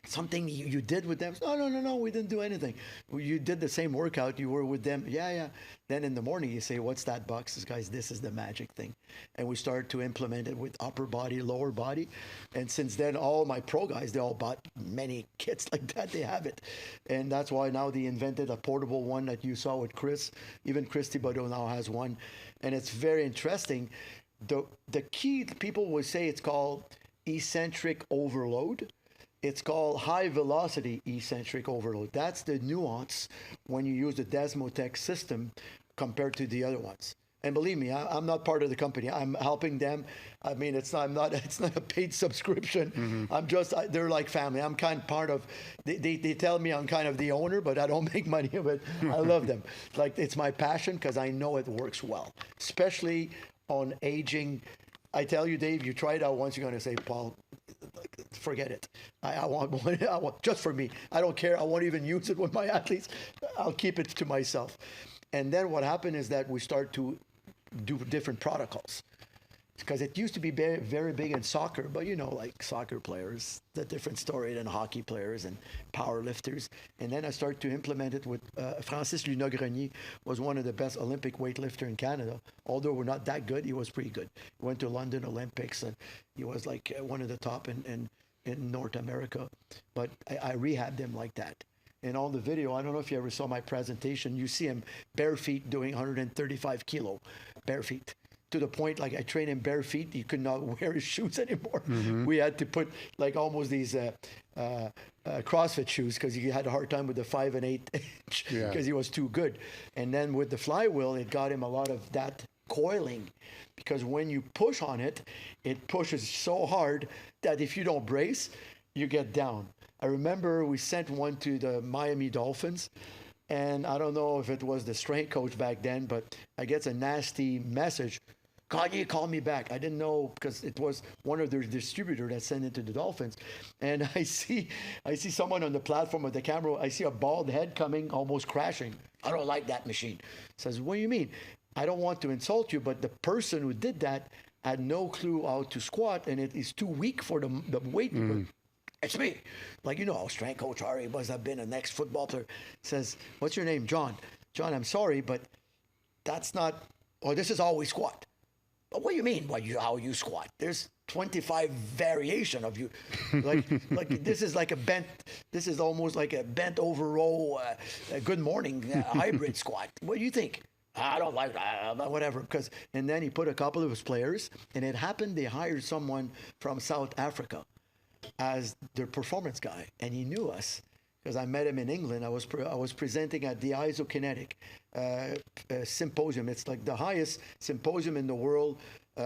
something you did with them. No, we didn't do anything. You did the same workout. You were with them. Yeah. Then in the morning you say, what's that box? Says, guys, this is the magic thing. And we started to implement it with upper body, lower body. And since then, all my pro guys, they all bought many kits like that. They have it. And that's why now they invented a portable one that you saw with Chris. Even Chris Thibodeau now has one. And it's very interesting. The key, people will say it's called eccentric overload. It's called high velocity eccentric overload. That's the nuance when you use the Desmotec system compared to the other ones. And believe me, I'm not part of the company. I'm helping them. I mean, it's not a paid subscription. I'm just, they're like family. I'm kind of part of, they tell me I'm kind of the owner, but I don't make money of it. I love them. Like, it's my passion because I know it works well, especially on aging. I tell you, Dave, you try it out once, you're going to say, Paul, forget it. I want just for me. I don't care. I won't even use it with my athletes. I'll keep it to myself. And then what happened is that we start to do different protocols. Because it used to be very, very big in soccer, but like soccer players, the different story than hockey players and powerlifters. And then I started to implement it with Francis Lunat-Grenier was one of the best Olympic weightlifter in Canada. Although we're not that good, he was pretty good. He went to London Olympics and he was like one of the top in North America. But I rehabbed him like that. And on the video, I don't know if you ever saw my presentation, you see him bare feet doing 135 kilo, bare feet. To the point, like I trained him bare feet, he could not wear his shoes anymore. We had to put like almost these CrossFit shoes because he had a hard time with the 5 and 8 inch because he was too good. And then with the flywheel, it got him a lot of that coiling because when you push on it, it pushes so hard that if you don't brace, you get down. I remember we sent one to the Miami Dolphins. And I don't know if it was the strength coach back then, but I get a nasty message. Gagne called me back. I didn't know because it was one of their distributors that sent it to the Dolphins. And I see someone on the platform with the camera. I see a bald head coming, almost crashing. I don't like that machine. Says, what do you mean? I don't want to insult you, but the person who did that had no clue how to squat, and it is too weak for the weight. It's me. Like, strength coach Ari must have been an ex-football player. Says, what's your name? John. John, I'm sorry, but that's not, this is how we squat. But what do you mean how you squat? There's 25 variation of you. Like this is like this is almost like a bent over row, good morning hybrid squat. What do you think? I don't like that, whatever. And then he put a couple of his players, and it happened they hired someone from South Africa as their performance guy, and he knew us because I met him in England. I was presenting at the Isokinetic symposium. It's like the highest symposium in the world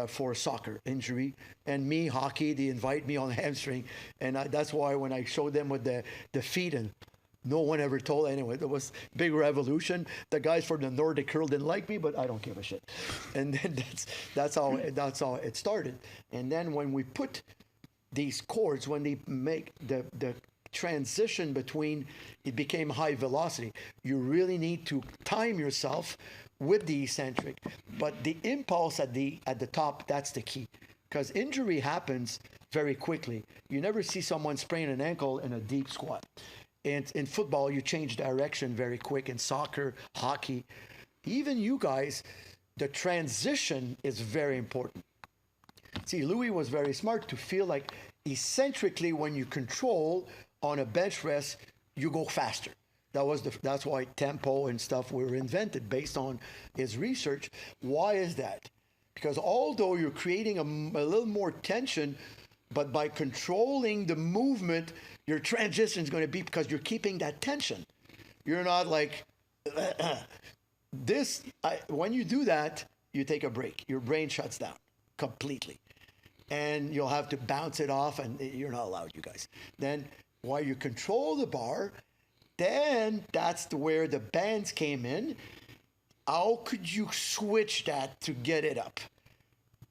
for soccer injury. And me, hockey, they invite me on the hamstring, and that's why when I showed them with the feet, and no one ever told anyway. There was big revolution. The guys for the Nordic curl didn't like me, but I don't give a shit. And then that's how it started. And then when we put these cords, when they make the transition between, it became high velocity. You really need to time yourself with the eccentric, but the impulse at the top, that's the key, because injury happens very quickly. You never see someone sprain an ankle in a deep squat. And in football, you change direction very quick. In soccer, hockey, even you guys, the transition is very important. See, Louis was very smart to feel like eccentrically when you control on a bench rest, you go faster. That's why tempo and stuff were invented based on his research. Why is that? Because although you're creating a little more tension, but by controlling the movement, your transition is going to be because you're keeping that tension. You're not like this. When you do that, you take a break. Your brain shuts down completely. And you'll have to bounce it off, and you're not allowed, you guys. Then while you control the bar, then that's where the bands came in. How could you switch that to get it up?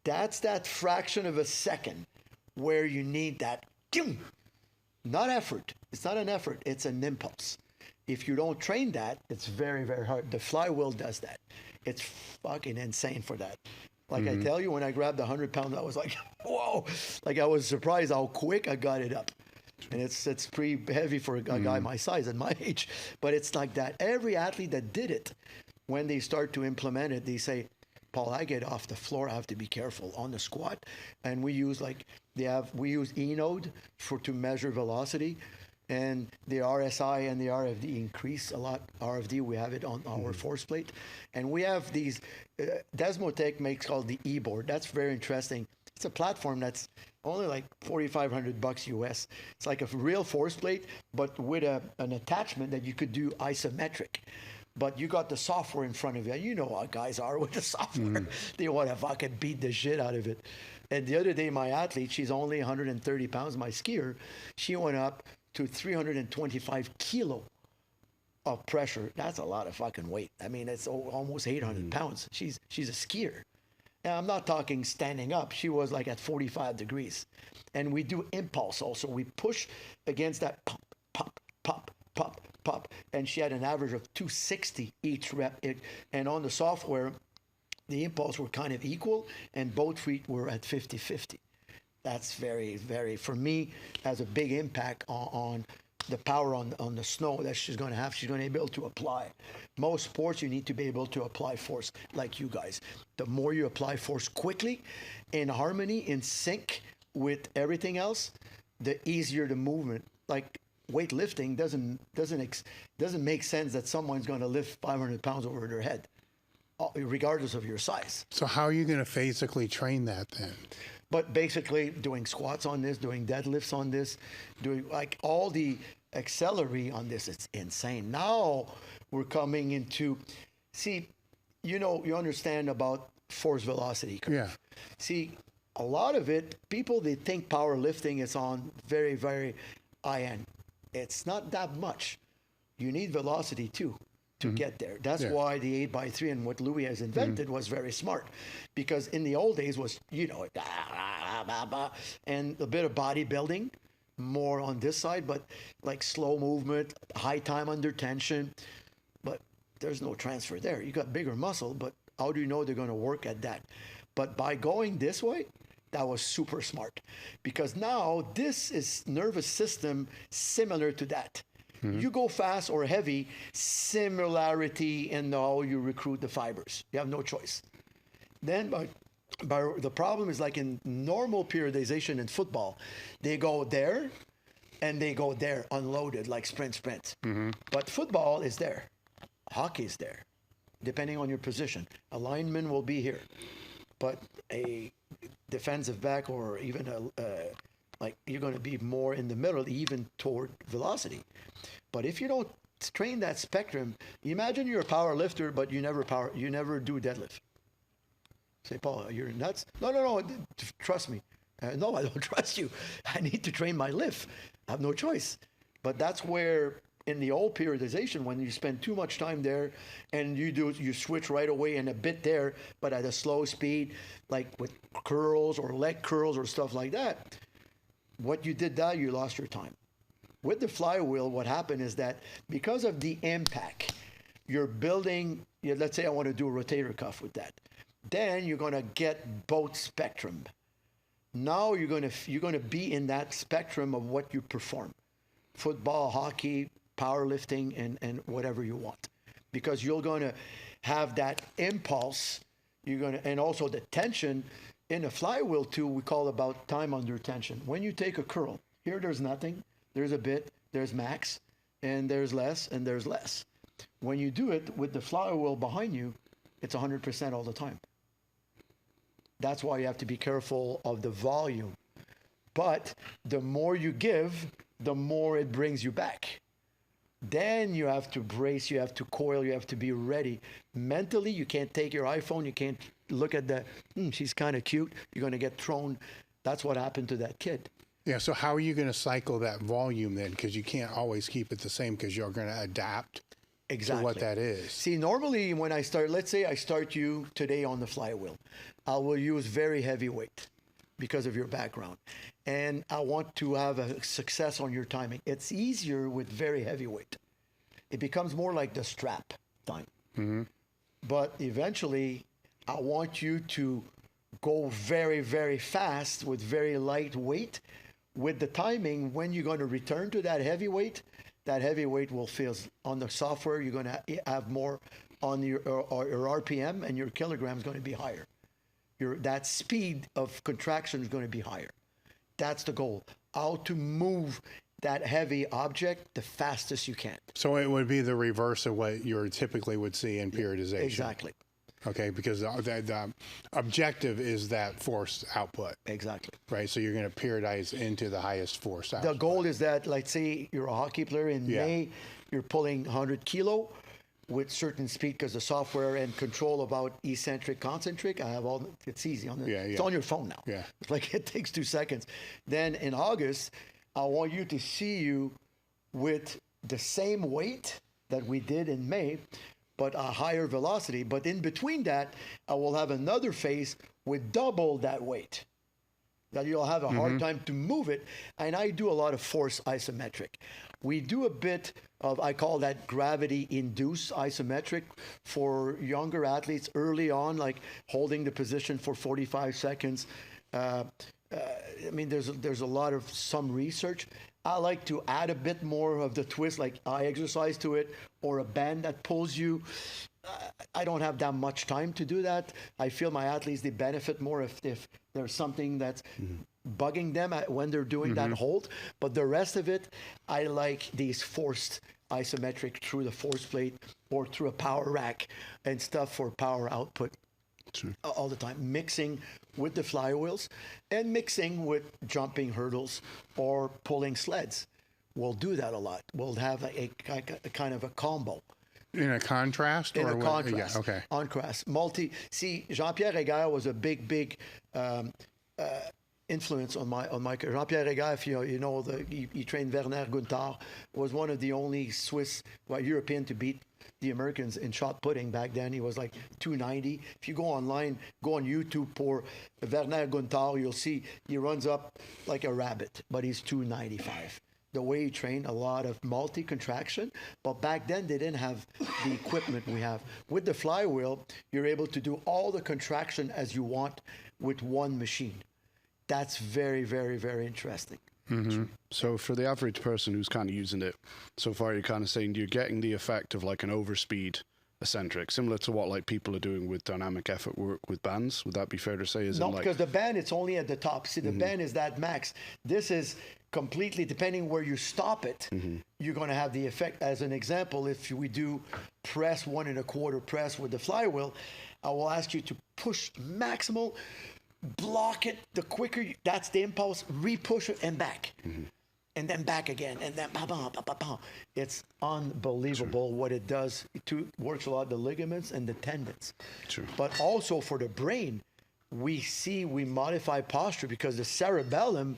That's that fraction of a second where you need that, not effort. It's not an effort, it's an impulse. If you don't train that, it's very, very hard. The flywheel does that. It's fucking insane for that. Like I tell you, when I grabbed the 100 pounds, I was like, whoa. Like I was surprised how quick I got it up. And it's pretty heavy for a guy my size and my age. But it's like that. Every athlete that did it, when they start to implement it, they say, Paul, I get off the floor, I have to be careful on the squat. And we use E-node to measure velocity. And the RSI and the RFD increase a lot. RFD, we have it on our force plate. And we have these, Desmotec makes called the E-board. That's very interesting. It's a platform that's only like $4,500 US. It's like a real force plate, but with an attachment that you could do isometric. But you got the software in front of you. You know how guys are with the software. They want to fucking beat the shit out of it. And the other day, my athlete, she's only 130 pounds, my skier, she went up to 325 kilo of pressure. That's a lot of fucking weight. I mean, it's almost 800 pounds. She's a skier. Now, I'm not talking standing up. She was like at 45 degrees. And we do impulse also. We push against that pop, pop, pop, pop, pop. And she had an average of 260 each rep. And on the software, the impulse were kind of equal, and both feet were at 50-50. That's very, very, for me, has a big impact on the power on the snow that she's going to have. She's going to be able to apply. Most sports, you need to be able to apply force like you guys. The more you apply force quickly, in harmony, in sync with everything else, the easier the movement. Like weightlifting doesn't make sense that someone's going to lift 500 pounds over their head, regardless of your size. So how are you going to physically train that then? But basically doing squats on this, doing deadlifts on this, doing like all the auxiliary on this, it's insane. Now we're coming into, see, you understand about force velocity curve. Yeah. See, a lot of it, people, they think powerlifting is on very, very high end. It's not that much. You need velocity too. to get there. That's why the 8x3 and what Louis has invented was very smart, because in the old days was, you know, and a bit of bodybuilding, more on this side, but like slow movement, high time under tension, but there's no transfer there. You got bigger muscle, but how do you know they're going to work at that? But by going this way, that was super smart, because now this is nervous system similar to that. You go fast or heavy, similarity in how you recruit the fibers. You have no choice. Then by the problem is like in normal periodization in football, they go there and they go there unloaded like sprint. But football is there. Hockey is there, depending on your position. A lineman will be here, but a defensive back or even like you're going to be more in the middle, even toward velocity. But if you don't train that spectrum, imagine you're a power lifter, but you never do deadlift. Say, Paul, you're nuts? No, trust me. No, I don't trust you. I need to train my lift. I have no choice. But that's where in the old periodization, when you spend too much time there and you switch right away and a bit there, but at a slow speed, like with curls or leg curls or stuff like that, what you did that, you lost your time. With the flywheel, what happened is that because of the impact, you're building, let's say I want to do a rotator cuff with that. Then you're going to get both spectrum. Now you're going to be in that spectrum of what you perform. Football, hockey, powerlifting, and whatever you want. Because you're going to have that impulse. And also the tension in a flywheel too, we call about time under tension. When you take a curl, here there's nothing. There's a bit, there's max, and there's less, and there's less. When you do it with the flywheel behind you, it's 100% all the time. That's why you have to be careful of the volume. But the more you give, the more it brings you back. Then you have to brace, you have to coil, you have to be ready. Mentally, you can't take your iPhone, you can't look at the, she's kind of cute, you're going to get thrown. That's what happened to that kid. Yeah, so how are you going to cycle that volume then? Because you can't always keep it the same because you're going to adapt to what that is. See, normally when I start, let's say I start you today on the flywheel, I will use very heavy weight because of your background. And I want to have a success on your timing. It's easier with very heavy weight. It becomes more like the strap time. But eventually, I want you to go very, very fast with very light weight. With the timing, when you're going to return to that heavy weight will feel on the software. You're going to have more on your RPM, and your kilogram is going to be higher. That speed of contraction is going to be higher. That's the goal. How to move that heavy object the fastest you can. So it would be the reverse of what you typically would see in periodization. Exactly. Okay, because the objective is that force output. Exactly. Right, so you're going to periodize into the highest force output. The goal is that, like, say you're a hockey player in May, you're pulling 100 kilo with certain speed because the software and control about eccentric, concentric, I have all, it's easy. It's on your phone now. Yeah. It's like it takes 2 seconds. Then in August, I want you to see you with the same weight that we did in May, but a higher velocity. But in between that, I will have another phase with double that weight. That you'll have a hard time to move it. And I do a lot of force isometric. We do a bit of, I call that gravity-induced isometric for younger athletes early on, like holding the position for 45 seconds. I mean, there's a lot of some research. I like to add a bit more of the twist, like eye exercise to it, or a band that pulls you. I don't have that much time to do that. I feel my athletes, they benefit more if there's something that's bugging them when they're doing that hold. But the rest of it, I like these forced isometric through the force plate or through a power rack and stuff for power output. Sure. All the time, mixing with the flywheels and mixing with jumping hurdles or pulling sleds. We'll do that a lot. We'll have a kind of a combo. In a contrast? In or a what? contrast. Yeah, okay. Contrast. See, Jean-Pierre Egger was a big influence on my career. Jean-Pierre Regal, if you know, he trained Werner Gunther, was one of the only Swiss, European to beat the Americans in shot putting back then. He was like 290. If you go online, go on YouTube for Werner Gunther, you'll see he runs up like a rabbit, but he's 295. The way he trained, a lot of multi-contraction, but back then they didn't have the equipment we have. With the flywheel, you're able to do all the contraction as you want with one machine. That's very, very, very interesting. Mm-hmm. So for the average person who's kind of using it so far, you're kind of saying you're getting the effect of like an overspeed eccentric, similar to what like people are doing with dynamic effort work with bands. Would that be fair to say? No, because the band, it's only at the top. See, the band is that max. This is completely, depending where you stop it, you're going to have the effect. As an example, if we do press 1 1/4 press with the flywheel, I will ask you to push maximal, block it. The quicker, that's the impulse, re-push it and back. And then back again, and then it's unbelievable what it does. It works a lot the ligaments and the tendons. But also for the brain, we modify posture because the cerebellum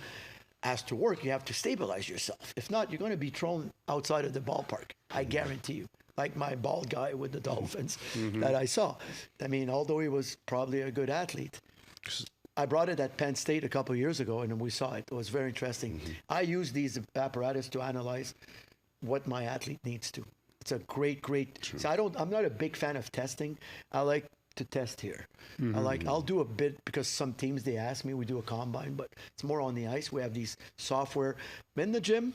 has to work. You have to stabilize yourself. If not, you're going to be thrown outside of the ballpark. I guarantee you. Like my bald guy with the Dolphins that I saw. I mean, although he was probably a good athlete. I brought it at Penn State a couple of years ago, and we saw it. It was very interesting. I use these apparatus to analyze what my athlete needs to. It's a great. So I'm not a big fan of testing. I like to test here. I'll do a bit because some teams, they ask me, we do a combine, but it's more on the ice. We have these software. In the gym,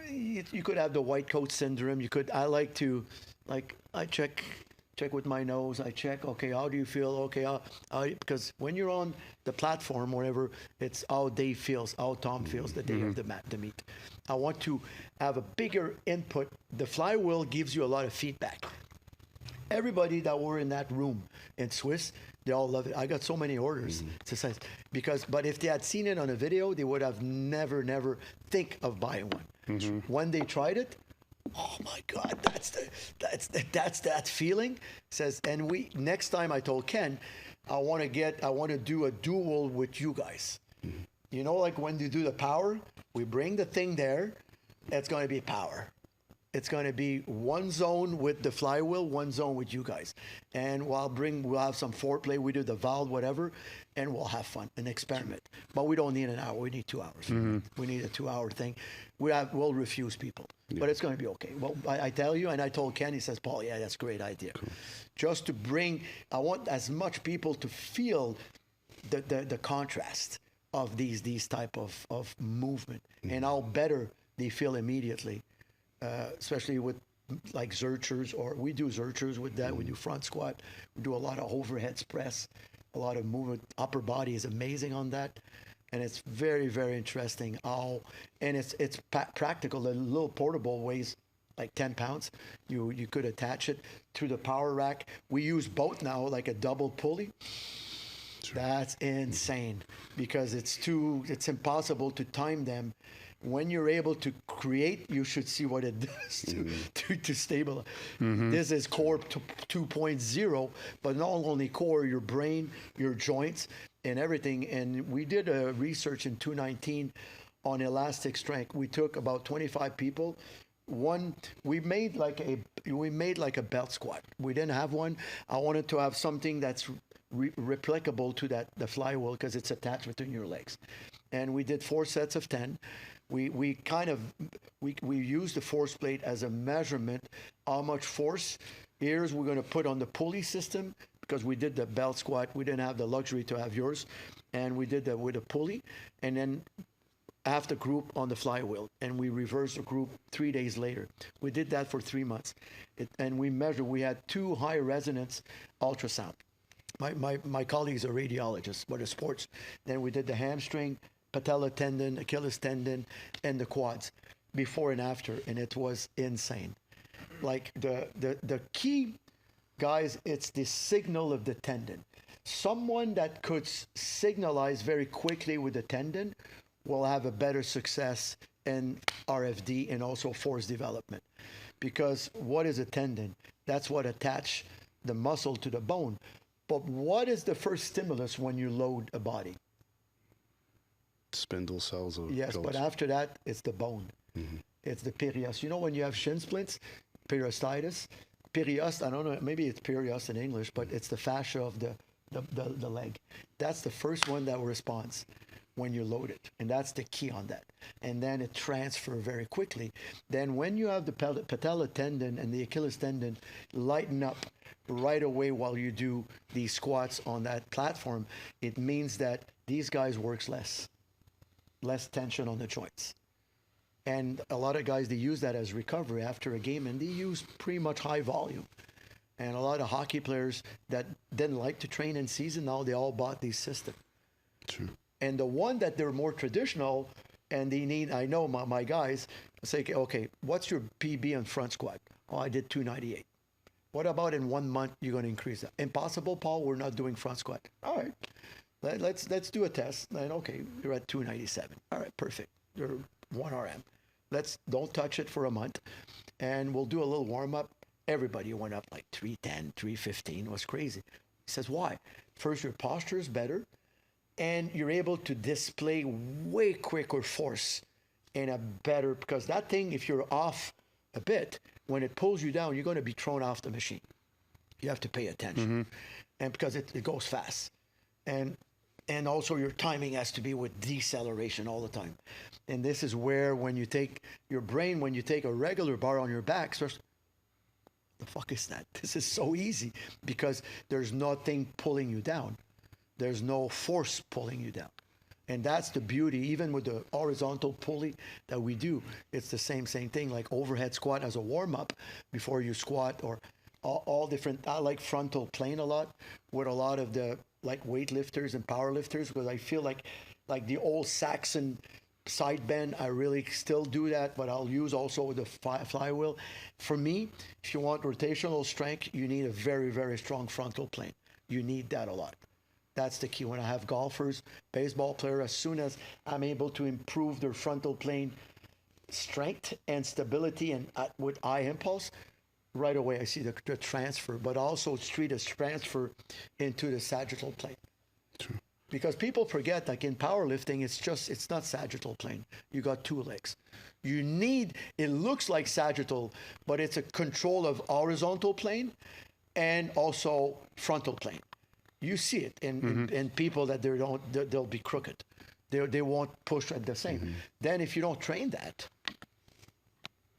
you could have the white coat syndrome. I check with my nose. I check, okay, how do you feel? Okay, because when you're on the platform, whatever, it's how Dave feels, how Tom feels the day of the meet. I want to have a bigger input. The flywheel gives you a lot of feedback. Everybody that were in that room in Swiss, they all love it. I got so many orders. But if they had seen it on a video, they would have never think of buying one. When they tried it, oh my God, that's that feeling. Next time I told Ken, I want to do a duel with you guys. You know, like when you do the power, we bring the thing there, it's going to be power. It's going to be one zone with the flywheel, one zone with you guys. And we'll have some foreplay, we do the valve, whatever, and we'll have fun, an experiment. But we don't need an hour, we need 2 hours. We need a 2-hour thing. We'll refuse people, but it's going to be okay. Well, I tell you, and I told Ken, he says, Paul, yeah, that's a great idea. Just to I want as much people to feel the contrast of these type of movement and how better they feel immediately. Especially with like Zerchers, or we do Zerchers with that. We do front squat. We do a lot of overhead press, a lot of movement. Upper body is amazing on that. And it's very, very interesting how, and it's practical. The little portable weighs like 10 pounds. You could attach it to the power rack. We use both now, like a double pulley. That's insane because it's impossible to time them. When you're able to create, you should see what it does to stabilize. This is core 2.0, but not only core, your brain, your joints, and everything. And we did a research in 2019 on elastic strength. We took about 25 people. We made like a belt squat. We didn't have one. I wanted to have something that's replicable to the flywheel because it's attached between your legs. And we did 4 sets of 10. We used the force plate as a measurement, how much force. Here's we're going to put on the pulley system because we did the belt squat. We didn't have the luxury to have yours. And we did that with a pulley. And then half the group on the flywheel. And we reversed the group 3 days later. We did that for 3 months. And we measured. We had 2 high resonance ultrasound. My colleagues are radiologists, but the sports. Then we did the hamstring, patella tendon, Achilles tendon, and the quads before and after, and it was insane. Like the key, guys, it's the signal of the tendon. Someone that could signalize very quickly with the tendon will have a better success in RFD and also force development. Because what is a tendon? That's what attach the muscle to the bone. But what is the first stimulus when you load a body? spindle cells. Or yes, but after that, it's the bone. It's the perios. You know when you have shin splints, periostitis, perios, I don't know, maybe it's perios in English, but it's the fascia of the leg. That's the first one that responds when you load it. And that's the key on that. And then it transfers very quickly. Then when you have the patella tendon and the Achilles tendon lighten up right away while you do these squats on that platform, it means that these guys works less tension on the joints. And a lot of guys, they use that as recovery after a game, and they use pretty much high volume. And a lot of hockey players that didn't like to train in season, now they all bought these systems. True. And the one that they're more traditional, and they need, I know my guys say, okay, what's your PB on front squat? Oh, I did 298. What about in 1 month, you're going to increase that? Impossible, Paul, we're not doing front squat. All right, let's do a test. And okay, you're at 297. All right, perfect. You're 1 RM. Don't touch it for a month, and we'll do a little warm up. Everybody went up like 310, 315. It was crazy. He says, why? First, your posture is better, and you're able to display way quicker force in a better, because that thing, if you're off a bit, when it pulls you down, you're going to be thrown off the machine. You have to pay attention, and because it goes fast. And also your timing has to be with deceleration all the time. And this is where when you take your brain, when you take a regular bar on your back, starts, the fuck is that? This is so easy because there's nothing pulling you down. There's no force pulling you down. And that's the beauty, even with the horizontal pulley that we do. It's the same thing, like overhead squat as a warm-up before you squat, or all different. I like frontal plane a lot with a lot of the like weightlifters and powerlifters, because I feel like the old Saxon side bend, I really still do that, but I'll use also the flywheel. For me, if you want rotational strength, you need a very, very strong frontal plane. You need that a lot. That's the key. When I have golfers, baseball player, as soon as I'm able to improve their frontal plane strength and stability and with eye impulse, right away I see the transfer, but also treat as transfer into the sagittal plane. True. Because people forget, like in powerlifting, it's not sagittal plane. You got 2 legs. You need, it looks like sagittal, but it's a control of horizontal plane and also frontal plane. You see it in people that they'll be crooked. They won't push at the same. Then if you don't train that,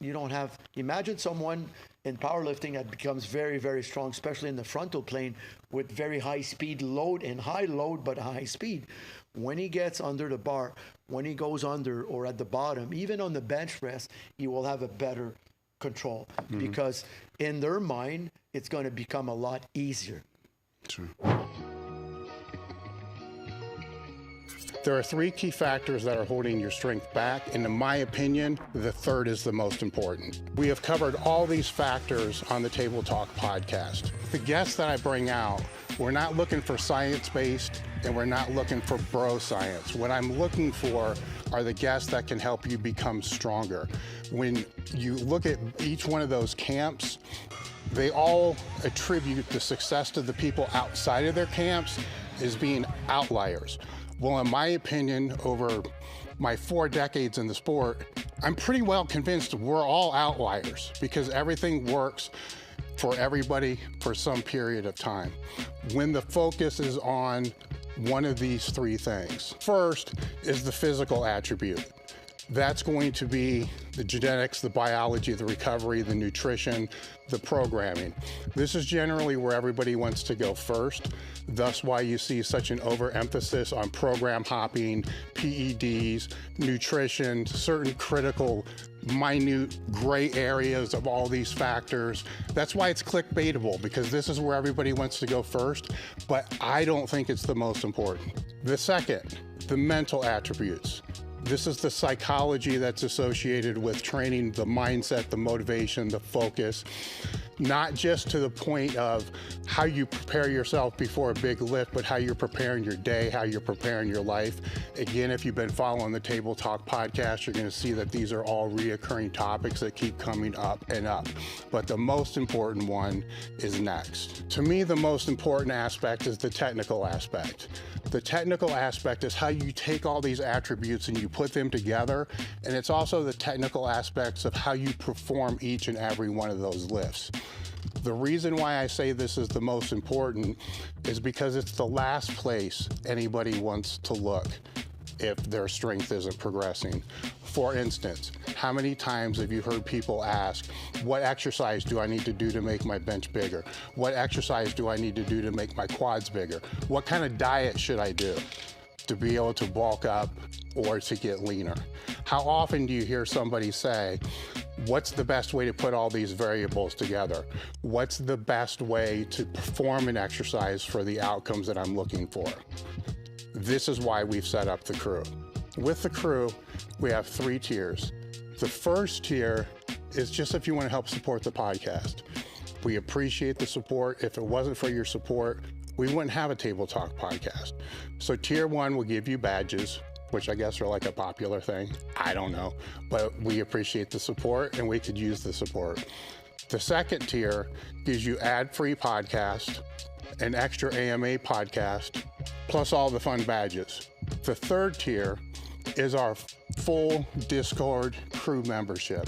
you don't have, imagine someone in powerlifting that becomes very, very strong, especially in the frontal plane with very high speed load and high load, but high speed. When he gets under the bar, when he goes under or at the bottom, even on the bench press, he will have a better control because in their mind, it's going to become a lot easier. True. There are 3 key factors that are holding your strength back, and in my opinion, the third is the most important. We have covered all these factors on the Table Talk podcast. The guests that I bring out, we're not looking for science-based, and we're not looking for bro science. What I'm looking for are the guests that can help you become stronger. When you look at each one of those camps, they all attribute the success to the people outside of their camps as being outliers. Well, in my opinion, over my 4 decades in the sport, I'm pretty well convinced we're all outliers because everything works for everybody for some period of time. When the focus is on one of these 3 things. First is the physical attribute. That's going to be the genetics, the biology, the recovery, the nutrition, the programming. This is generally where everybody wants to go first. Thus why you see such an overemphasis on program hopping, PEDs, nutrition, certain critical, minute gray areas of all these factors. That's why it's clickbaitable, because this is where everybody wants to go first, but I don't think it's the most important. The second, the mental attributes. This is the psychology that's associated with training, the mindset, the motivation, the focus. not just to the point of how you prepare yourself before a big lift, but how you're preparing your day, how you're preparing your life. Again, if you've been following the Table Talk podcast, you're going to see that these are all reoccurring topics that keep coming up and up. But the most important one is next. To me, the most important aspect is the technical aspect. The technical aspect is how you take all these attributes and you put them together, and it's also the technical aspects of how you perform each and every one of those lifts. The reason why I say this is the most important is because it's the last place anybody wants to look if their strength isn't progressing. For instance, how many times have you heard people ask, what exercise do I need to do to make my bench bigger? What exercise do I need to do to make my quads bigger? What kind of diet should I do to be able to bulk up or to get leaner? How often do you hear somebody say, what's the best way to put all these variables together? What's the best way to perform an exercise for the outcomes that I'm looking for? This is why we've set up the crew. With the crew, we have 3 tiers. The first tier is just if you want to help support the podcast. We appreciate the support. If it wasn't for your support, we wouldn't have a Table Talk podcast. So tier 1 will give you badges, which I guess are like a popular thing. I don't know, but we appreciate the support and we could use the support. The second tier gives you ad-free podcast, an extra AMA podcast, plus all the fun badges. The third tier is our full Discord crew membership.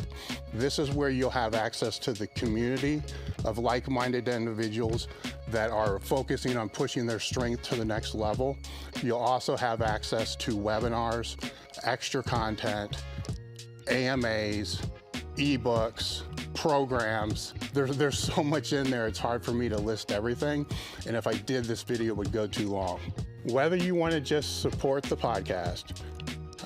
This is where you'll have access to the community of like-minded individuals that are focusing on pushing their strength to the next level. You'll also have access to webinars, extra content, AMAs, ebooks, programs. There's so much in there, it's hard for me to list everything. And if I did, this video would go too long. Whether you want to just support the podcast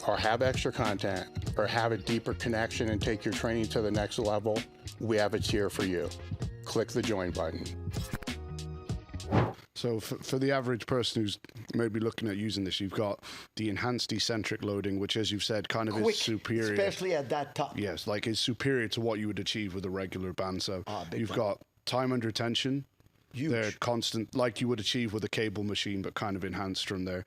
or have extra content or have a deeper connection and take your training to the next level, we have a tier for you. Click the join button. So for the average person who's maybe looking at using this, you've got the enhanced eccentric loading, which, as you've said, kind of Quick, is superior. especially at that top. Yes, like is superior to what you would achieve with a regular band. So you've got time under tension. Huge. They're constant, like you would achieve with a cable machine, but kind of enhanced from there.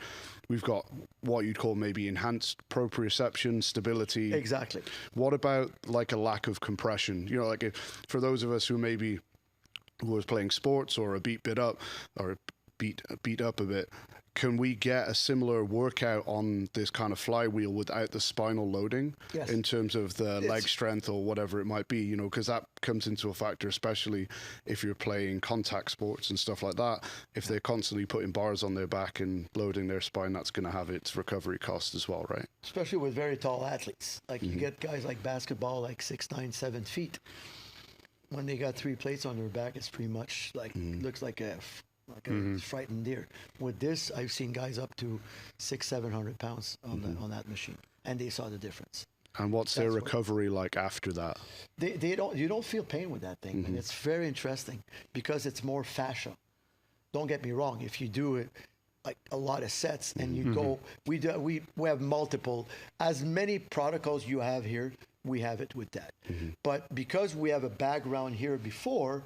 We've got what you'd call maybe enhanced proprioception, stability. Exactly. What about like a lack of compression? You know, like for those of us who maybe who was playing sports or a beat up a bit, can we get a similar workout on this kind of flywheel without the spinal loading? Yes. In terms of the leg strength or whatever it might be, you know, because that comes into a factor, especially if you're playing contact sports and stuff like that. If they're constantly putting bars on their back and loading their spine, that's going to have its recovery cost as well, right? Especially with very tall athletes. Like you get guys like basketball, like 6'9", 7 feet. When they got 3 plates on their back, it's pretty much like, looks like a frightened deer. With this, I've seen guys up to 600-700 pounds on that machine, and they saw the difference. And what's their recovery like after that? You don't feel pain with that thing, and it's very interesting because it's more fascia. Don't get me wrong. If you do it like a lot of sets and you go, we have multiple, as many protocols you have here, we have it with that. But because we have a background here before,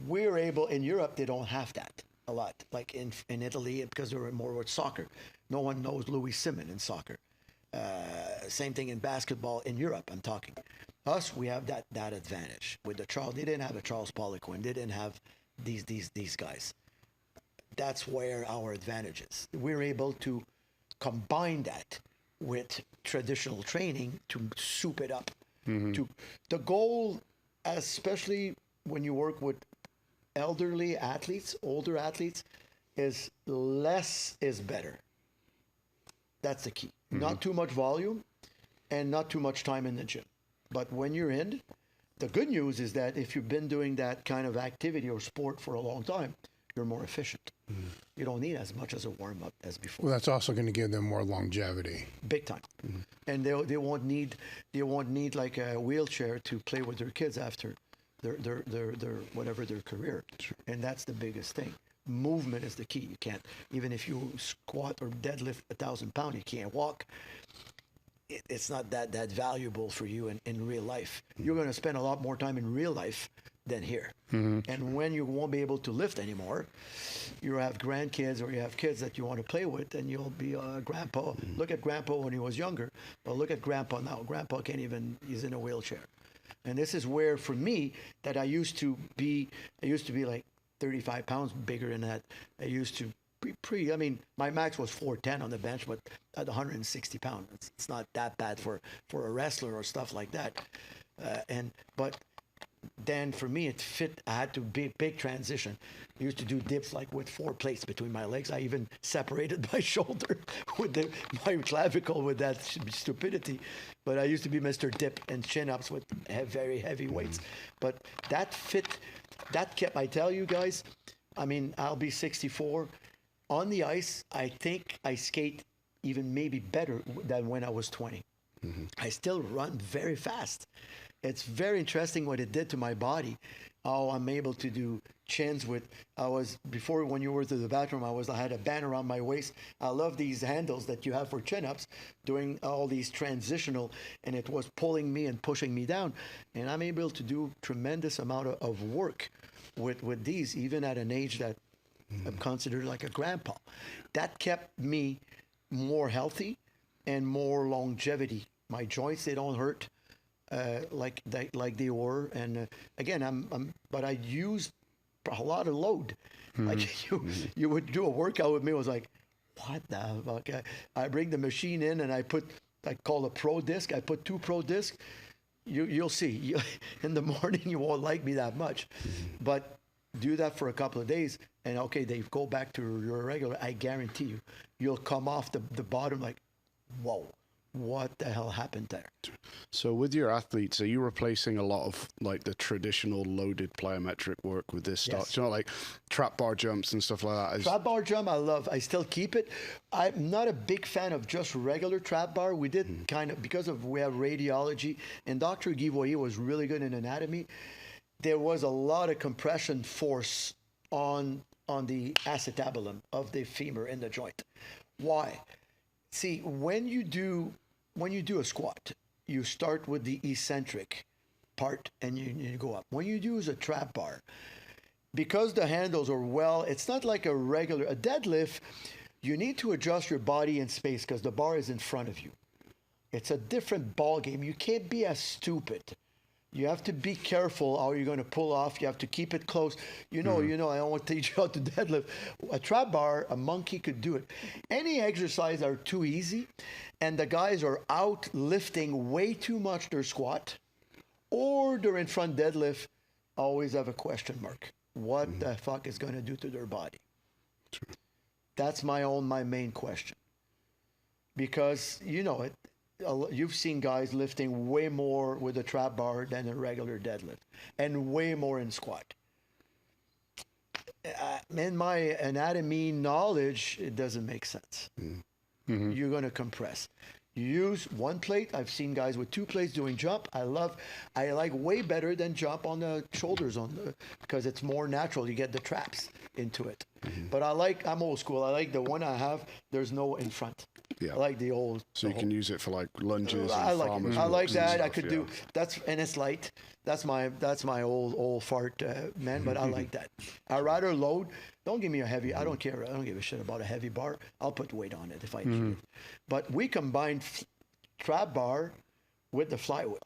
we're able, in Europe, they don't have that a lot. Like in Italy, because they're more with soccer. No one knows Louis Simon in soccer. Same thing in basketball in Europe, I'm talking. Us, we have that advantage. With the Charles, they didn't have a Charles Poliquin. They didn't have these guys. That's where our advantage is. We're able to combine that with traditional training to soup it up. The goal, especially when you work with elderly athletes, older athletes, is less is better. That's the key. Not too much volume and not too much time in the gym. But when you're in, the good news is that if you've been doing that kind of activity or sport for a long time, you're more efficient. You don't need as much as a warm-up as before. Well, that's also going to give them more longevity. Big time. And they won't need like a wheelchair to play with their kids after their whatever their career. And that's the biggest thing. Movement is the key. You can't, even if you squat or deadlift 1,000 pounds, you can't walk. It's not that valuable for you in real life. You're going to spend a lot more time in real life than here. And when you won't be able to lift anymore, you have grandkids or you have kids that you want to play with, and you'll be grandpa. Look at grandpa when he was younger, but look at grandpa now. Grandpa can't even, he's in a wheelchair. And this is where, for me, that I used to be like 35 pounds bigger than that. I used to be I mean, my max was 410 on the bench, but at 160 pounds, it's not that bad for a wrestler or stuff like that. But then for me, it fit. I had to be big transition. I used to do dips like with 4 plates between my legs. I even separated my shoulder with my clavicle with that stupidity. But I used to be Mr. Dip and chin-ups with very heavy weights. But that fit, that kept, I tell you guys, I mean, I'll be 64. On the ice, I think I skate even maybe better than when I was 20. I still run very fast. It's very interesting what it did to my body. How I'm able to do chins with, before when you were to the bathroom, I had a band around my waist. I love these handles that you have for chin-ups, doing all these transitional, and it was pulling me and pushing me down. And I'm able to do tremendous amount of work with these, even at an age that I'm considered like a grandpa. That kept me more healthy and more longevity. My joints, they don't hurt like they were. And again, but I used a lot of load. Like you would do a workout with me. It was like, what the fuck? I bring the machine in and I call a pro disc. I put 2 pro discs. You'll see. In the morning, you won't like me that much, but do that for a couple of days, and okay, they go back to your regular. I guarantee you'll come off the bottom like, whoa, what the hell happened there? So with your athletes, are you replacing a lot of like the traditional loaded plyometric work with this stuff? Yes. You know, like trap bar jumps and stuff like that? Trap bar jump, I love. I still keep it. I'm not a big fan of just regular trap bar. We did kind of, because we have radiology, and Dr. Guivoyer was really good in anatomy. There was a lot of compression force on the acetabulum of the femur in the joint. Why? See, when you do a squat, you start with the eccentric part and you go up. When you use a trap bar, because the handles are it's not like a deadlift. You need to adjust your body in space because the bar is in front of you. It's a different ball game. You can't be as stupid. You have to be careful how you're going to pull off. You have to keep it close. I don't want to teach you how to deadlift. A trap bar, a monkey could do it. Any exercise are too easy, and the guys are out lifting way too much their squat, or they're in front deadlift, always have a question mark. What the fuck is going to do to their body? True. That's my main question. Because, you've seen guys lifting way more with a trap bar than a regular deadlift, and way more in squat. In my anatomy knowledge, it doesn't make sense. You're going to compress. You use 1 plate. I've seen guys with 2 plates doing jump. I like way better than jump on the shoulders because it's more natural. You get the traps into it. But I'm old school. I like the one I have. There's no in front. Yeah. I like the old. So you can use it for like lunges. I and like farmers it. I like that. stuff, I could do and it's light. That's my old fart man. But I like that. I rather load. Don't give me a heavy. I don't care. I don't give a shit about a heavy bar. I'll put weight on it if I need it. But we combined trap bar with the flywheel.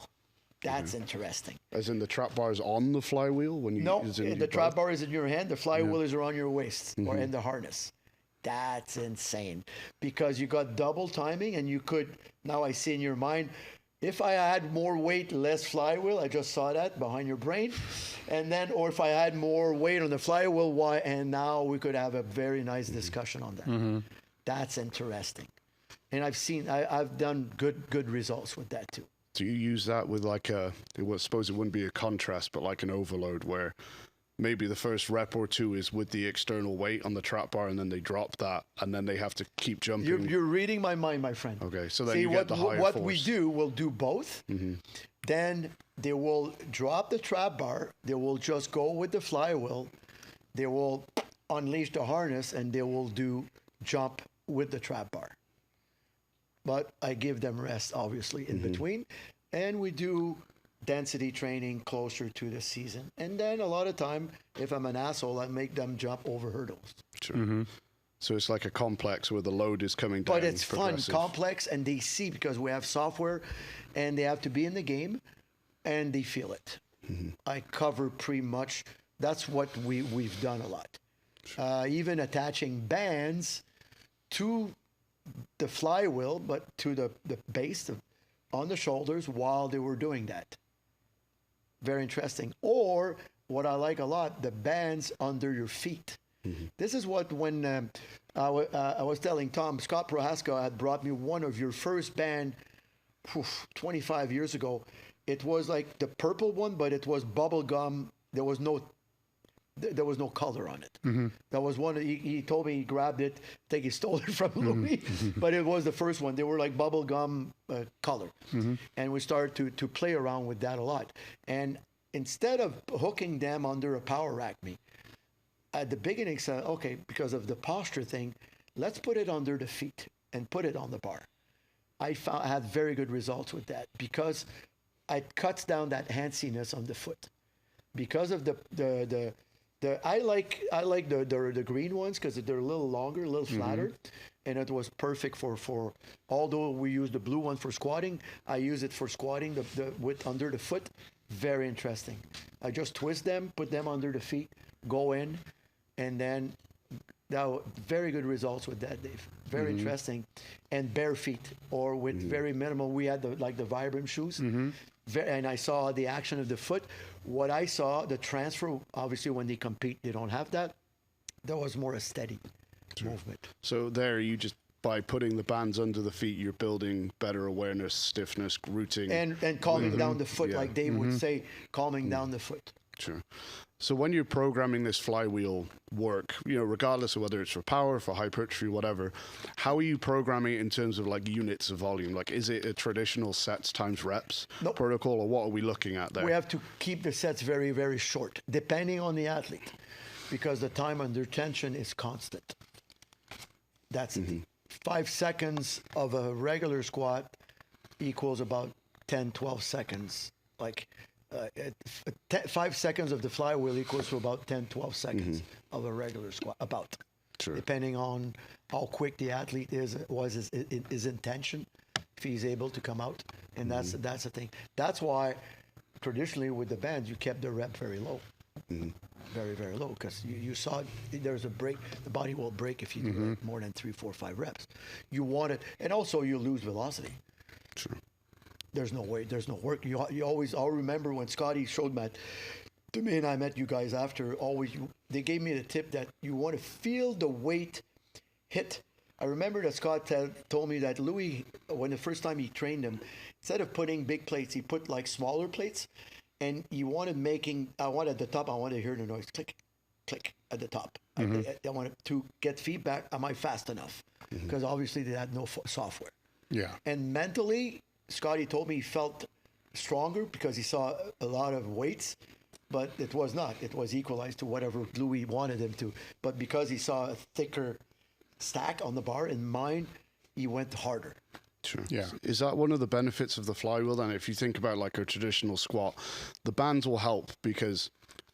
That's interesting. As in the trap bar is on the flywheel when you No, the trap bar is in your hand. The flywheel is around your waist or in the harness. That's insane because you got double timing, and you could, now I see in your mind, if I had more weight, less flywheel, I just saw that behind your brain. And then, or if I had more weight on the flywheel, why? And now we could have a very nice discussion on that. That's interesting. And I've done good results with that too. Do you use that with like I suppose it wouldn't be a contrast, but like an overload where maybe the first rep or 2 is with the external weight on the trap bar, and then they drop that, and then they have to keep jumping. You're reading my mind, my friend. Okay, so then you get the higher force. What we do, we'll do both. Then they will drop the trap bar. They will just go with the flywheel. They will unleash the harness, and they will do jump with the trap bar. But I give them rest, obviously, in between. And we do density training closer to the season. And then a lot of time, if I'm an asshole, I make them jump over hurdles. Sure. So it's like a complex where the load is coming down. But it's fun, complex, and they see, because we have software, and they have to be in the game, and they feel it. I cover pretty much, that's what we've done a lot. Even attaching bands to the flywheel, but to the base on the shoulders while they were doing that. Very interesting. Or what I like a lot, the bands under your feet. This is what, when I was telling Tom, Scott Prohaska had brought me one of your first band 25 years ago. It was like the purple one, but it was bubble gum. There was no color on it. That was one. He told me he grabbed it. I think he stole it from Louis, but it was the first one. They were like bubble gum color, and we started to play around with that a lot. And instead of hooking them under a power rack, at the beginning said, okay, because of the posture thing, let's put it under the feet and put it on the bar. I had very good results with that because it cuts down that handsiness on the foot. Because of I like the green ones because they're a little longer, a little flatter, and it was perfect for. Although we use the blue one for squatting, I use it for squatting with under the foot. Very interesting. I just twist them, put them under the feet, go in, and then very good results with that, Dave. Very interesting, and bare feet or with very minimal. We had the Vibram shoes. And I saw the action of the foot. What I saw, the transfer, obviously when they compete, they don't have that. There was more a steady movement. So there, you just, by putting the bands under the feet, you're building better awareness, stiffness, rooting. And calming down the foot, like Dave would say, calming down the foot. Sure. So when you're programming this flywheel work, regardless of whether it's for power, for hypertrophy, whatever, how are you programming it in terms of like units of volume? Like, is it a traditional sets times reps protocol, or what are we looking at there? We have to keep the sets very, very short, depending on the athlete, because the time under tension is constant. That's 5 seconds of a regular squat equals about 10, 12 seconds. 5 seconds of the flywheel equals to about 10, 12 seconds of a regular squat, depending on how quick the athlete is, his intention, if he's able to come out. And that's the thing. That's why traditionally with the bands, you kept the rep very low. Very, very low, because you saw there's a break. The body will break if you do more than 3, 4, 5 reps. You want it, and also you lose velocity. Sure. There's no way. There's no work. I'll remember when Scotty showed that to me, and I met you guys after. They gave me the tip that you want to feel the weight hit. I remember that Scott told me that Louis, when the first time he trained him, instead of putting big plates, he put like smaller plates, and he wanted at the top, I wanted to hear the noise, click, click at the top. I wanted to get feedback. Am I fast enough? Because obviously they had no software. Yeah. And mentally, Scotty told me he felt stronger because he saw a lot of weights, but it was not. It was equalized to whatever Louis wanted him to. But because he saw a thicker stack on the bar, in mine, he went harder. Sure. Yeah. Is that one of the benefits of the flywheel then? If you think about like a traditional squat, the bands will help because,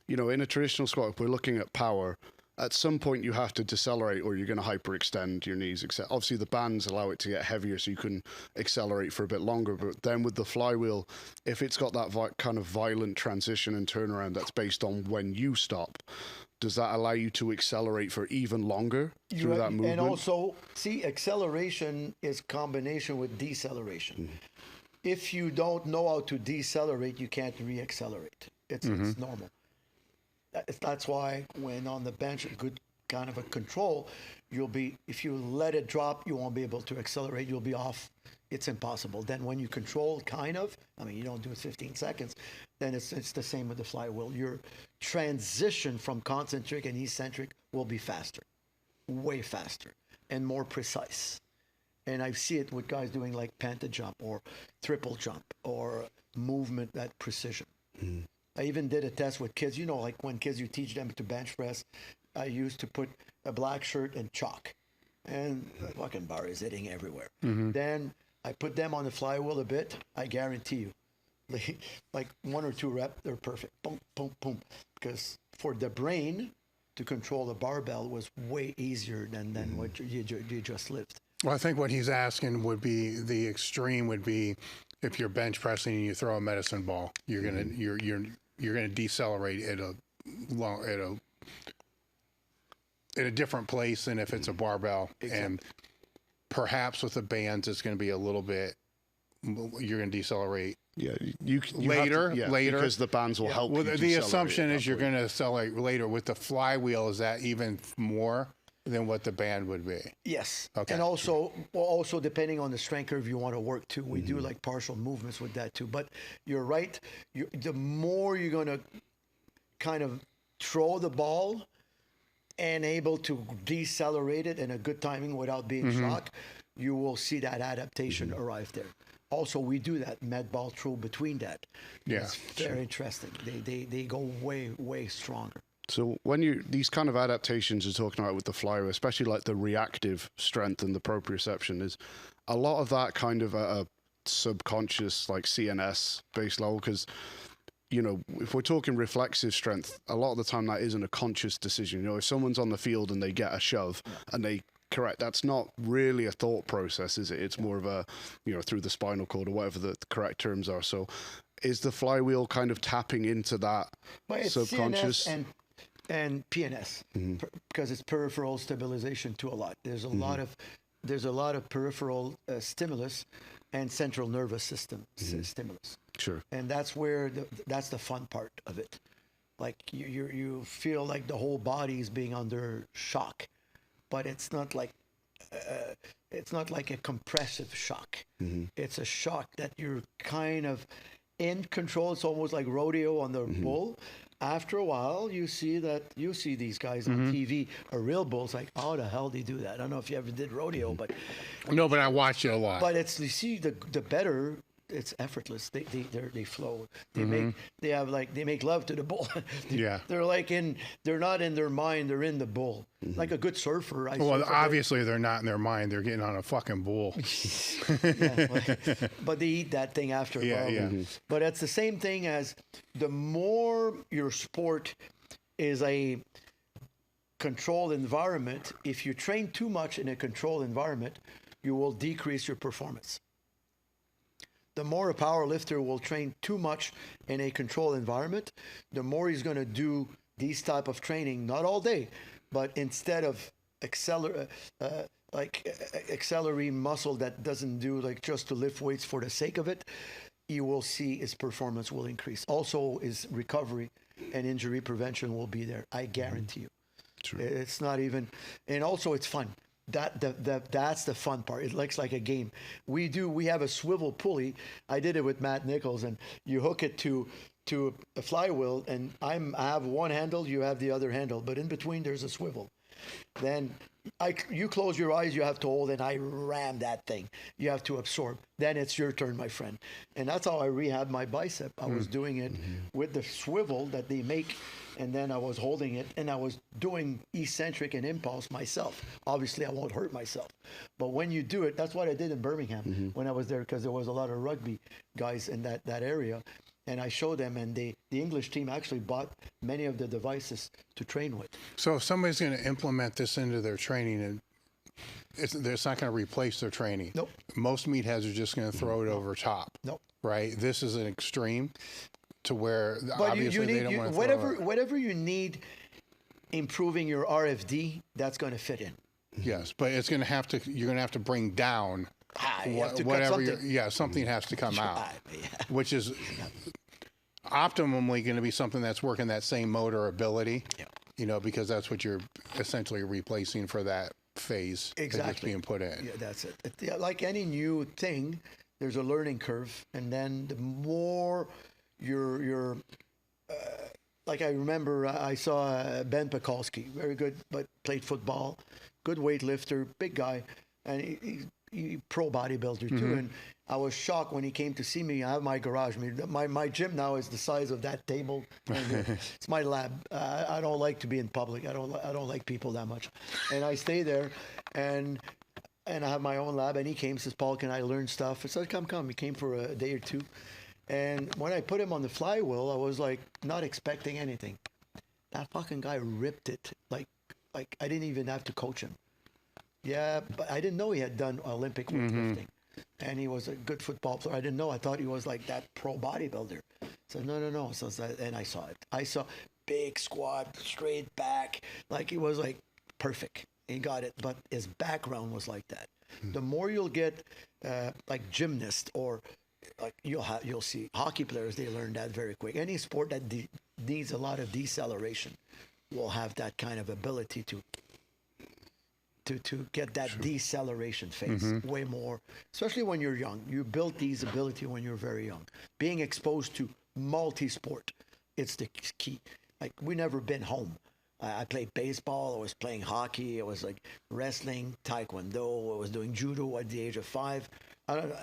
in a traditional squat, if we're looking at power, at some point you have to decelerate or you're going to hyperextend your knees. Obviously the bands allow it to get heavier so you can accelerate for a bit longer. But then with the flywheel, if it's got that kind of violent transition and turnaround that's based on when you stop, does that allow you to accelerate for even longer through that movement? And also, acceleration is combination with deceleration. If you don't know how to decelerate, you can't re-accelerate. It's normal. That's why when on the bench, a good kind of a control, if you let it drop, you won't be able to accelerate. You'll be off. It's impossible. Then when you control, you don't do it 15 seconds, then it's the same with the flywheel. Your transition from concentric and eccentric will be faster, way faster, and more precise. And I see it with guys doing like penta jump or triple jump or movement at precision. I even did a test with kids, like when kids, you teach them to bench press, I used to put a black shirt and chalk, and the fucking bar is hitting everywhere. Then I put them on the flywheel a bit. I guarantee you, like 1 or 2 reps, they're perfect. Boom, boom, boom. Because for the brain to control the barbell was way easier than what you just lift. Well, I think what he's asking would be the extreme would be if you're bench pressing and you throw a medicine ball, you're gonna decelerate at a different place than if it's a barbell. Exactly. And perhaps with the bands, it's going to be a little bit. You're going to decelerate. Yeah, you later, because the bands will help. Well, you the assumption is you're going to accelerate later. With the flywheel, is that even more than what the band would be? Yes. Okay. And also depending on the strength curve you want to work to, we do like partial movements with that too. But you're right. The more you're going to kind of throw the ball and able to decelerate it in a good timing without being shocked, you will see that adaptation arrive there. Also, we do that med ball throw between that. Yeah, it's very interesting. They go way stronger. So when these kind of adaptations you're talking about with the flywheel, especially like the reactive strength and the proprioception, is a lot of that kind of a subconscious, like CNS based level? Because, you know, if we're talking reflexive strength, a lot of the time that isn't a conscious decision. You know, if someone's on the field and they get a shove and they correct, that's not really a thought process, is it? It's more of a, you know, through the spinal cord or whatever the correct terms are. So is the flywheel kind of tapping into that subconscious? CNS and PNS, because it's peripheral stabilization to a lot. There's a lot of peripheral stimulus and central nervous system stimulus. Sure. And that's where that's the fun part of it. Like you feel like the whole body is being under shock, but it's not like a compressive shock. It's a shock that you're kind of in control. It's almost like rodeo on the bull. After a while, you see these guys on TV, a real bull's like, how the hell do you do that? I don't know if you ever did rodeo, but no, but I watch it a lot. But you see the better. It's effortless. They flow. They make love to the bull. They're not in their mind. They're in the bull. Like a good surfer. Obviously they're not in their mind. They're getting on a fucking bull. But they eat that thing after a while. But it's the same thing as the more your sport is a controlled environment. If you train too much in a controlled environment, you will decrease your performance. The more a power lifter will train too much in a controlled environment, the more he's going to do these type of training, not all day, but instead of accelerate muscle that doesn't do like just to lift weights for the sake of it, you will see his performance will increase. Also, his recovery and injury prevention will be there. I guarantee you. True. It's not even, and also it's fun. That's the fun part. It looks like a game. We have a swivel pulley. I did it with Matt Nichols, and you hook it to a flywheel, and I have one handle, you have the other handle, but in between there's a swivel. Then you close your eyes, you have to hold, and I ram that thing. You have to absorb. Then it's your turn, my friend. And that's how I rehab my bicep. I was doing it with the swivel that they make, and then I was holding it, and I was doing eccentric and impulse myself. Obviously, I won't hurt myself. But when you do it, that's what I did in Birmingham when I was there, because there was a lot of rugby guys in that area. And I showed them, and the English team actually bought many of the devices to train with. So if somebody's going to implement this into their training, it's not going to replace their training. Nope. Most meatheads are just going to throw it over top. Nope. Right? This is an extreme to where but obviously they don't want to whatever you need improving your RFD, that's going to fit in. Yes, but it's going to have to. You're going to have to bring down. Something has to come out, which is optimally going to be something that's working that same motor ability, because that's what you're essentially replacing for that phase that's being put in. Yeah, that's it. Like any new thing, there's a learning curve, and then the more you're like I remember I saw Ben Pekulski, very good, but played football, good weightlifter, big guy, and he pro bodybuilder too, and I was shocked when he came to see me. I have my garage. My gym now is the size of that table. It's my lab. I don't like to be in public. I don't like people that much, and I stay there, and I have my own lab. And he came, says, "Paul, can I learn stuff?" I said, "Come." He came for a day or two, And when I put him on the flywheel, I was like not expecting anything. That fucking guy ripped it. Like I didn't even have to coach him. Yeah, but I didn't know he had done Olympic weightlifting. And he was a good football player. I didn't know. I thought he was like that pro bodybuilder. So no. So and I saw it. I saw big squat, straight back. Like he was like perfect. He got it. But his background was like that. The more you'll get like gymnasts or like you'll see hockey players, they learn that very quick. Any sport that needs a lot of deceleration will have that kind of ability to get that deceleration phase way more, especially when you're young. You build these ability when you're very young. Being exposed to multi-sport, it's the key. Like we never been home. I played baseball, I was playing hockey, I was like wrestling, taekwondo, I was doing judo at the age of 5. I don't know,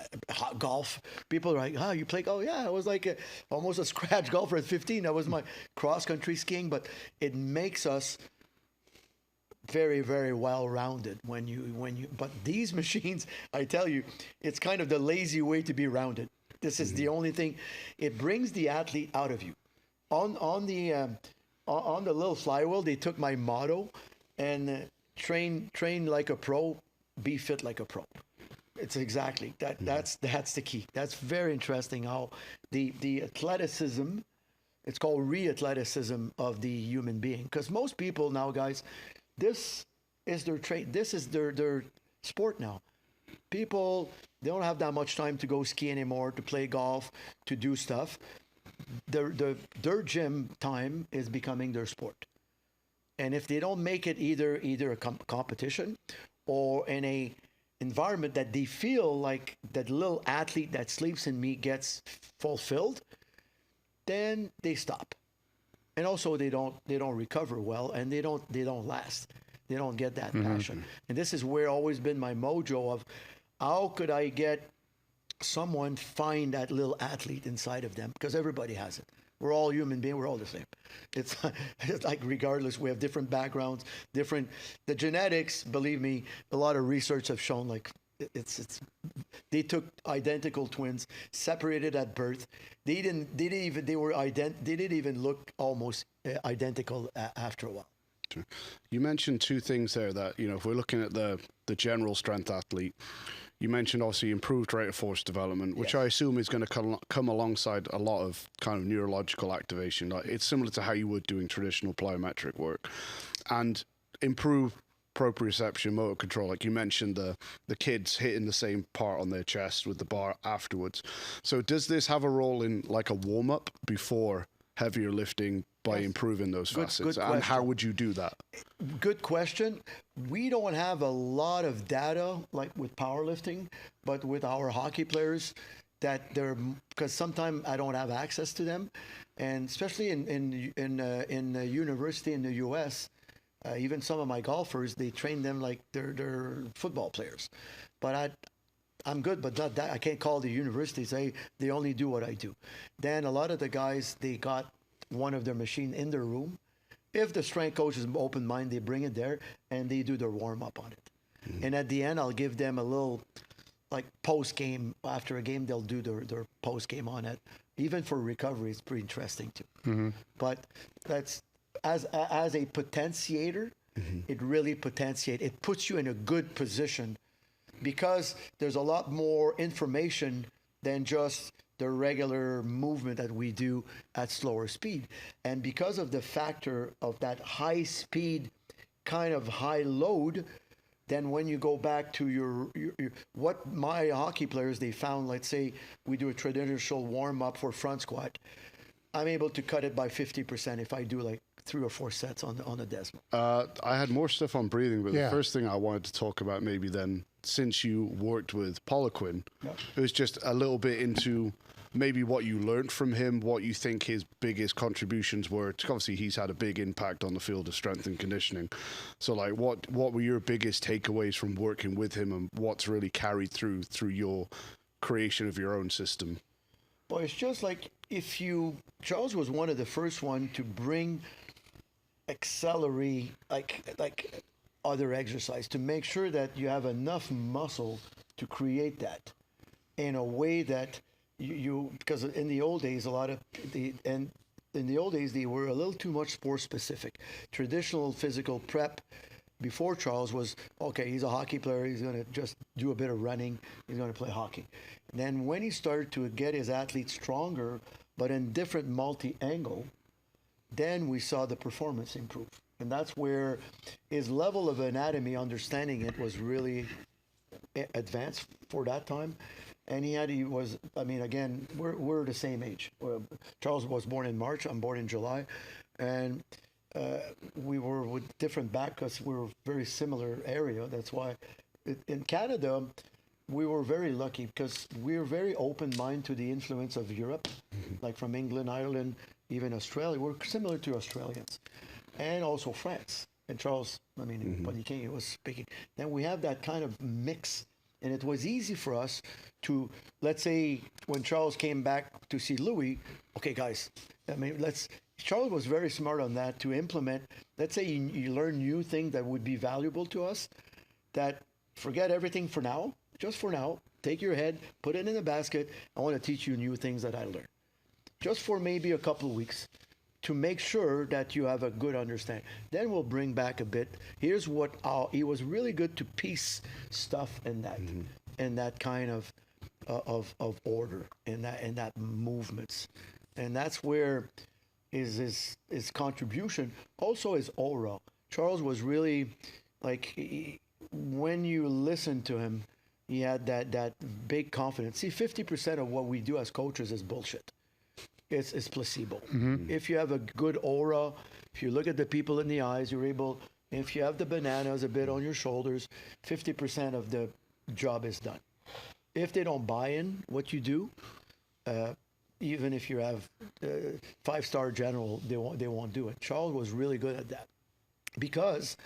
golf. People are like, you play? Oh yeah, I was like almost a scratch golfer at 15. That was my cross-country skiing, but it makes us very, very well-rounded when you but these machines, I tell you, it's kind of the lazy way to be rounded. This is the only thing. It brings the athlete out of you. On the little flywheel, they took my motto and train like a pro, be fit like a pro. It's exactly that. That's the key. That's very interesting how the athleticism, it's called re-athleticism of the human being. Because most people now, guys, this is their trade. This is their sport now. People, they don't have that much time to go ski anymore, to play golf, to do stuff. Their gym time is becoming their sport. And if they don't make it either a competition or in a environment that they feel like that little athlete that sleeps in me gets fulfilled, then they stop. And also they don't recover well, and they don't last. They don't get that passion. And this is where always been my mojo of how could I get someone find that little athlete inside of them, because everybody has it. We're all human beings. We're all the same. It's like regardless, we have different backgrounds, the genetics. Believe me, a lot of research have shown like they took identical twins, separated at birth. They didn't even look almost identical after a while. You mentioned two things there that, if we're looking at the general strength athlete, you mentioned obviously improved rate of force development, which I assume is going to come alongside a lot of kind of neurological activation. Like it's similar to how you would doing traditional plyometric work, and improved proprioception, motor control. Like you mentioned, the kids hitting the same part on their chest with the bar afterwards. So does this have a role in like a warm up before heavier lifting by improving those facets? And how would you do that? Good question. We don't have a lot of data like with powerlifting, but with our hockey players, because sometimes I don't have access to them, and especially in university in the U.S., even some of my golfers, they train them like they're football players. But I'm good, but not that. I can't call the university, say they only do what I do. Then a lot of the guys, they got one of their machine in their room. If the strength coach is open mind, they bring it there and they do their warm up on it. And at the end, I'll give them a little like post game. After a game, they'll do their post game on it. Even for recovery, it's pretty interesting too. But that's as a potentiator, it really potentiates. It puts you in a good position, because there's a lot more information than just the regular movement that we do at slower speed. And because of the factor of that high speed, kind of high load, then when you go back to your what my hockey players, they found, let's say we do a traditional warm up for front squat, I'm able to cut it by 50% if I do like 3 or 4 sets on the Desmo. I had more stuff on breathing, but the first thing I wanted to talk about maybe then, since you worked with Poliquin, it was just a little bit into maybe what you learned from him, what you think his biggest contributions were. Obviously, he's had a big impact on the field of strength and conditioning. So, like, what were your biggest takeaways from working with him, and what's really carried through your creation of your own system? Well, it's just like Charles was one of the first one to bring accelerate like other exercise, to make sure that you have enough muscle to create that in a way that because in the old days, in the old days, they were a little too much sport specific. Traditional physical prep before Charles was, okay, he's a hockey player, he's going to just do a bit of running, he's going to play hockey. And then when he started to get his athletes stronger, but in different multi-angle, then we saw the performance improve. And that's where his level of anatomy, understanding it, was really advanced for that time. And again, we're the same age. Charles was born in March, I'm born in July. And we were with different because we were very similar area. That's why in Canada, we were very lucky because we were very open-minded to the influence of Europe, like from England, Ireland, even Australia. We're similar to Australians. And also France. And Charles, Poliquin was speaking. Then we have that kind of mix. And it was easy for us to, let's say, when Charles came back to see Louis, okay, guys, Charles was very smart on that to implement. Let's say you learn new things that would be valuable to us, that forget everything for now, just for now, take your head, put it in a basket. I want to teach you new things that I learned. Just for maybe a couple of weeks to make sure that you have a good understanding. Then we'll bring back a bit. Here's what he was really good to piece stuff in that, in that kind of order, in that movements. And that's where his contribution, also his aura. Charles was really when you listen to him, he had that big confidence. See, 50% of what we do as coaches is bullshit. It's placebo. If you have a good aura, if you look at the people in the eyes, if you have the bananas a bit on your shoulders, 50% of the job is done. If they don't buy in what you do, even if you have 5-star general, they won't do it. Charles was really good at that because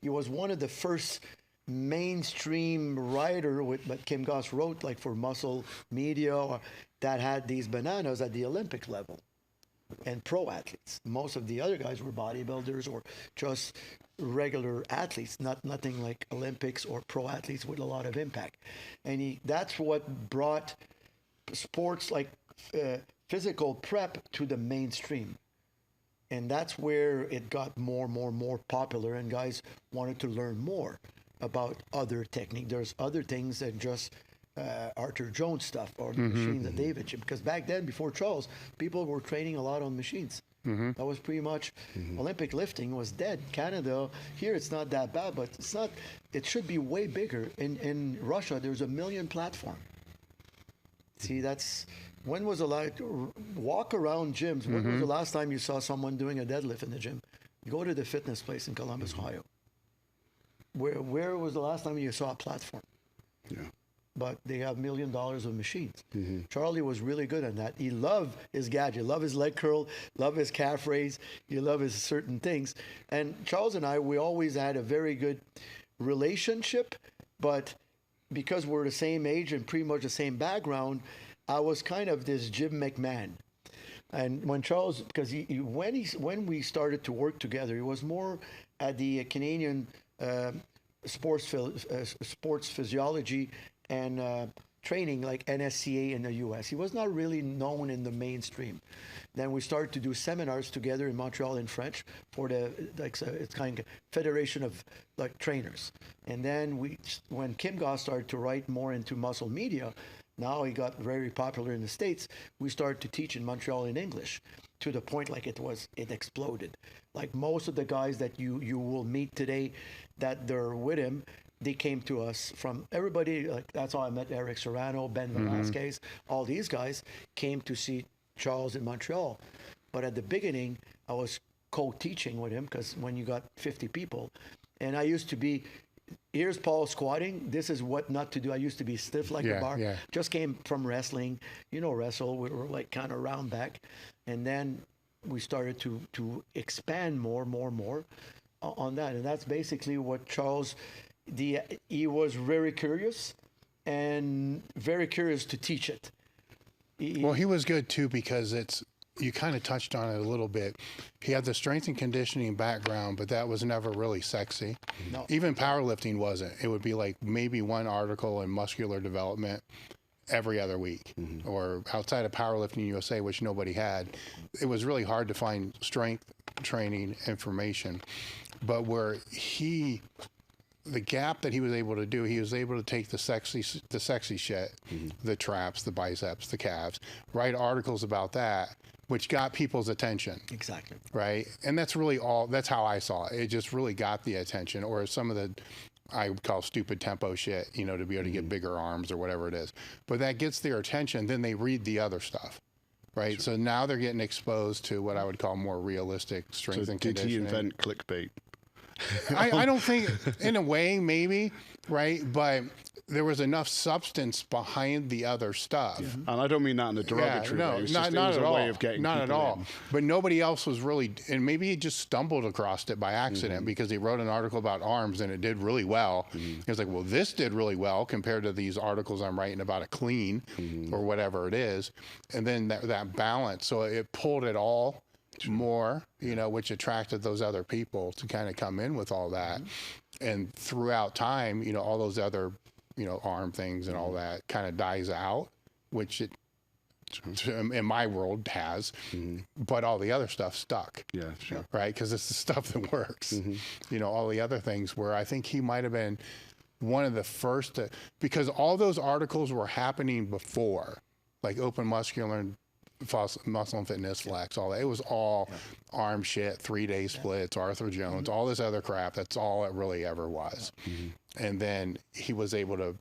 he was one of the first mainstream writer with what Kim Goss wrote, like for Muscle Media, that had these bananas at the Olympic level and pro athletes. Most of the other guys were bodybuilders or just regular athletes, nothing like Olympics or pro athletes with a lot of impact. And that's what brought sports like physical prep to the mainstream. And that's where it got more popular, and guys wanted to learn more about other technique. There's other things than just Arthur Jones stuff or the machines that David, because back then, before Charles, people were training a lot on machines. That was pretty much Olympic lifting was dead. Canada, here it's not that bad, but it's not. It should be way bigger. In Russia, there's 1 million platform. See, when was the last walk around gyms? When was the last time you saw someone doing a deadlift in the gym? You go to the fitness place in Columbus, Ohio. Where was the last time you saw a platform? Yeah. But they have $1 million of machines. Charlie was really good at that. He loved his gadget, loved his leg curl, loved his calf raise, he loved his certain things. And Charles and I, we always had a very good relationship, but because we're the same age and pretty much the same background, I was kind of this Jim McMahon. And when Charles, because when we started to work together, he was more at the Canadian sports physiology and training, like NSCA in the US. He was not really known in the mainstream. Then we started to do seminars together in Montreal in French for it's kind of federation of trainers. And then when Kim Goss started to write more into muscle media, now he got very popular in the States, we started to teach in Montreal in English to the point it exploded. Like most of the guys that you will meet today that they're with him, they came to us from everybody. Like that's how I met Eric Serrano, Ben Velasquez. All these guys came to see Charles in Montreal. But at the beginning, I was co-teaching with him because when you got 50 people, and I used to be, here's Paul squatting. This is what not to do. I used to be stiff like a bar. Just came from wrestling. Wrestle. We were like kind of round back. And then we started to expand more on that. And that's basically what Charles, he was very curious and very curious to teach it. Well, he was good too because you kind of touched on it a little bit. He had the strength and conditioning background, but that was never really sexy. No. Even powerlifting wasn't. It would be like maybe one article in muscular development, every other week. Or outside of Powerlifting USA, which nobody had, it was really hard to find strength training information. But where the gap that he was able to do, he was able to take the sexy shit, the traps, the biceps, the calves, write articles about that, which got people's attention. Exactly. Right? And that's really that's how I saw it. It just really got the attention, or some of the, I would call stupid tempo shit, to be able to get bigger arms or whatever it is. But that gets their attention, then they read the other stuff. Right? Sure. So now they're getting exposed to what I would call more realistic strength and conditioning. Did he invent clickbait? I don't think, in a way, maybe, right? But there was enough substance behind the other stuff. And I don't mean that in a derogatory way. Not at all. Not at all. But nobody else was really, and maybe he just stumbled across it by accident because he wrote an article about arms and it did really well. He was like, well, this did really well compared to these articles I'm writing about a clean or whatever it is. And then that balance, so it pulled it all more, which attracted those other people to kind of come in with all that. And throughout time, all those other, arm things and all that kind of dies out, which it, in my world, has. But all the other stuff stuck. Yeah, sure. Right? Because it's the stuff that works. All the other things where I think he might have been one of the first to, because all those articles were happening before, like open muscular and muscle and fitness flex, all that. It was all arm shit, 3-day splits, Arthur Jones, all this other crap. That's all it really ever was. And then he was able to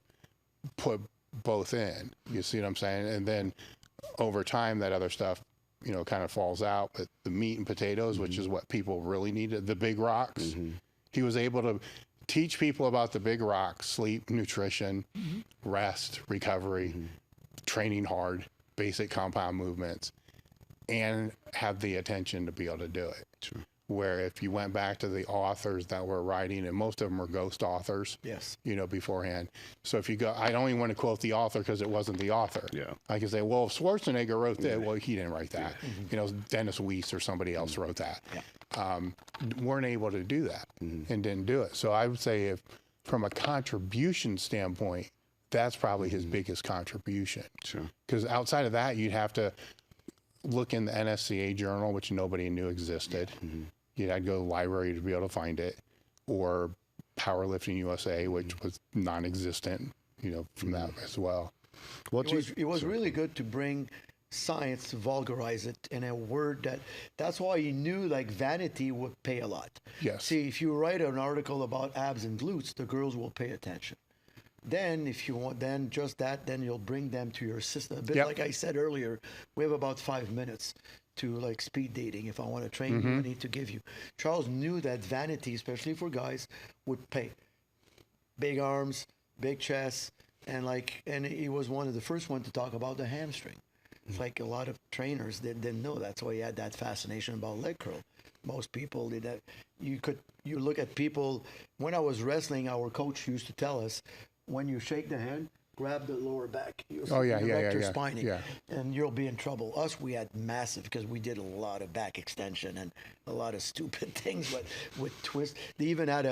put both in. You see what I'm saying? And then over time, that other stuff, kind of falls out. But the meat and potatoes, which is what people really needed, the big rocks, he was able to teach people about the big rocks: sleep, nutrition, rest, recovery, training hard, basic compound movements, and have the attention to be able to do it. Sure. Where if you went back to the authors that were writing, and most of them were ghost authors, beforehand. So if you go, I don't even want to quote the author because it wasn't the author. Yeah. I can say, well, if Schwarzenegger wrote that, well, he didn't write that. Dennis Weiss or somebody else wrote that. Weren't able to do that and didn't do it. So I would say, if from a contribution standpoint, that's probably his biggest contribution. Sure. Because outside of that, you'd have to look in the NSCA journal, which nobody knew existed. You'd have to go to the library to be able to find it, or Powerlifting USA, which was non-existent, from that as well. It was really good to bring science, to vulgarize it in a word that's why he knew, like, vanity would pay a lot. Yes. See, if you write an article about abs and glutes, the girls will pay attention. Then if you want, then you'll bring them to your system. A bit like I said earlier, we have about 5 minutes to, like, speed dating. If I want to train you, I need to give you. Charles knew that vanity, especially for guys, would pay. Big arms, big chest, and he was one of the first one to talk about the hamstring. It's like a lot of trainers didn't know. That's why he had that fascination about leg curl. Most people did that. You look at people, when I was wrestling, our coach used to tell us, when you shake the hand, grab the lower back. Erector spinae, and you'll be in trouble. Us, we had massive, because we did a lot of back extension and a lot of stupid things, but with twists. They even had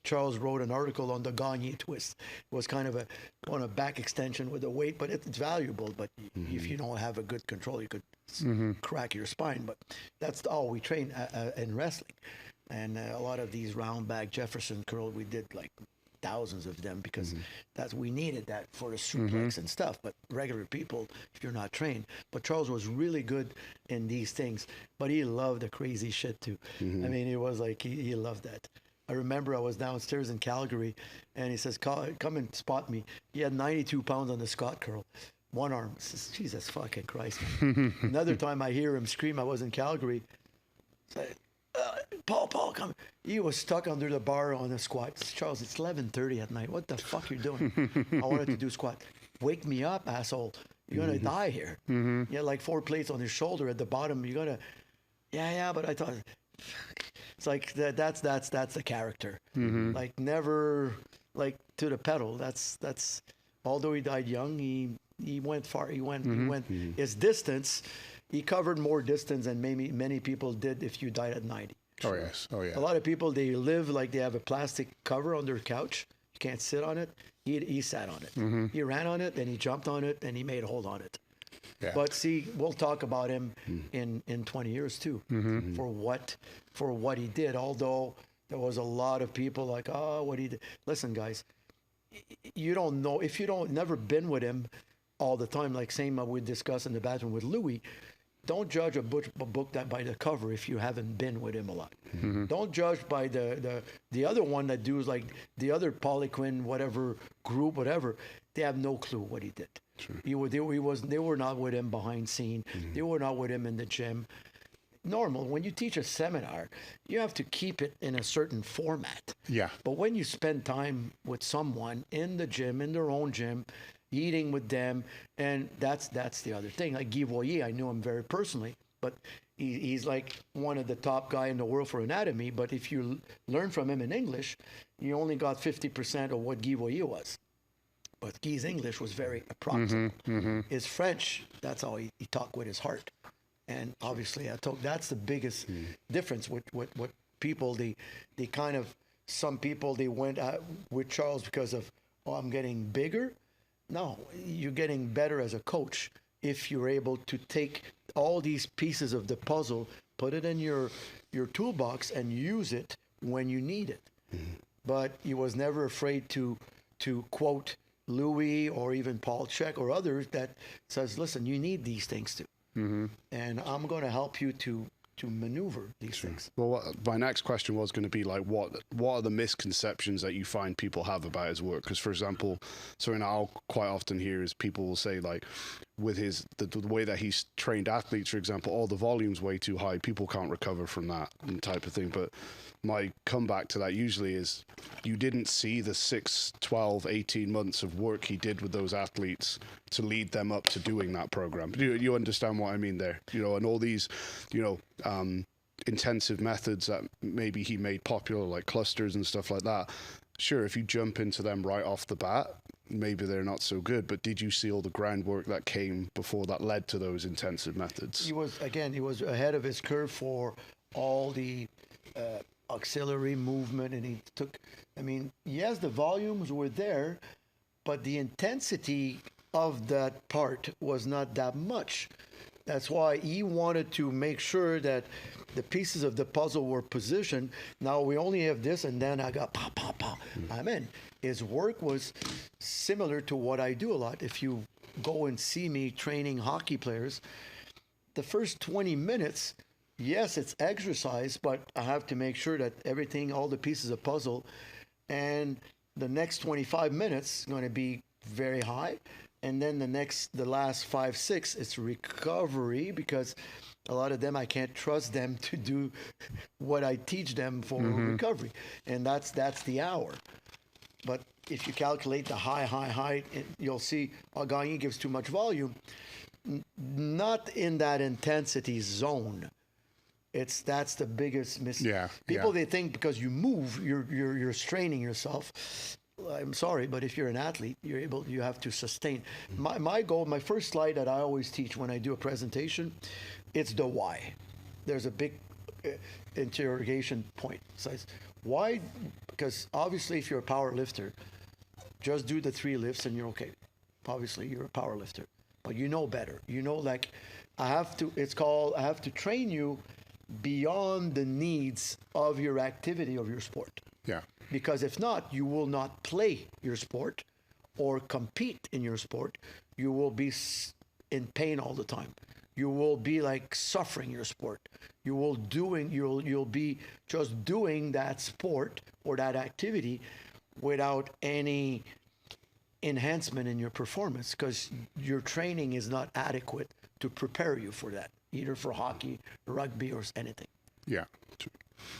Charles wrote an article on the Gagne twist. It was kind of on a back extension with a weight, but it's valuable. But if you don't have a good control, you could crack your spine. But that's all we train in wrestling. And a lot of these round back Jefferson curl, we did like thousands of them, because we needed that for the suplex and stuff. But regular people, if you're not trained. But Charles was really good in these things, but he loved the crazy shit too. I mean, it was like he loved that. I remember I was downstairs in Calgary, and he says, come and spot me. He had 92 pounds on the Scott curl. One arm. I says, Jesus fucking Christ, man. Another time I hear him scream, I was in Calgary. Paul, come. He was stuck under the bar on a squat. Charles, it's 11:30 at night. What the fuck you doing? I wanted to do squat. Wake me up, asshole. You're going to die here. You had like 4 plates on his shoulder at the bottom. You're going to, but I thought, it's like, that's the character. Like, never, like, to the pedal. That's, although he died young, he went far. He went his distance. He covered more distance than many people did if you died at 90. Oh, yes. Oh, yeah. A lot of people, they live like they have a plastic cover on their couch. You can't sit on it. He sat on it. He ran on it, then he jumped on it, and he made a hold on it. Yeah. But see, we'll talk about him in 20 years too, for what he did. Although there was a lot of people like, oh, what he did. Listen, guys, you don't know if you don't never been with him all the time. Like same we discussed in the bathroom with Louis. Don't judge a book that by the cover if you haven't been with him a lot. Don't judge by the other one that does like the other Poliquin, whatever group, whatever. They have no clue what he did. Sure. They were not with him behind scene. They were not with him in the gym. Normal, when you teach a seminar, you have to keep it in a certain format. Yeah. But when you spend time with someone in the gym, in their own gym, eating with them, and that's the other thing. Like Guy Voyer, I knew him very personally, but he's like one of the top guy in the world for anatomy. But if you learn from him in English, you only got 50% of what Guy Voyer was. But Guy's English was very approximate. His French, that's how he talked with his heart. And obviously, that's the biggest difference with people. They kind of, some people, they went with Charles because of, oh, I'm getting bigger. No, you're getting better as a coach if you're able to take all these pieces of the puzzle, put it in your toolbox, and use it when you need it. But he was never afraid to quote Louis or even Paul Chek or others that says, listen, you need these things too. And I'm going to help you to maneuver these things. Well, my next question was going to be like, what are the misconceptions that you find people have about his work? Because, for example, something I'll quite often hear is people will say, like, with the way that he's trained athletes, for example, the volume's way too high, people can't recover from that and type of thing. But my comeback to that usually is you didn't see the 6, 12, 18 months of work he did with those athletes to lead them up to doing that program. You understand what I mean there? And all these, intensive methods that maybe he made popular, like clusters and stuff like that. Sure, if you jump into them right off the bat, maybe they're not so good. But did you see all the groundwork that came before that led to those intensive methods? He was ahead of his curve for all the auxiliary movement, and yes, the volumes were there, but the intensity of that part was not that much. That's why he wanted to make sure that the pieces of the puzzle were positioned. Now we only have this, and then I got pop, pop, pop. I'm in. His work was similar to what I do a lot. If you go and see me training hockey players, the first 20 minutes, yes, it's exercise, but I have to make sure that everything, all the pieces of puzzle, and the next 25 minutes is going to be very high. And then the last 5, 6, it's recovery, because a lot of them, I can't trust them to do what I teach them for recovery. And that's the hour. But if you calculate the high, you'll see Gagne gives too much volume. Not in that intensity zone. That's the biggest mistake. People, they think because you move, you're straining yourself. I'm sorry, but if you're an athlete, you have to sustain. My goal, my first slide that I always teach when I do a presentation, it's the why. There's a big interrogation point. So why? Because obviously, if you're a power lifter, just do the 3 lifts and you're okay. Obviously, you're a power lifter, but you know better. Like I have to train you beyond the needs of your activity, of your sport. Yeah. Because if not, you will not play your sport or compete in your sport. You will be in pain all the time. You will be like suffering your sport. You'll be just doing that sport or that activity without any enhancement in your performance, because your training is not adequate to prepare you for that, either for hockey, rugby, or anything. Yeah.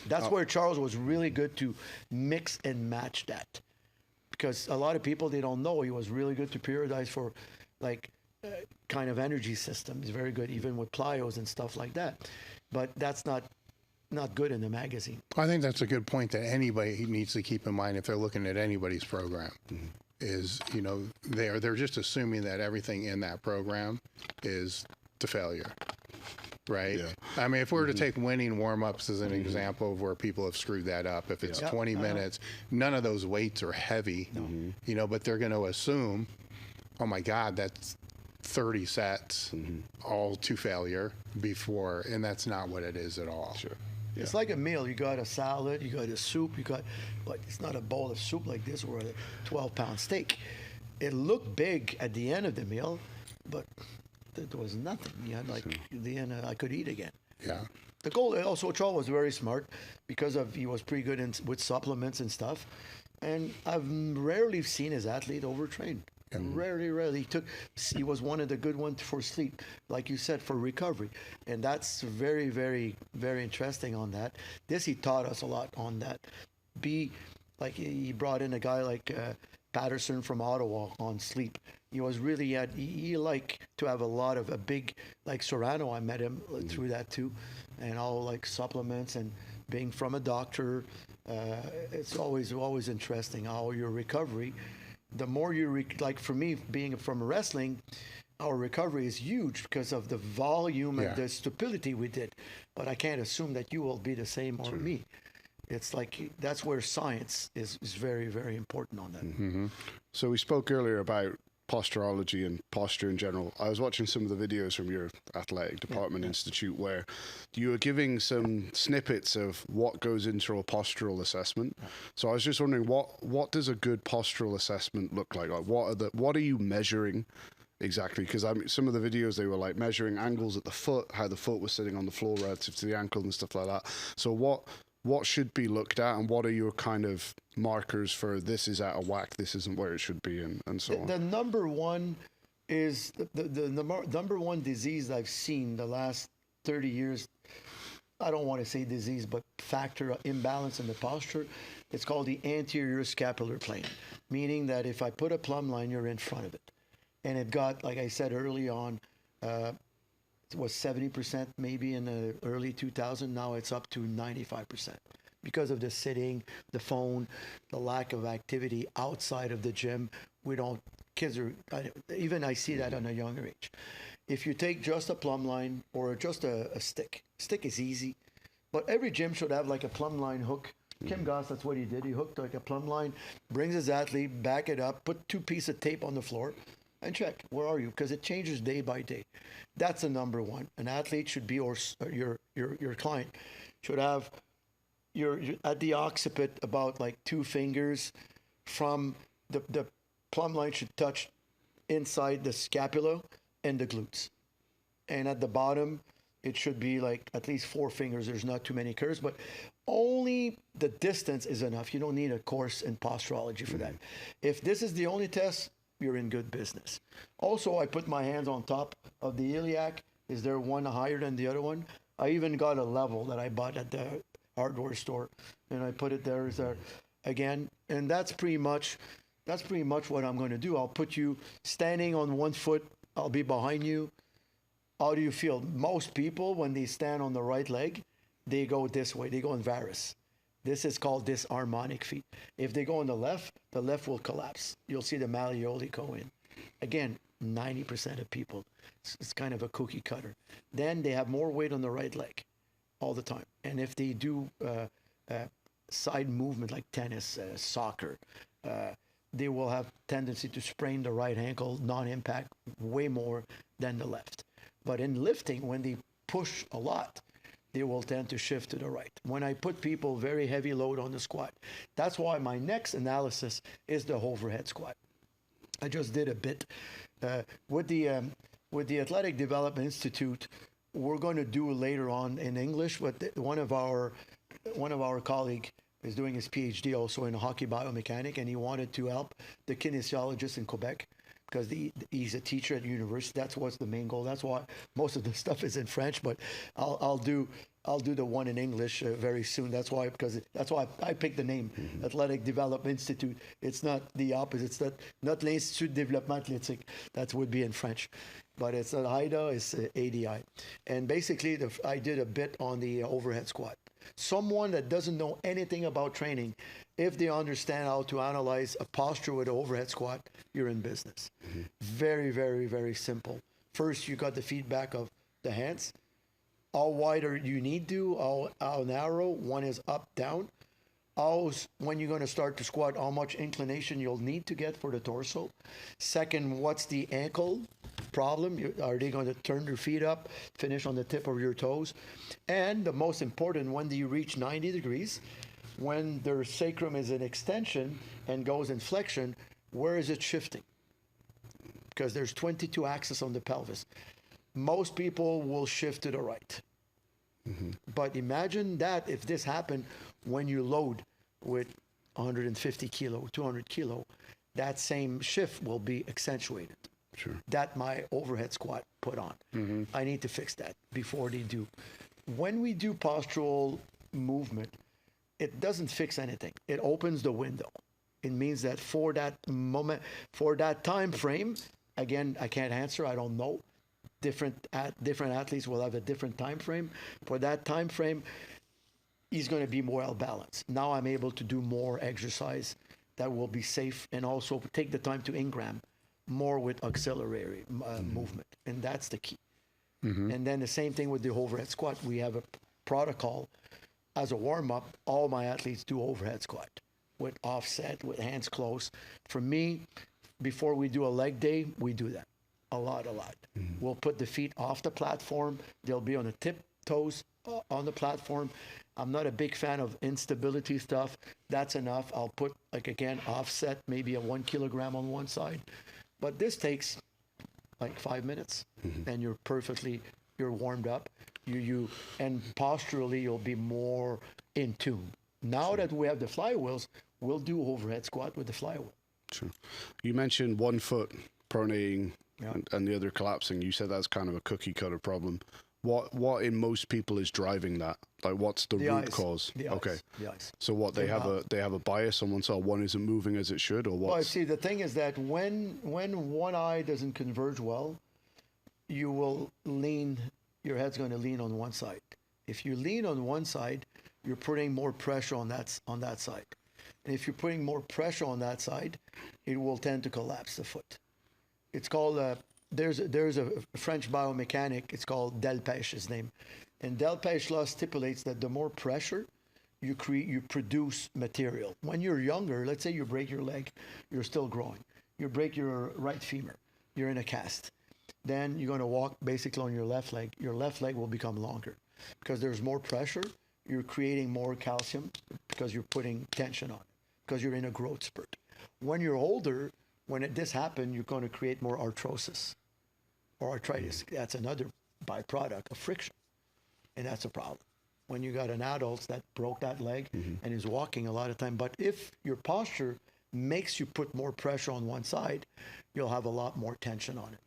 That's where Charles was really good to mix and match that, because a lot of people, they don't know he was really good to periodize for kind of energy system. He's very good even with plyos and stuff like that, but that's not good in the magazine. I think that's a good point that anybody needs to keep in mind if they're looking at anybody's program. Is they're just assuming that everything in that program is the failure. right? Yeah. I mean, if we were to take winning warm-ups as an example of where people have screwed that up, if it's 20 minutes, none of those weights are heavy, you know, but they're going to assume, oh my God, that's 30 sets all to failure before, and that's not what it is at all. Sure. It's like a meal. You got a salad, you got a soup, but it's not a bowl of soup like this or a 12-pound steak. It looked big at the end of the meal, but there was nothing. You had like the end, I could eat again. Yeah. The goal, also, Charles was very smart because he was pretty good with supplements and stuff. And I've rarely seen his athlete overtrain. Rarely. He was one of the good ones for sleep, like you said, for recovery. And that's very, very, very interesting on that. He taught us a lot on that. He brought in a guy like Patterson from Ottawa on sleep. He was really, he liked to have a big, like Serrano, I met him through that too. And all like supplements and being from a doctor. It's always interesting how your recovery, the more you like for me being from wrestling, our recovery is huge because of the volume and the stability we did. But I can't assume that you will be the same or me. It's like that's where science is very, very important on that. So we spoke earlier about posturology and posture in general. I was watching some of the videos from your athletic department institute where you were giving some snippets of what goes into a postural assessment. So I was just wondering, what does a good postural assessment look like? Like what are you measuring exactly? Because some of the videos, they were like measuring angles at the foot, how the foot was sitting on the floor relative to the ankle and stuff like that. So what should be looked at, and what are your kind of markers for this is out of whack, this isn't where it should be, and so on? The number one is the number one disease I've seen the last 30 years. I don't want to say disease, but factor imbalance in the posture. It's called the anterior scapular plane, meaning that if I put a plumb line, you're in front of it. And it got, like I said early on, it was 70% maybe in the early 2000s. Now it's up to 95% because of the sitting, the phone, the lack of activity outside of the gym. Kids are, even I see that on a younger age. If you take just a plumb line or just a stick is easy, but every gym should have like a plumb line hook. Kim Goss, that's what he did. He hooked like a plumb line, brings his athlete, back it up, put 2 pieces of tape on the floor, and check, where are you? Because it changes day by day. That's the number one. An athlete should be, or your client should have your at the occiput about like 2 fingers from the plumb line should touch inside the scapula and the glutes. And at the bottom, it should be like at least 4 fingers. There's not too many curves, but only the distance is enough. You don't need a course in posturology for that. If this is the only test, you're in good business. Also, I put my hands on top of the iliac. Is there one higher than the other one? I even got a level that I bought at the hardware store, and I put it there again. And that's pretty much what I'm going to do. I'll put you standing on one foot. I'll be behind you. How do you feel? Most people, when they stand on the right leg, they go this way. They go in varus. This is called disharmonic feet. If they go on the left will collapse. You'll see the malleoli go in. Again, 90% of people, it's kind of a cookie cutter. Then they have more weight on the right leg all the time. And if they do side movement like tennis, soccer, they will have tendency to sprain the right ankle, non-impact, way more than the left. But in lifting, when they push a lot, they will tend to shift to the right. When I put people very heavy load on the squat, that's why my next analysis is the overhead squat. I just did a bit with the Athletic Development Institute. We're going to do later on in English, but one of our colleague is doing his PhD also in hockey biomechanic, and he wanted to help the kinesiologists in Quebec because he's a teacher at university. That's what's the main goal. That's why most of the stuff is in French, but I'll do the one in English very soon. That's why I picked the name, Athletic Development Institute. It's not the opposite. It's not l'Institut de Développement Athlétique. That would be in French. But it's not IDA, it's ADI. And basically, I did a bit on the overhead squat. Someone that doesn't know anything about training, if they understand how to analyze a posture with an overhead squat, you're in business. Very, very, very simple. First, you got the feedback of the hands. how wide you need to, how narrow. One is up, down. When you're going to start to squat, how much inclination you'll need to get for the torso. Second, what's the ankle problem? Are they going to turn their feet up, finish on the tip of your toes? And the most important, when do you reach 90 degrees? When their sacrum is in extension and goes in flexion, where is it shifting? Because there's 22 axes on the pelvis. Most people will shift to the right. But imagine that if this happened when you load with 150 kilo, 200 kilo, that same shift will be accentuated. Sure. That my overhead squat put on. I need to fix that before they do. When we do postural movement, it doesn't fix anything. It opens the window. It means that for that moment, for that time frame, again, I can't answer, I don't know. Different athletes will have a different time frame. For that time frame, he's going to be more well-balanced. Now I'm able to do more exercise that will be safe and also take the time to engram more with auxiliary movement. And that's the key. And then the same thing with the overhead squat. We have a protocol as a warm-up. All my athletes do overhead squat with offset, with hands close. For me, before we do a leg day, we do that. A lot. We'll put the feet off the platform. They'll be on the tiptoes on the platform. I'm not a big fan of instability stuff. That's enough. I'll put, like, again, offset, maybe a 1 kilogram on one side. But this takes like 5 minutes, and you're warmed up. And posturally, you'll be more in tune. Now that we have the flywheels, we'll do overhead squat with the flywheel. Sure. You mentioned 1 foot pronating and the other collapsing. You said that's kind of a cookie cutter problem. What in most people is driving that? Like, what's the root cause? The eyes. So what, they have a bias on one side, one isn't moving as it should, or what? Well, see, the thing is that when one eye doesn't converge well, you will lean, your head's going to lean on one side. If you lean on one side, you're putting more pressure on that side. And if you're putting more pressure on that side, it will tend to collapse the foot. It's called, there's a French biomechanic, it's called Delpech, his name. And Delpech law stipulates that the more pressure you produce material. When you're younger, let's say you break your leg, you're still growing. You break your right femur, you're in a cast. Then you're going to walk basically on your left leg. Your left leg will become longer because there's more pressure. You're creating more calcium because you're putting tension on it, because you're in a growth spurt. When you're older, when this happens, you're going to create more arthrosis or arthritis. That's another byproduct of friction, and that's a problem. When you got an adult that broke that leg and is walking a lot of time, but if your posture makes you put more pressure on one side, you'll have a lot more tension on it.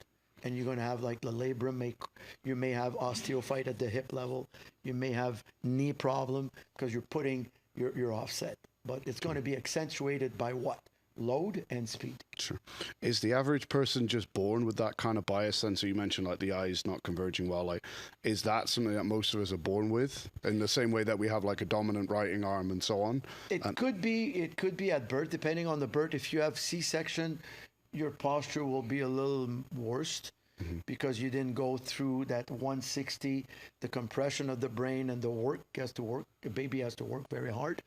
And you're going to have, like, the labrum, you may have osteophyte at the hip level. You may have knee problem because you're putting your offset. But it's going to be accentuated by what? Load and speed. Sure. Is the average person just born with that kind of bias then? So you mentioned, like, the eyes not converging well. Like, is that something that most of us are born with in the same way that we have, like, a dominant writing arm and so on? It could be at birth, depending on the birth. If you have C-section, your posture will be a little worse because you didn't go through that 160, the compression of the brain, and the baby has to work very hard.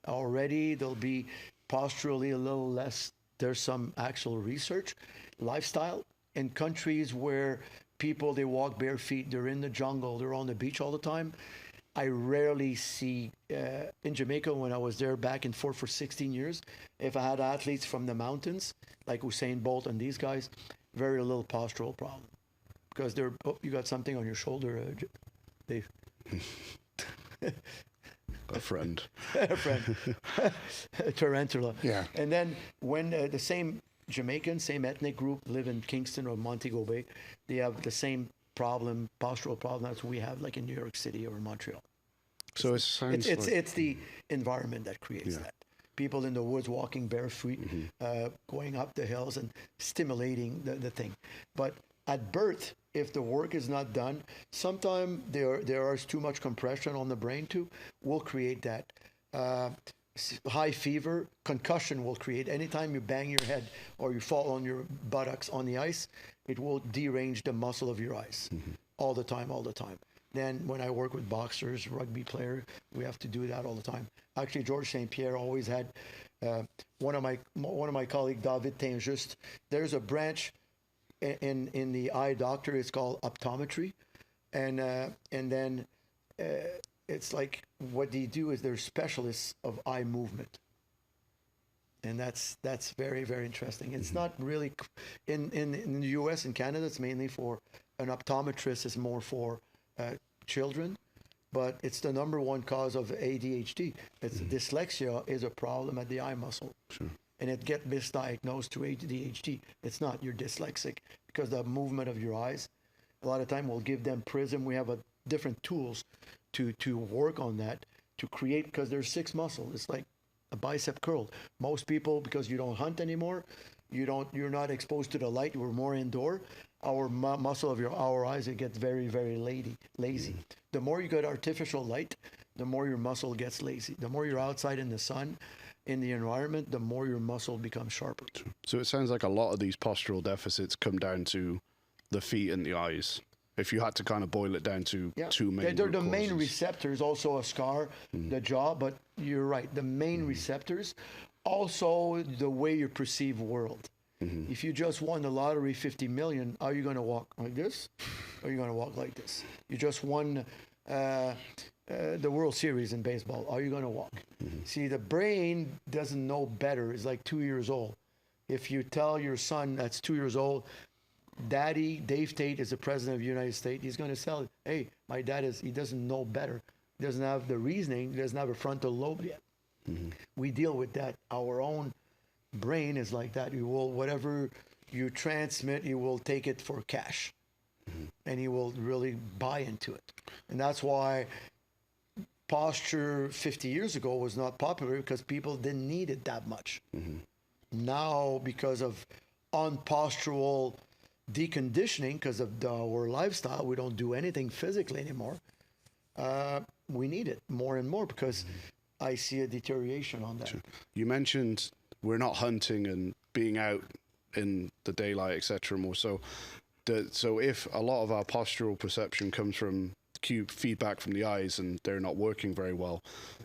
Already there'll be posturally a little less. There's some actual research. Lifestyle in countries where people, they walk bare feet, they're in the jungle, they're on the beach all the time. I rarely see, in Jamaica when I was there back and forth for 16 years, if I had athletes from the mountains, like Usain Bolt and these guys, very little postural problem. Because you got something on your shoulder, Dave. A friend. A friend. A tarantula. Yeah. And then when the same Jamaicans, same ethnic group live in Kingston or Montego Bay, they have the same problem, postural problem as we have, like in New York City or Montreal. So it's the environment that creates that. People in the woods walking barefoot, going up the hills and stimulating the thing. But at birth, if the work is not done, sometimes there is too much compression on the brain too, will create that. High fever, concussion will create. Anytime you bang your head or you fall on your buttocks on the ice, it will derange the muscle of your eyes all the time. Then when I work with boxers, rugby player, we have to do that all the time. Actually, Georges St. Pierre always had one of my colleague, David Tinjust. There's a branch in the eye doctor. It's called optometry, and then it's like what they do is they're specialists of eye movement. And that's very, very interesting. It's not really in the U.S. and Canada. It's mainly for an optometrist. It's more for children, but it's the number one cause of ADHD. It's dyslexia is a problem at the eye muscle, and it gets misdiagnosed to ADHD. It's not. You're dyslexic because the movement of your eyes. A lot of time we'll give them prism. We have different tools to work on that to create, because there's 6 muscles. It's like a bicep curl. Most people, because you don't hunt anymore, you're not exposed to the light, you were more indoor, our muscle of our eyes, it gets very, very lazy. The more you get artificial light, the more your muscle gets lazy. The more you're outside in the sun, in the environment, the more your muscle becomes sharper. So it sounds like a lot of these postural deficits come down to the feet and the eyes. If you had to kind of boil it down to 2 main they're the root main causes. receptors, also a scar, the jaw, but you're right, the main receptors, also the way you perceive world. If you just won the lottery 50 million, are you going to walk like this? Or are you going to walk like this? You just won the World Series in baseball. Are you going to walk? See, the brain doesn't know better. It's like 2 years old. If you tell your son that's 2 years old, Daddy, Dave Tate is the president of the United States, he's going to tell it, hey, my dad he doesn't know better. He doesn't have the reasoning. He doesn't have a frontal lobe yet. We deal with that. Our own brain is like that. You will, whatever you transmit, you will take it for cash. And you will really buy into it. And that's why posture 50 years ago was not popular, because people didn't need it that much. Now, because of unpostural deconditioning, because of our lifestyle, we don't do anything physically anymore. We need it more and more, because I see a deterioration on that. You mentioned we're not hunting and being out in the daylight, etc. more so. So if a lot of our postural perception comes from feedback from the eyes and they're not working very well,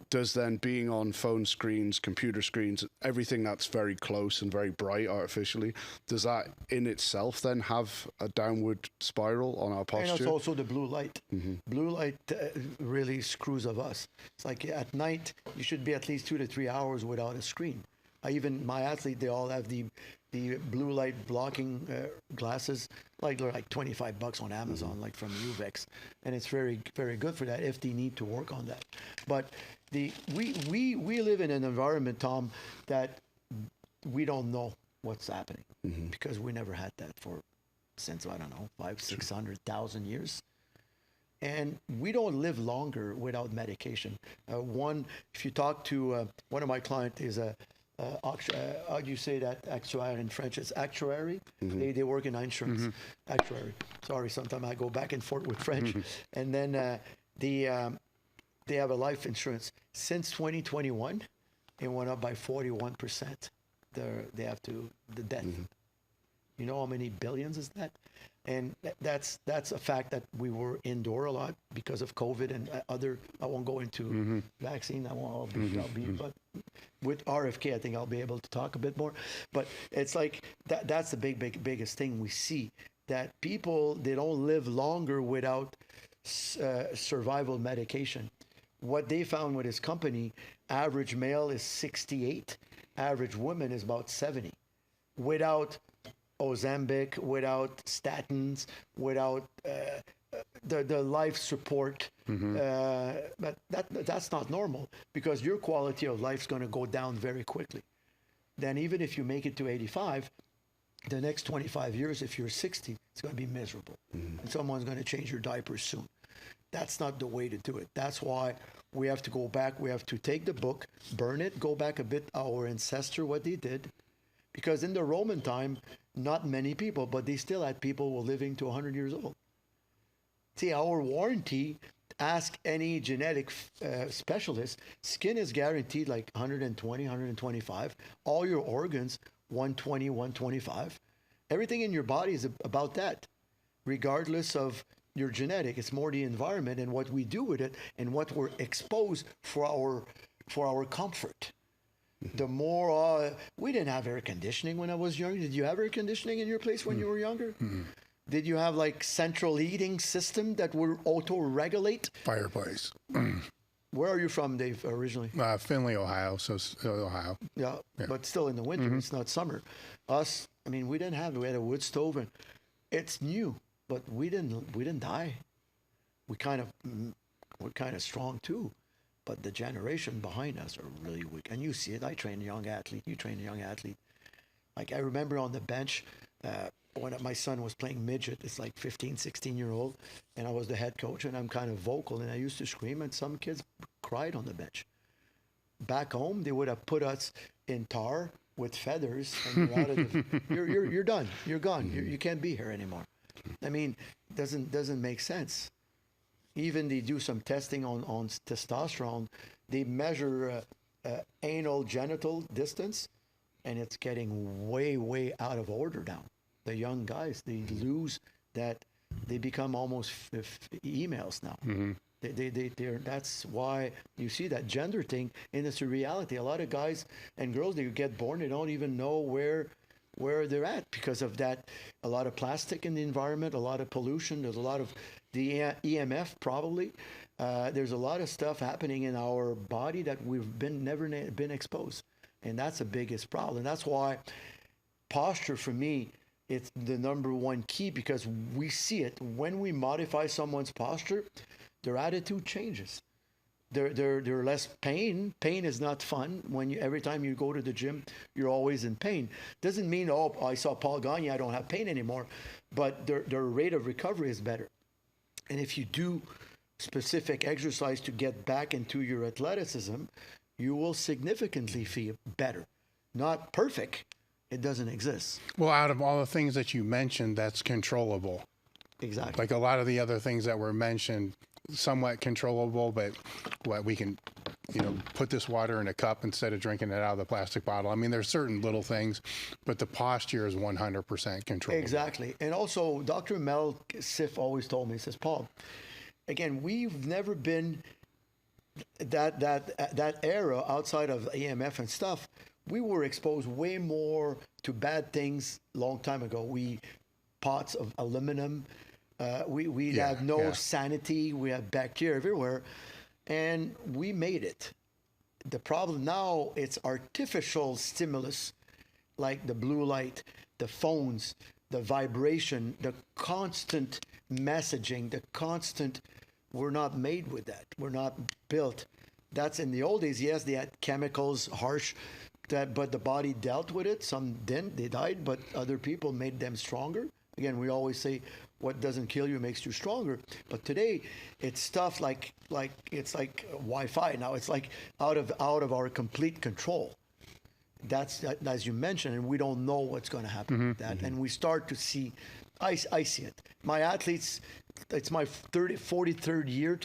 does then being on phone screens, computer screens, everything that's very close and very bright artificially, does that in itself then have a downward spiral on our posture? And it's also the blue light. Blue light really screws of us. It's like at night, you should be at least 2 to 3 hours without a screen. Even my athlete, they all have the blue light blocking glasses, they're like $25 on Amazon, like from Uvex, and it's very, very good for that if they need to work on that. But we live in an environment, Tom, that we don't know what's happening because we never had that since I don't know 500,000-600,000 years. And we don't live longer without medication. If you talk to one of my clients is how do you say that, actuaire in French? It's actuary. They work in insurance. Actuary. Sorry, sometimes I go back and forth with French. And then they have a life insurance. Since 2021, it went up by 41%. They have the death. You know how many billions is that? And that's a fact that we were indoor a lot because of COVID and other. I won't go into vaccine. I'll be, but with RFK, I think I'll be able to talk a bit more. But it's like that's the biggest thing we see, that people, they don't live longer without survival medication. What they found with his company, average male is 68, average woman is about 70, without Ozempic, without statins, without the life support. But that's not normal, because your quality of life is going to go down very quickly. Then even if you make it to 85, the next 25 years, if you're 60, it's going to be miserable. And someone's going to change your diapers soon. That's not the way to do it. That's why we have to go back. We have to take the book, burn it, go back a bit, our ancestor, what they did. Because in the Roman time, not many people, but they still had people who were living to 100 years old. See, our warranty, ask any genetic specialist, skin is guaranteed like 120, 125. All your organs, 120, 125. Everything in your body is about that, regardless of your genetic. It's more the environment and what we do with it and what we're exposed for our comfort. The more we didn't have air conditioning when I was younger. Did you have air conditioning in your place when you were younger? Did you have like central heating system that would auto-regulate? Fireplace. Where are you from, Dave, originally? Findlay, Ohio, so Ohio. Yeah, but still in the winter. It's not summer. Us, I mean, we didn't have. We had a wood stove, and it's new, but we didn't die. We're kind of strong too, but the generation behind us are really weak. And you see it. I train a young athlete. You train a young athlete. Like I remember on the bench when my son was playing midget. It's like 15, 16-year-old, and I was the head coach, and I'm kind of vocal, and I used to scream, and some kids cried on the bench. Back home, they would have put us in tar with feathers, and you're out of you're done. You're gone. You can't be here anymore. I mean, doesn't make sense. Even they do some testing on testosterone. They measure anal genital distance, and it's getting way out of order now. The young guys, they lose that. They become almost emails now. That's why you see that gender thing, and it's a reality. A lot of guys and girls, they get born, they don't even know where they're at because of that. A lot of plastic in the environment, a lot of pollution. There's a lot of the EMF probably. There's a lot of stuff happening in our body that we've never been exposed, and that's the biggest problem. That's why posture for me, it's the number one key, because we see it when we modify someone's posture. Their attitude changes. They're less pain. Pain is not fun. Every time you go to the gym, you're always in pain. Doesn't mean, oh, I saw Paul Gagne, I don't have pain anymore. But their rate of recovery is better. And if you do specific exercise to get back into your athleticism, you will significantly feel better. Not perfect. It doesn't exist. Well, out of all the things that you mentioned, that's controllable. Exactly. Like a lot of the other things that were mentioned, somewhat controllable, but what we can, put this water in a cup instead of drinking it out of the plastic bottle. I mean, there's certain little things, but the posture is 100% controllable. Exactly. And also, Dr. Mel Siff always told me, he says, Paul, again, we've never been that era outside of EMF and stuff. We were exposed way more to bad things long time ago. Pots of aluminum. We have no sanity. We have bacteria everywhere, and we made it. The problem now, it's artificial stimulus, like the blue light, the phones, the vibration, the constant messaging, we're not made with that. We're not built. That's in the old days. Yes, they had chemicals, harsh, but the body dealt with it. Some didn't, they died, but other people made them stronger. Again, we always say, what doesn't kill you makes you stronger. But today, it's stuff like it's like Wi-Fi now. It's like out of our complete control. That's as you mentioned, and we don't know what's going to happen with that. And we start to see, I see it. My athletes, it's my 43rd year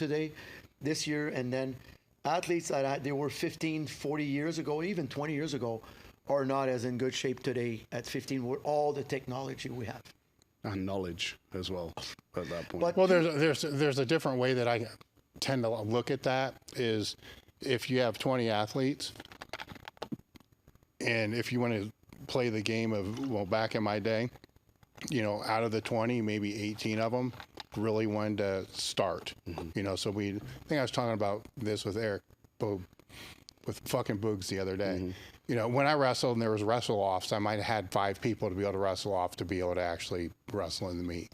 this year, and then athletes that they were 15, 40 years ago, even 20 years ago, are not as in good shape today at 15 with all the technology we have. And knowledge as well at that point. Well, there's a different way that I tend to look at that is if you have 20 athletes, and if you want to play the game of, well, back in my day, out of the 20, maybe 18 of them really wanted to start. So I think I was talking about this with Eric with fucking Boogs the other day. When I wrestled and there was wrestle-offs, I might have had 5 people to be able to wrestle off to be able to actually wrestle in the meet,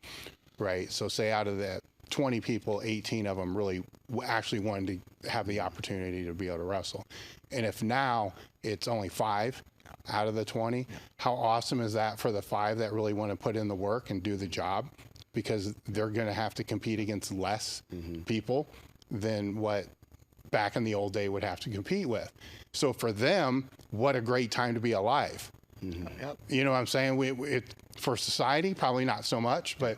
right? So say out of the 20 people, 18 of them really actually wanted to have the opportunity to be able to wrestle. And if now it's only 5 out of the 20, how awesome is that for the 5 that really want to put in the work and do the job? Because they're going to have to compete against less people than what back in the old day would have to compete with. So for them, what a great time to be alive. Yep. You know what I'm saying? For society, probably not so much, but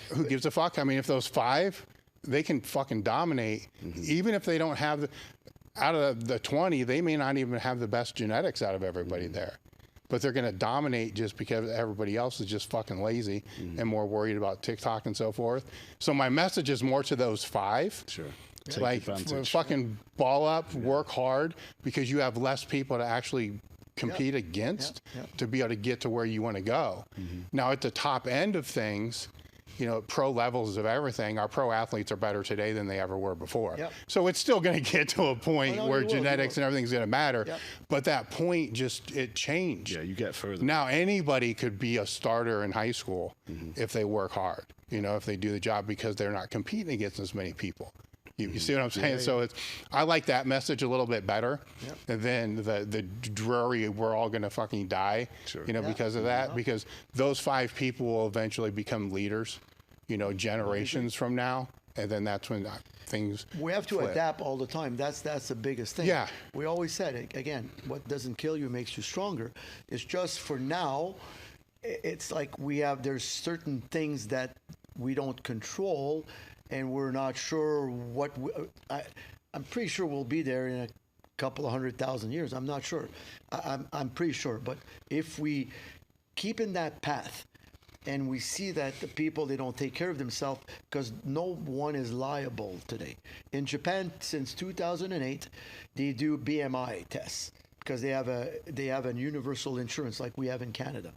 who gives a fuck? I mean, if those 5, they can fucking dominate, even if they don't have out of the 20, they may not even have the best genetics out of everybody there. but they're going to dominate just because everybody else is just fucking lazy and more worried about TikTok and so forth. So my message is more to those 5. Sure. Like, fucking ball up, work hard, because you have less people to actually compete against to be able to get to where you want to go. Now, at the top end of things, you know, pro levels of everything, our pro athletes are better today than they ever were before. So it's still going to get to a point where genetics and everything's going to matter. But that point it changed. Yeah, you get further. Now anybody could be a starter in high school if they work hard, you know, if they do the job, because they're not competing against as many people. You see what I'm saying? So I like that message a little bit better than the dreary, we're all going to fucking die, you know, because of that. Because those 5 people will eventually become leaders, you know, generations from now. And then that's when things We have to flip. adapt all the time. That's the biggest thing. Yeah. We always said it, again, what doesn't kill you makes you stronger. It's just for now, it's like there's certain things that we don't control, and we're not sure what I'm pretty sure we'll be there in a couple of 100,000 years. I'm not sure. I'm pretty sure. But if we keep in that path and we see that the people, they don't take care of themselves, because no one is liable today. In Japan, since 2008, they do BMI tests because they have an universal insurance like we have in Canada,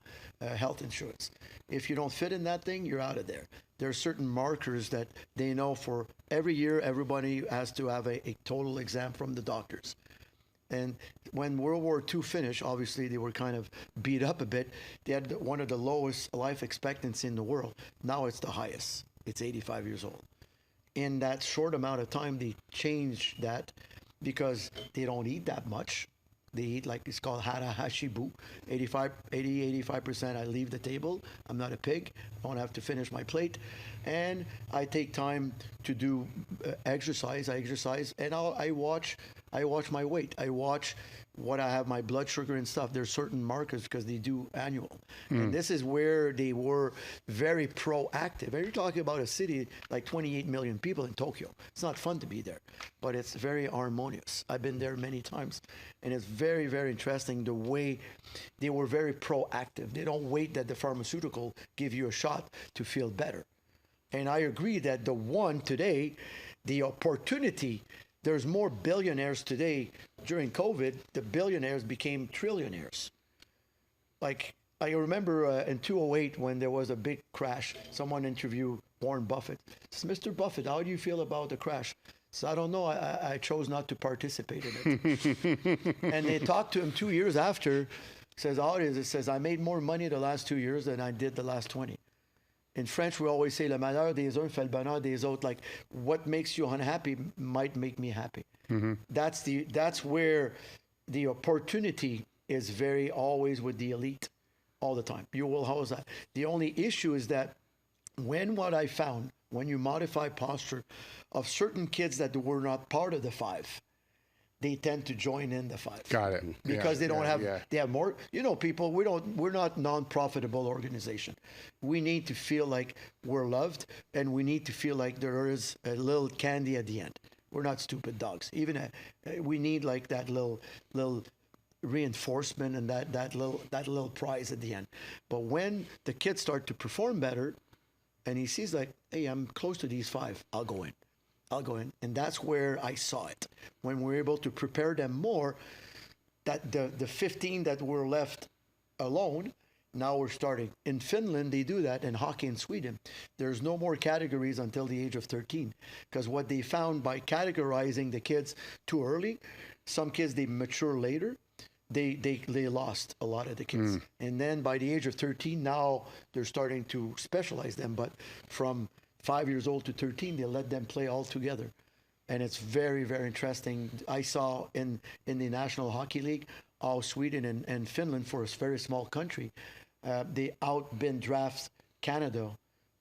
health insurance. If you don't fit in that thing, you're out of there. There are certain markers that they know for every year. Everybody has to have a total exam from the doctors. And when World War II finished, obviously they were kind of beat up a bit. They had one of the lowest life expectancy in the world. Now it's the highest. It's 85 years old. In that short amount of time, they changed that because they don't eat that much. They eat, like, it's called hara hashibu. 85% I leave the table. I'm not a pig. I don't have to finish my plate. And I take time to do exercise. I exercise, and I watch my weight. I watch what I have, my blood sugar and stuff. There's certain markers because they do annual. And this is where they were very proactive. And you're talking about a city like 28 million people in Tokyo. It's not fun to be there, but it's very harmonious. I've been there many times, and it's very, very interesting the way they were very proactive. They don't wait that the pharmaceutical give you a shot to feel better. And I agree that the one today, the opportunity, there's more billionaires today. During COVID, the billionaires became trillionaires. Like, I remember in 2008 when there was a big crash, someone interviewed Warren Buffett. Says, Mr. Buffett, how do you feel about the crash? So I don't know. I chose not to participate in it. And they talked to him 2 years after. Says, how it is? It says, I made more money the last 2 years than I did the last 20. In French, we always say, le malheur des uns fait le bonheur des autres. Like, what makes you unhappy might make me happy. That's where the opportunity is very always with the elite all the time. You will always that. The only issue is that what I found, when you modify posture of certain kids that were not part of the 5, they tend to join in the 5. Got it. Because they don't have, they have more, you know, people, we're not non-profitable organization. We need to feel like we're loved, and we need to feel like there is a little candy at the end. We're not stupid dogs. Even we need like that little reinforcement and that little prize at the end. But when the kids start to perform better, and he sees like, hey, I'm close to these 5, I'll go in. And that's where I saw it. When we're able to prepare them more, that the 15 that were left alone, now we're starting. In Finland, they do that. In hockey in Sweden, there's no more categories until the age of 13. Because what they found by categorizing the kids too early, some kids, they mature later. They lost a lot of the kids. And then by the age of 13, now they're starting to specialize them. But from 5 years old to 13, they let them play all together. And it's very, very interesting. I saw in the National Hockey League, how Sweden and Finland, for a very small country, they outbid draft Canada.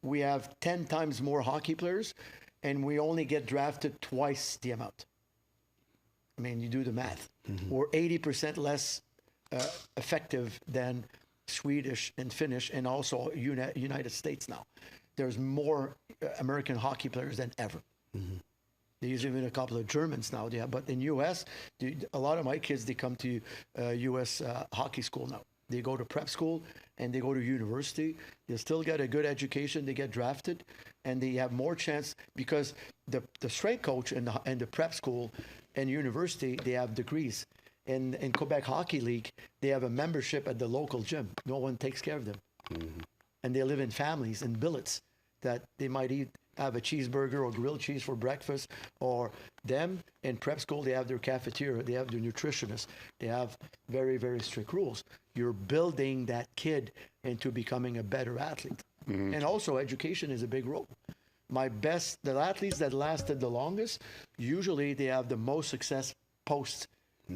We have 10 times more hockey players, and we only get drafted twice the amount. I mean, you do the math. We're 80% less effective than Swedish and Finnish, and also United States now. There's more American hockey players than ever. There's even a couple of Germans now. Yeah, but in U.S., a lot of my kids, they come to U.S. hockey school now. they go to prep school and they go to university. They still get a good education. They get drafted, and they have more chance because the strength coach and the prep school and university, they have degrees. In Quebec Hockey League, they have a membership at the local gym. No one takes care of them. Mm-hmm. And they live in families, in billets, that they might have a cheeseburger or grilled cheese for breakfast, or them in prep school, they have their cafeteria, they have their nutritionist, they have very, very strict rules. You're building that kid into becoming a better athlete. Mm-hmm. And also education is a big role. The athletes that lasted the longest, usually they have the most success post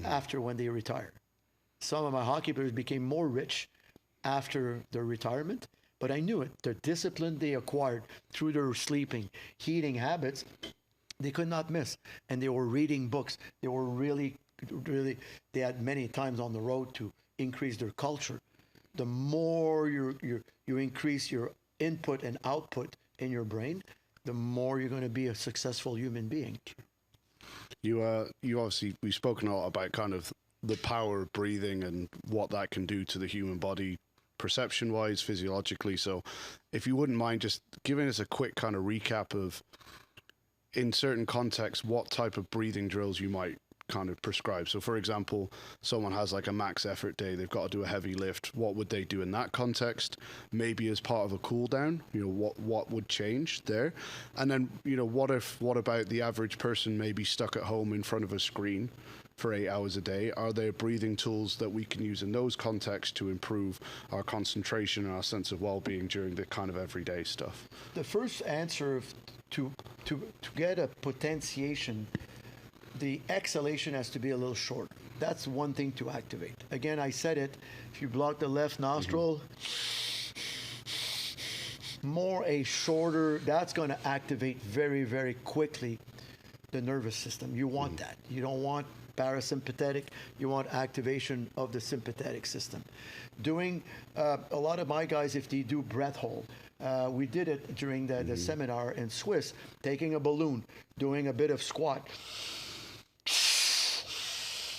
after when they retire. Some of my hockey players became more rich after their retirement, but I knew it. The discipline they acquired through their sleeping, eating habits, they could not miss. And they were reading books. They were really, they had many times on the road to increase their culture. The more you increase your input and output in your brain, the more you're going to be a successful human being. You obviously, we've spoken a lot about kind of the power of breathing and what that can do to the human body, perception-wise, physiologically. So if you wouldn't mind just giving us a quick kind of recap of, in certain contexts, what type of breathing drills you might kind of prescribe. So for example, someone has like a max effort day, they've got to do a heavy lift. What would they do in that context? Maybe as part of a cool down, what would change there? And then, what about the average person maybe stuck at home in front of a screen for 8 hours a day? Are there breathing tools that we can use in those contexts to improve our concentration and our sense of well-being during the kind of everyday stuff? The first answer to get a potentiation, the exhalation has to be a little shorter. That's one thing to activate. Again, I said it, if you block the left nostril, more a shorter, that's going to activate very, very quickly the nervous system. You want that. You don't want parasympathetic, you want activation of the sympathetic system. Doing, a lot of my guys, if they do breath hold, we did it during the seminar in Swiss, taking a balloon, doing a bit of squat,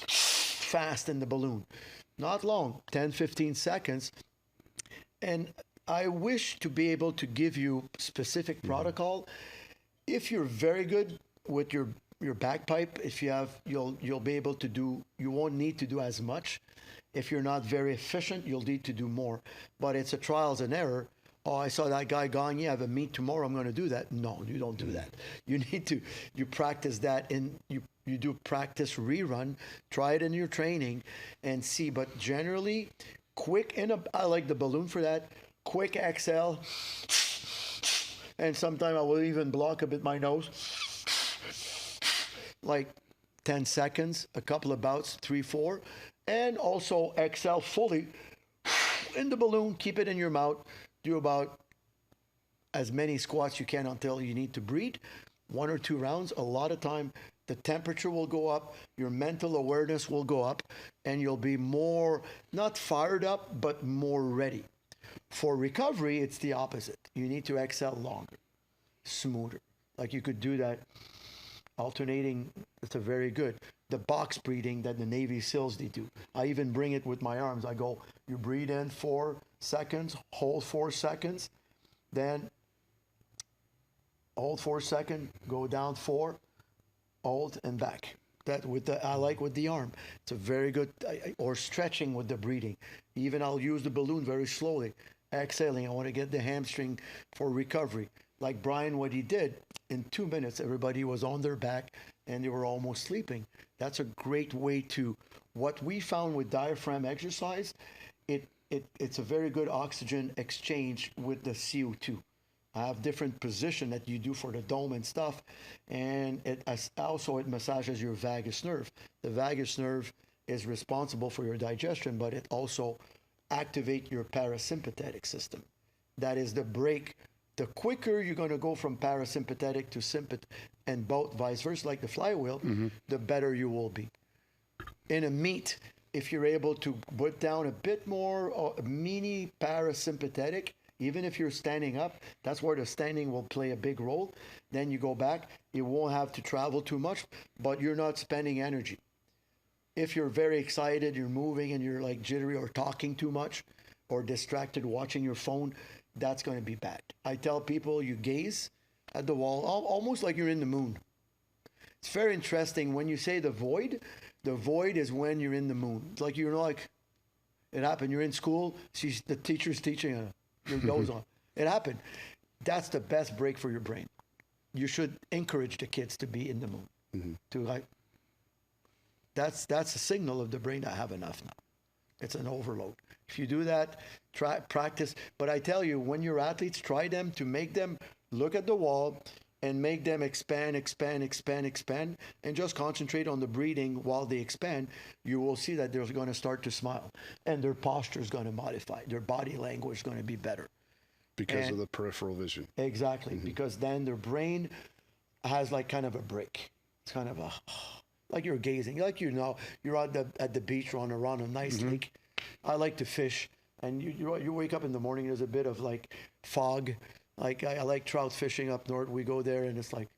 fast in the balloon. Not long, 10, 15 seconds. And I wish to be able to give you specific protocol. If you're very good with your bagpipe, if you have, you'll be able to do, you won't need to do as much. If you're not very efficient, you'll need to do more. But it's a trials and error. Oh, I saw that guy Gagne have a meet tomorrow, I'm going to do that. No, you don't do that. You need to, you practice that, and you do practice rerun, try it in your training and see. But generally, I like the balloon for that, quick exhale. And sometimes I will even block a bit my nose. Like 10 seconds, a couple of bouts, 3, 4. And also exhale fully in the balloon, keep it in your mouth. Do about as many squats you can until you need to breathe. 1 or 2 rounds. A lot of time, the temperature will go up, your mental awareness will go up, and you'll be more, not fired up, but more ready. For recovery, it's the opposite. You need to exhale longer, smoother. Like you could do that alternating. It's a very good. The box breathing that the Navy SEALs they do. I even bring it with my arms. I go, you breathe in 4 seconds, hold 4 seconds, then hold 4 seconds, go down 4, hold and back. That I like with the arm. It's a very good, or stretching with the breathing. Even I'll use the balloon very slowly, exhaling. I want to get the hamstring for recovery. Like Brian, what he did, in 2 minutes, everybody was on their back and they were almost sleeping. That's a great way to, what we found with diaphragm exercise, it's a very good oxygen exchange with the CO2. I have different position that you do for the dome and stuff, and it massages your vagus nerve. The vagus nerve is responsible for your digestion, but it also activates your parasympathetic system. That is the break. The quicker you're going to go from parasympathetic to sympathetic, and both vice versa, like the flywheel, the better you will be. In a meet, if you're able to put down a bit more mini parasympathetic, even if you're standing up, that's where the standing will play a big role. Then you go back, you won't have to travel too much, but you're not spending energy. if you're very excited, you're moving and you're like jittery or talking too much or distracted watching your phone, that's going to be bad. I tell people you gaze at the wall, almost like you're in the moon. It's very interesting when you say the void is when you're in the moon. It's like you're like, it happened, you're in school, the teacher's teaching, your goes on. It happened. That's the best break for your brain. You should encourage the kids to be in the moon. To like, that's a signal of the brain, I have enough now. It's an overload. If you do that, practice. But I tell you, when you're athletes, try them to make them look at the wall and make them expand, and just concentrate on the breathing while they expand. You will see that they're going to start to smile, and their posture is going to modify. Their body language is going to be better. Because of the peripheral vision. Exactly, because then their brain has like kind of a break. It's kind of a, like you're gazing, like you're at the beach or on a nice lake. I like to fish, and you wake up in the morning, there's a bit of like fog. Like I like trout fishing up north. We go there and it's like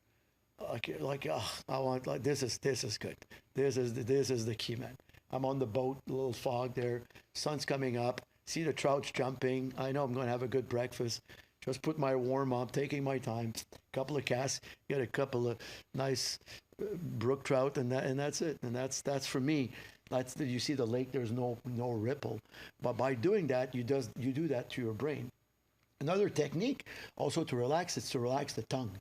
I want, like, this is good. This is the key, man. I'm on the boat, a little fog there, sun's coming up, see the trouts jumping. I know I'm going to have a good breakfast. Just put my warm up, taking my time, couple of casts, get a couple of nice brook trout, and that's it. And that's for me. You see the lake, there's no ripple. But by doing that, you do that to your brain. Another technique also to relax is to relax the tongue.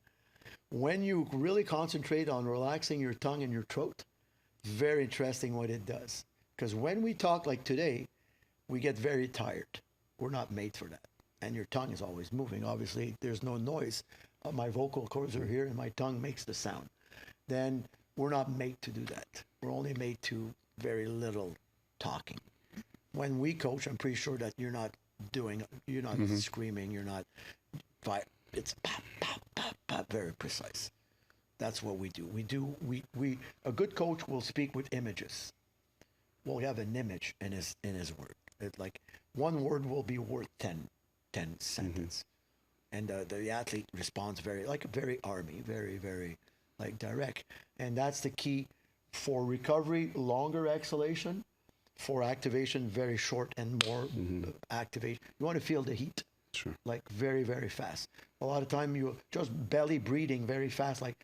When you really concentrate on relaxing your tongue and your throat, very interesting what it does. Because when we talk like today, we get very tired. We're not made for that. And your tongue is always moving. Obviously, there's no noise. My vocal cords are here and my tongue makes the sound. Then we're not made to do that. We're only made to very little talking. When we coach, I'm pretty sure that you're not screaming, you're not, it's pop, pop, pop, pop, very precise. That's what we do. A good coach will speak with images. We'll have an image in his word. It's like one word will be worth 10 sentences. And the athlete responds very army, very, very like direct. And that's the key for recovery, longer exhalation. For activation, very short and more activation. You want to feel the heat, like very, very fast. A lot of time you just belly breathing very fast, like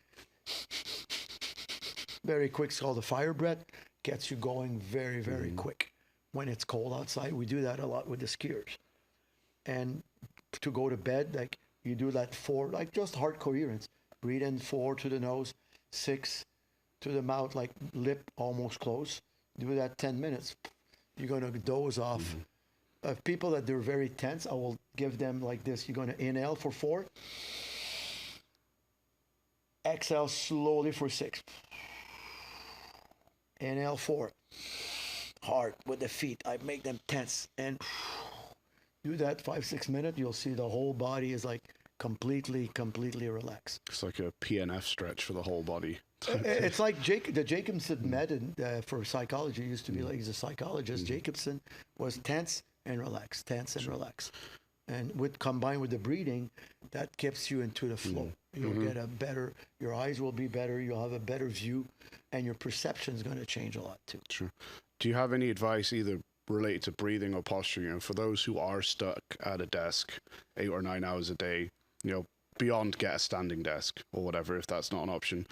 very quick. It's called the fire breath. Gets you going very, very quick. When it's cold outside, we do that a lot with the skiers. And to go to bed, like you do that 4, like just heart coherence. Breathe in 4 to the nose, 6 to the mouth, like lip almost closed. Do that 10 minutes. You're going to doze off. People that they're very tense, I will give them like this. You're going to inhale for 4. Exhale slowly for 6. Inhale 4. Hard with the feet. I make them tense. And do that 5-6 minutes. You'll see the whole body is like completely relaxed. It's like a PNF stretch for the whole body. It's like the Jacobson method for psychology used to be like, he's a psychologist. Jacobson was tense and relax. And combined with the breathing, that keeps you into the flow. You'll get your eyes will be better, you'll have a better view, and your perception is going to change a lot too. Sure. Do you have any advice either related to breathing or posture, for those who are stuck at a desk 8 or 9 hours a day, beyond get a standing desk or whatever, if that's not an option?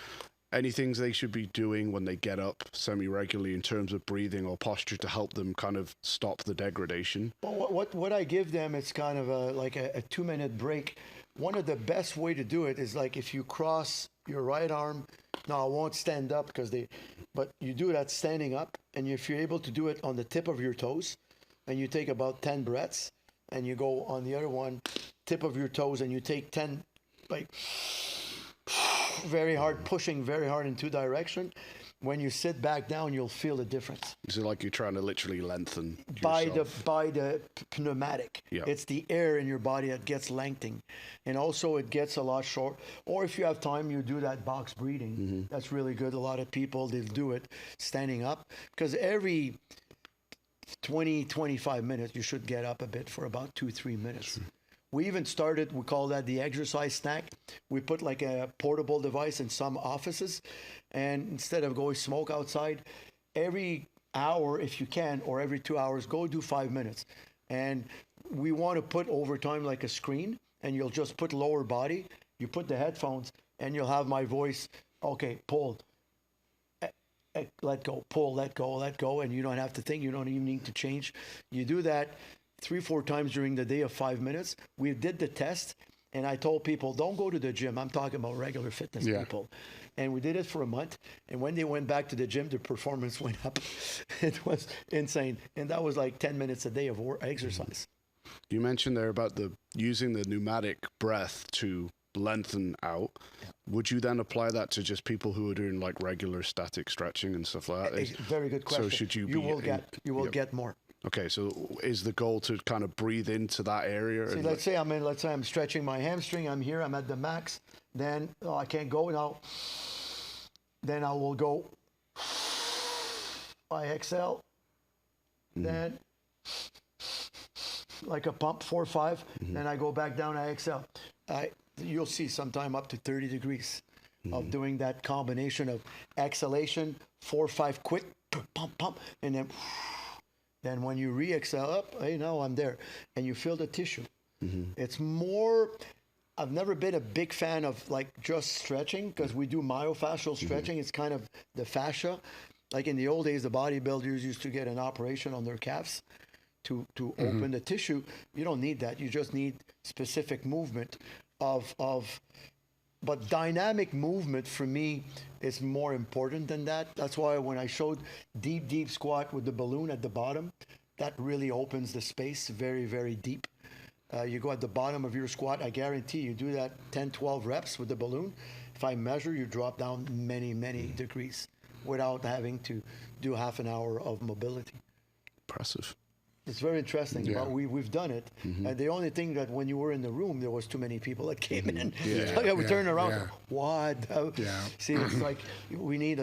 Any things they should be doing when they get up semi-regularly in terms of breathing or posture to help them kind of stop the degradation? Well, what I give them, it's kind of like a 2-minute break. One of the best way to do it is like if you cross your right arm. Now I won't stand up but you do that standing up, and if you're able to do it on the tip of your toes, and you take about 10 breaths, and you go on the other one, tip of your toes, and you take 10, like very hard, pushing very hard in 2 directions. When you sit back down, you'll feel the difference. Is it like you're trying to literally lengthen yourself? By the pneumatic. Yeah. It's the air in your body that gets lengthening. And also it gets a lot short. Or if you have time, you do that box breathing. That's really good. A lot of people, they'll do it standing up. Because every 20-25 minutes, you should get up a bit for about 2-3 minutes. Sure. We even started, we call that the exercise snack. We put like a portable device in some offices, and instead of going smoke outside, every hour if you can, or every 2 hours, go do 5 minutes. And we want to put over time like a screen, and you'll just put lower body, you put the headphones, and you'll have my voice, okay, pull, let go, pull, let go, let go, and you don't have to think, you don't even need to change. You do that 3-4 times during the day of 5 minutes. We did the test, and I told people, don't go to the gym. I'm talking about regular fitness people. And we did it for a month, and when they went back to the gym, their performance went up. It was insane, and that was like 10 minutes a day of exercise. You mentioned there about using the pneumatic breath to lengthen out. Would you then apply that to just people who are doing like regular static stretching and stuff like that? Very good question. So should you get more. Okay, so is the goal to kind of breathe into that area? See, let's say I'm stretching my hamstring. I'm here. I'm at the max. Then I can't go now. Then I will go. I exhale. Then like a pump, 4 or 5. Then I go back down. I exhale. You'll see sometime up to 30 degrees of doing that combination of exhalation, 4 or 5 quick pump, pump, and then when you re-exhale up, hey, now I'm there, and you feel the tissue. It's more. I've never been a big fan of like just stretching, because we do myofascial stretching. It's kind of the fascia. Like in the old days, the bodybuilders used to get an operation on their calves to open the tissue. You don't need that. You just need specific movement but dynamic movement for me is more important than that. That's why when I showed deep squat with the balloon at the bottom, that really opens the space very, very deep. You go at the bottom of your squat, I guarantee you do that 10, 12 reps with the balloon. If I measure, you drop down many, many degrees without having to do half an hour of mobility. Impressive. It's very interesting, but we've done it. The only thing that when you were in the room, there was too many people that came in. We turned around. What? See, it's like we need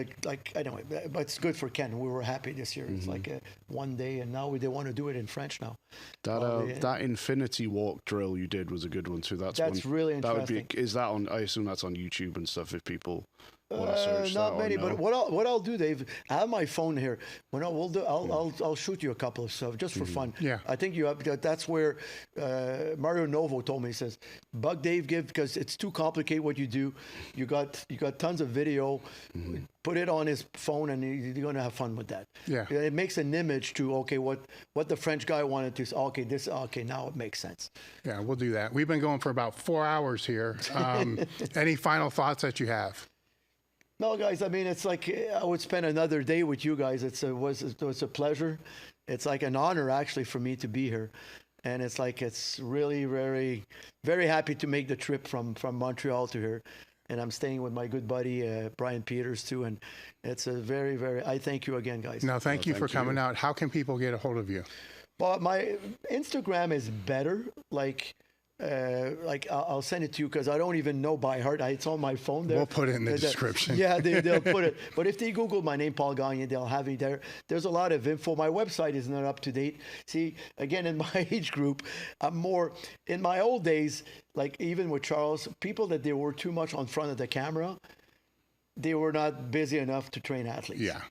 anyway, but it's good for Ken. We were happy this year. It's like one day, and now they want to do it in French now. That infinity walk drill you did was a good one too. That's really interesting. Is that on? I assume that's on YouTube and stuff. If people want to search not that, many, but what I'll do, Dave, I have my phone here. I'll shoot you a couple of stuff just for fun. Yeah. I think you have. That's where Mario Novo told me. He says, "Bug Dave, because it's too complicated what you do. You got tons of video. Put it on his phone, and you're gonna have fun with that. Yeah. It makes an image to what the French guy wanted to say. Okay, now it makes sense. Yeah, we'll do that. We've been going for about 4 hours here. Any final thoughts that you have? No, guys, I mean, it's like I would spend another day with you guys. It was a pleasure. It's like an honor, actually, for me to be here. And it's really very, very happy to make the trip from Montreal to here. And I'm staying with my good buddy, Brian Peters, too. And it's a very, very, I thank you again, guys. No, thank you for coming out. How can people get a hold of you? Well, my Instagram is better. I'll send it to you because I don't even know by heart. It's on my phone there. We'll put it in the description. Yeah, they'll put it. But if they Google my name, Paul Gagne, they'll have me there. There's a lot of info. My website is not up to date. See, again, in my age group, I'm more, in my old days, like even with Charles, people that they were too much on front of the camera, they were not busy enough to train athletes. Yeah.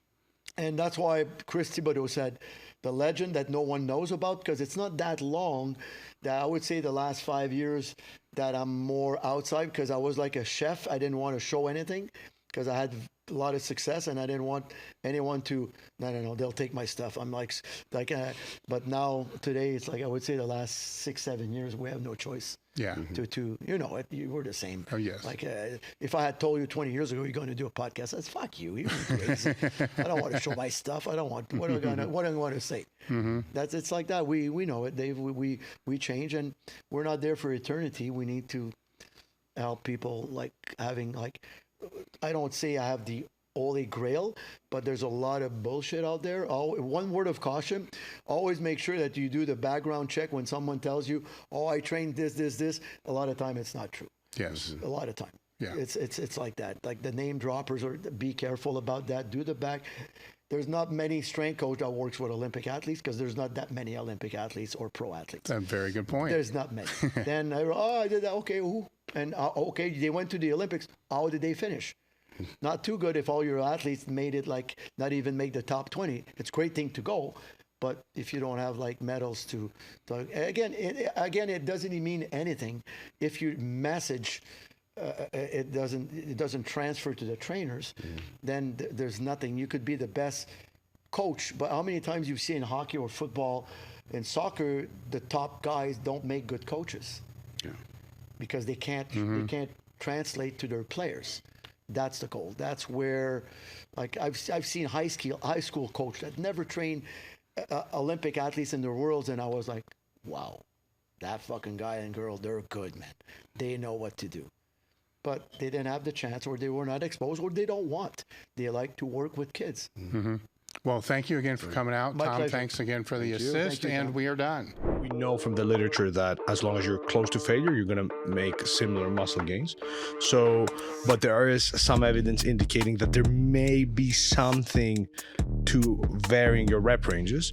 And that's why Chris Thibodeau said, the legend that no one knows about, because it's not that long, that I would say the last 5 years that I'm more outside, because I was like a chef. I didn't want to show anything because I had a lot of success and I didn't want anyone to, no, they'll take my stuff. I'm but now today it's like, I would say the last 6-7 years, we have no choice. Yeah. You were the same. Oh, yes. Like if I had told you 20 years ago you're going to do a podcast, that's fuck you. You're crazy. I don't want to show my stuff. I don't want. What am I going to say? It's like that. We know it, Dave. We change, and we're not there for eternity. We need to help people I don't say I have the Holy Grail, but there's a lot of bullshit out there. One word of caution: always make sure that you do the background check when someone tells you, "Oh, I trained this." A lot of time, it's not true. Yes. A lot of time. Yeah. It's like that. Like the name droppers, or be careful about that. Do the back. There's not many strength coach that works with Olympic athletes because there's not that many Olympic athletes or pro athletes. That's a very good point. There's not many. Then I did that. Okay, who? And okay, they went to the Olympics. How did they finish? Not too good if all your athletes made it like not even make the top 20. It's a great thing to go, but if you don't have like medals to again, it doesn't even mean anything if your message it doesn't transfer to the trainers. Then there's nothing. You could be the best coach, but how many times you see in hockey or football, in soccer, the top guys don't make good coaches because they can't translate to their players. That's the goal. That's where, like I've seen high school coach that never trained Olympic athletes in the world, and I was like, wow, that fucking guy and girl, they're good, man. They know what to do, but they didn't have the chance, or they were not exposed, or they don't want. They like to work with kids. Well, thank you again for coming out. My Tom, pleasure. thanks again for the assist, and we are done. We know from the literature that as long as you're close to failure, you're going to make similar muscle gains. So, but there is some evidence indicating that there may be something to varying your rep ranges,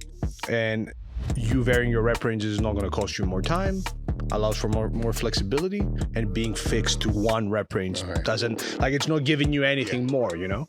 and you varying your rep ranges is not going to cost you more time, allows for more flexibility, and being fixed to one rep range doesn't, like, it's not giving you anything more, you know?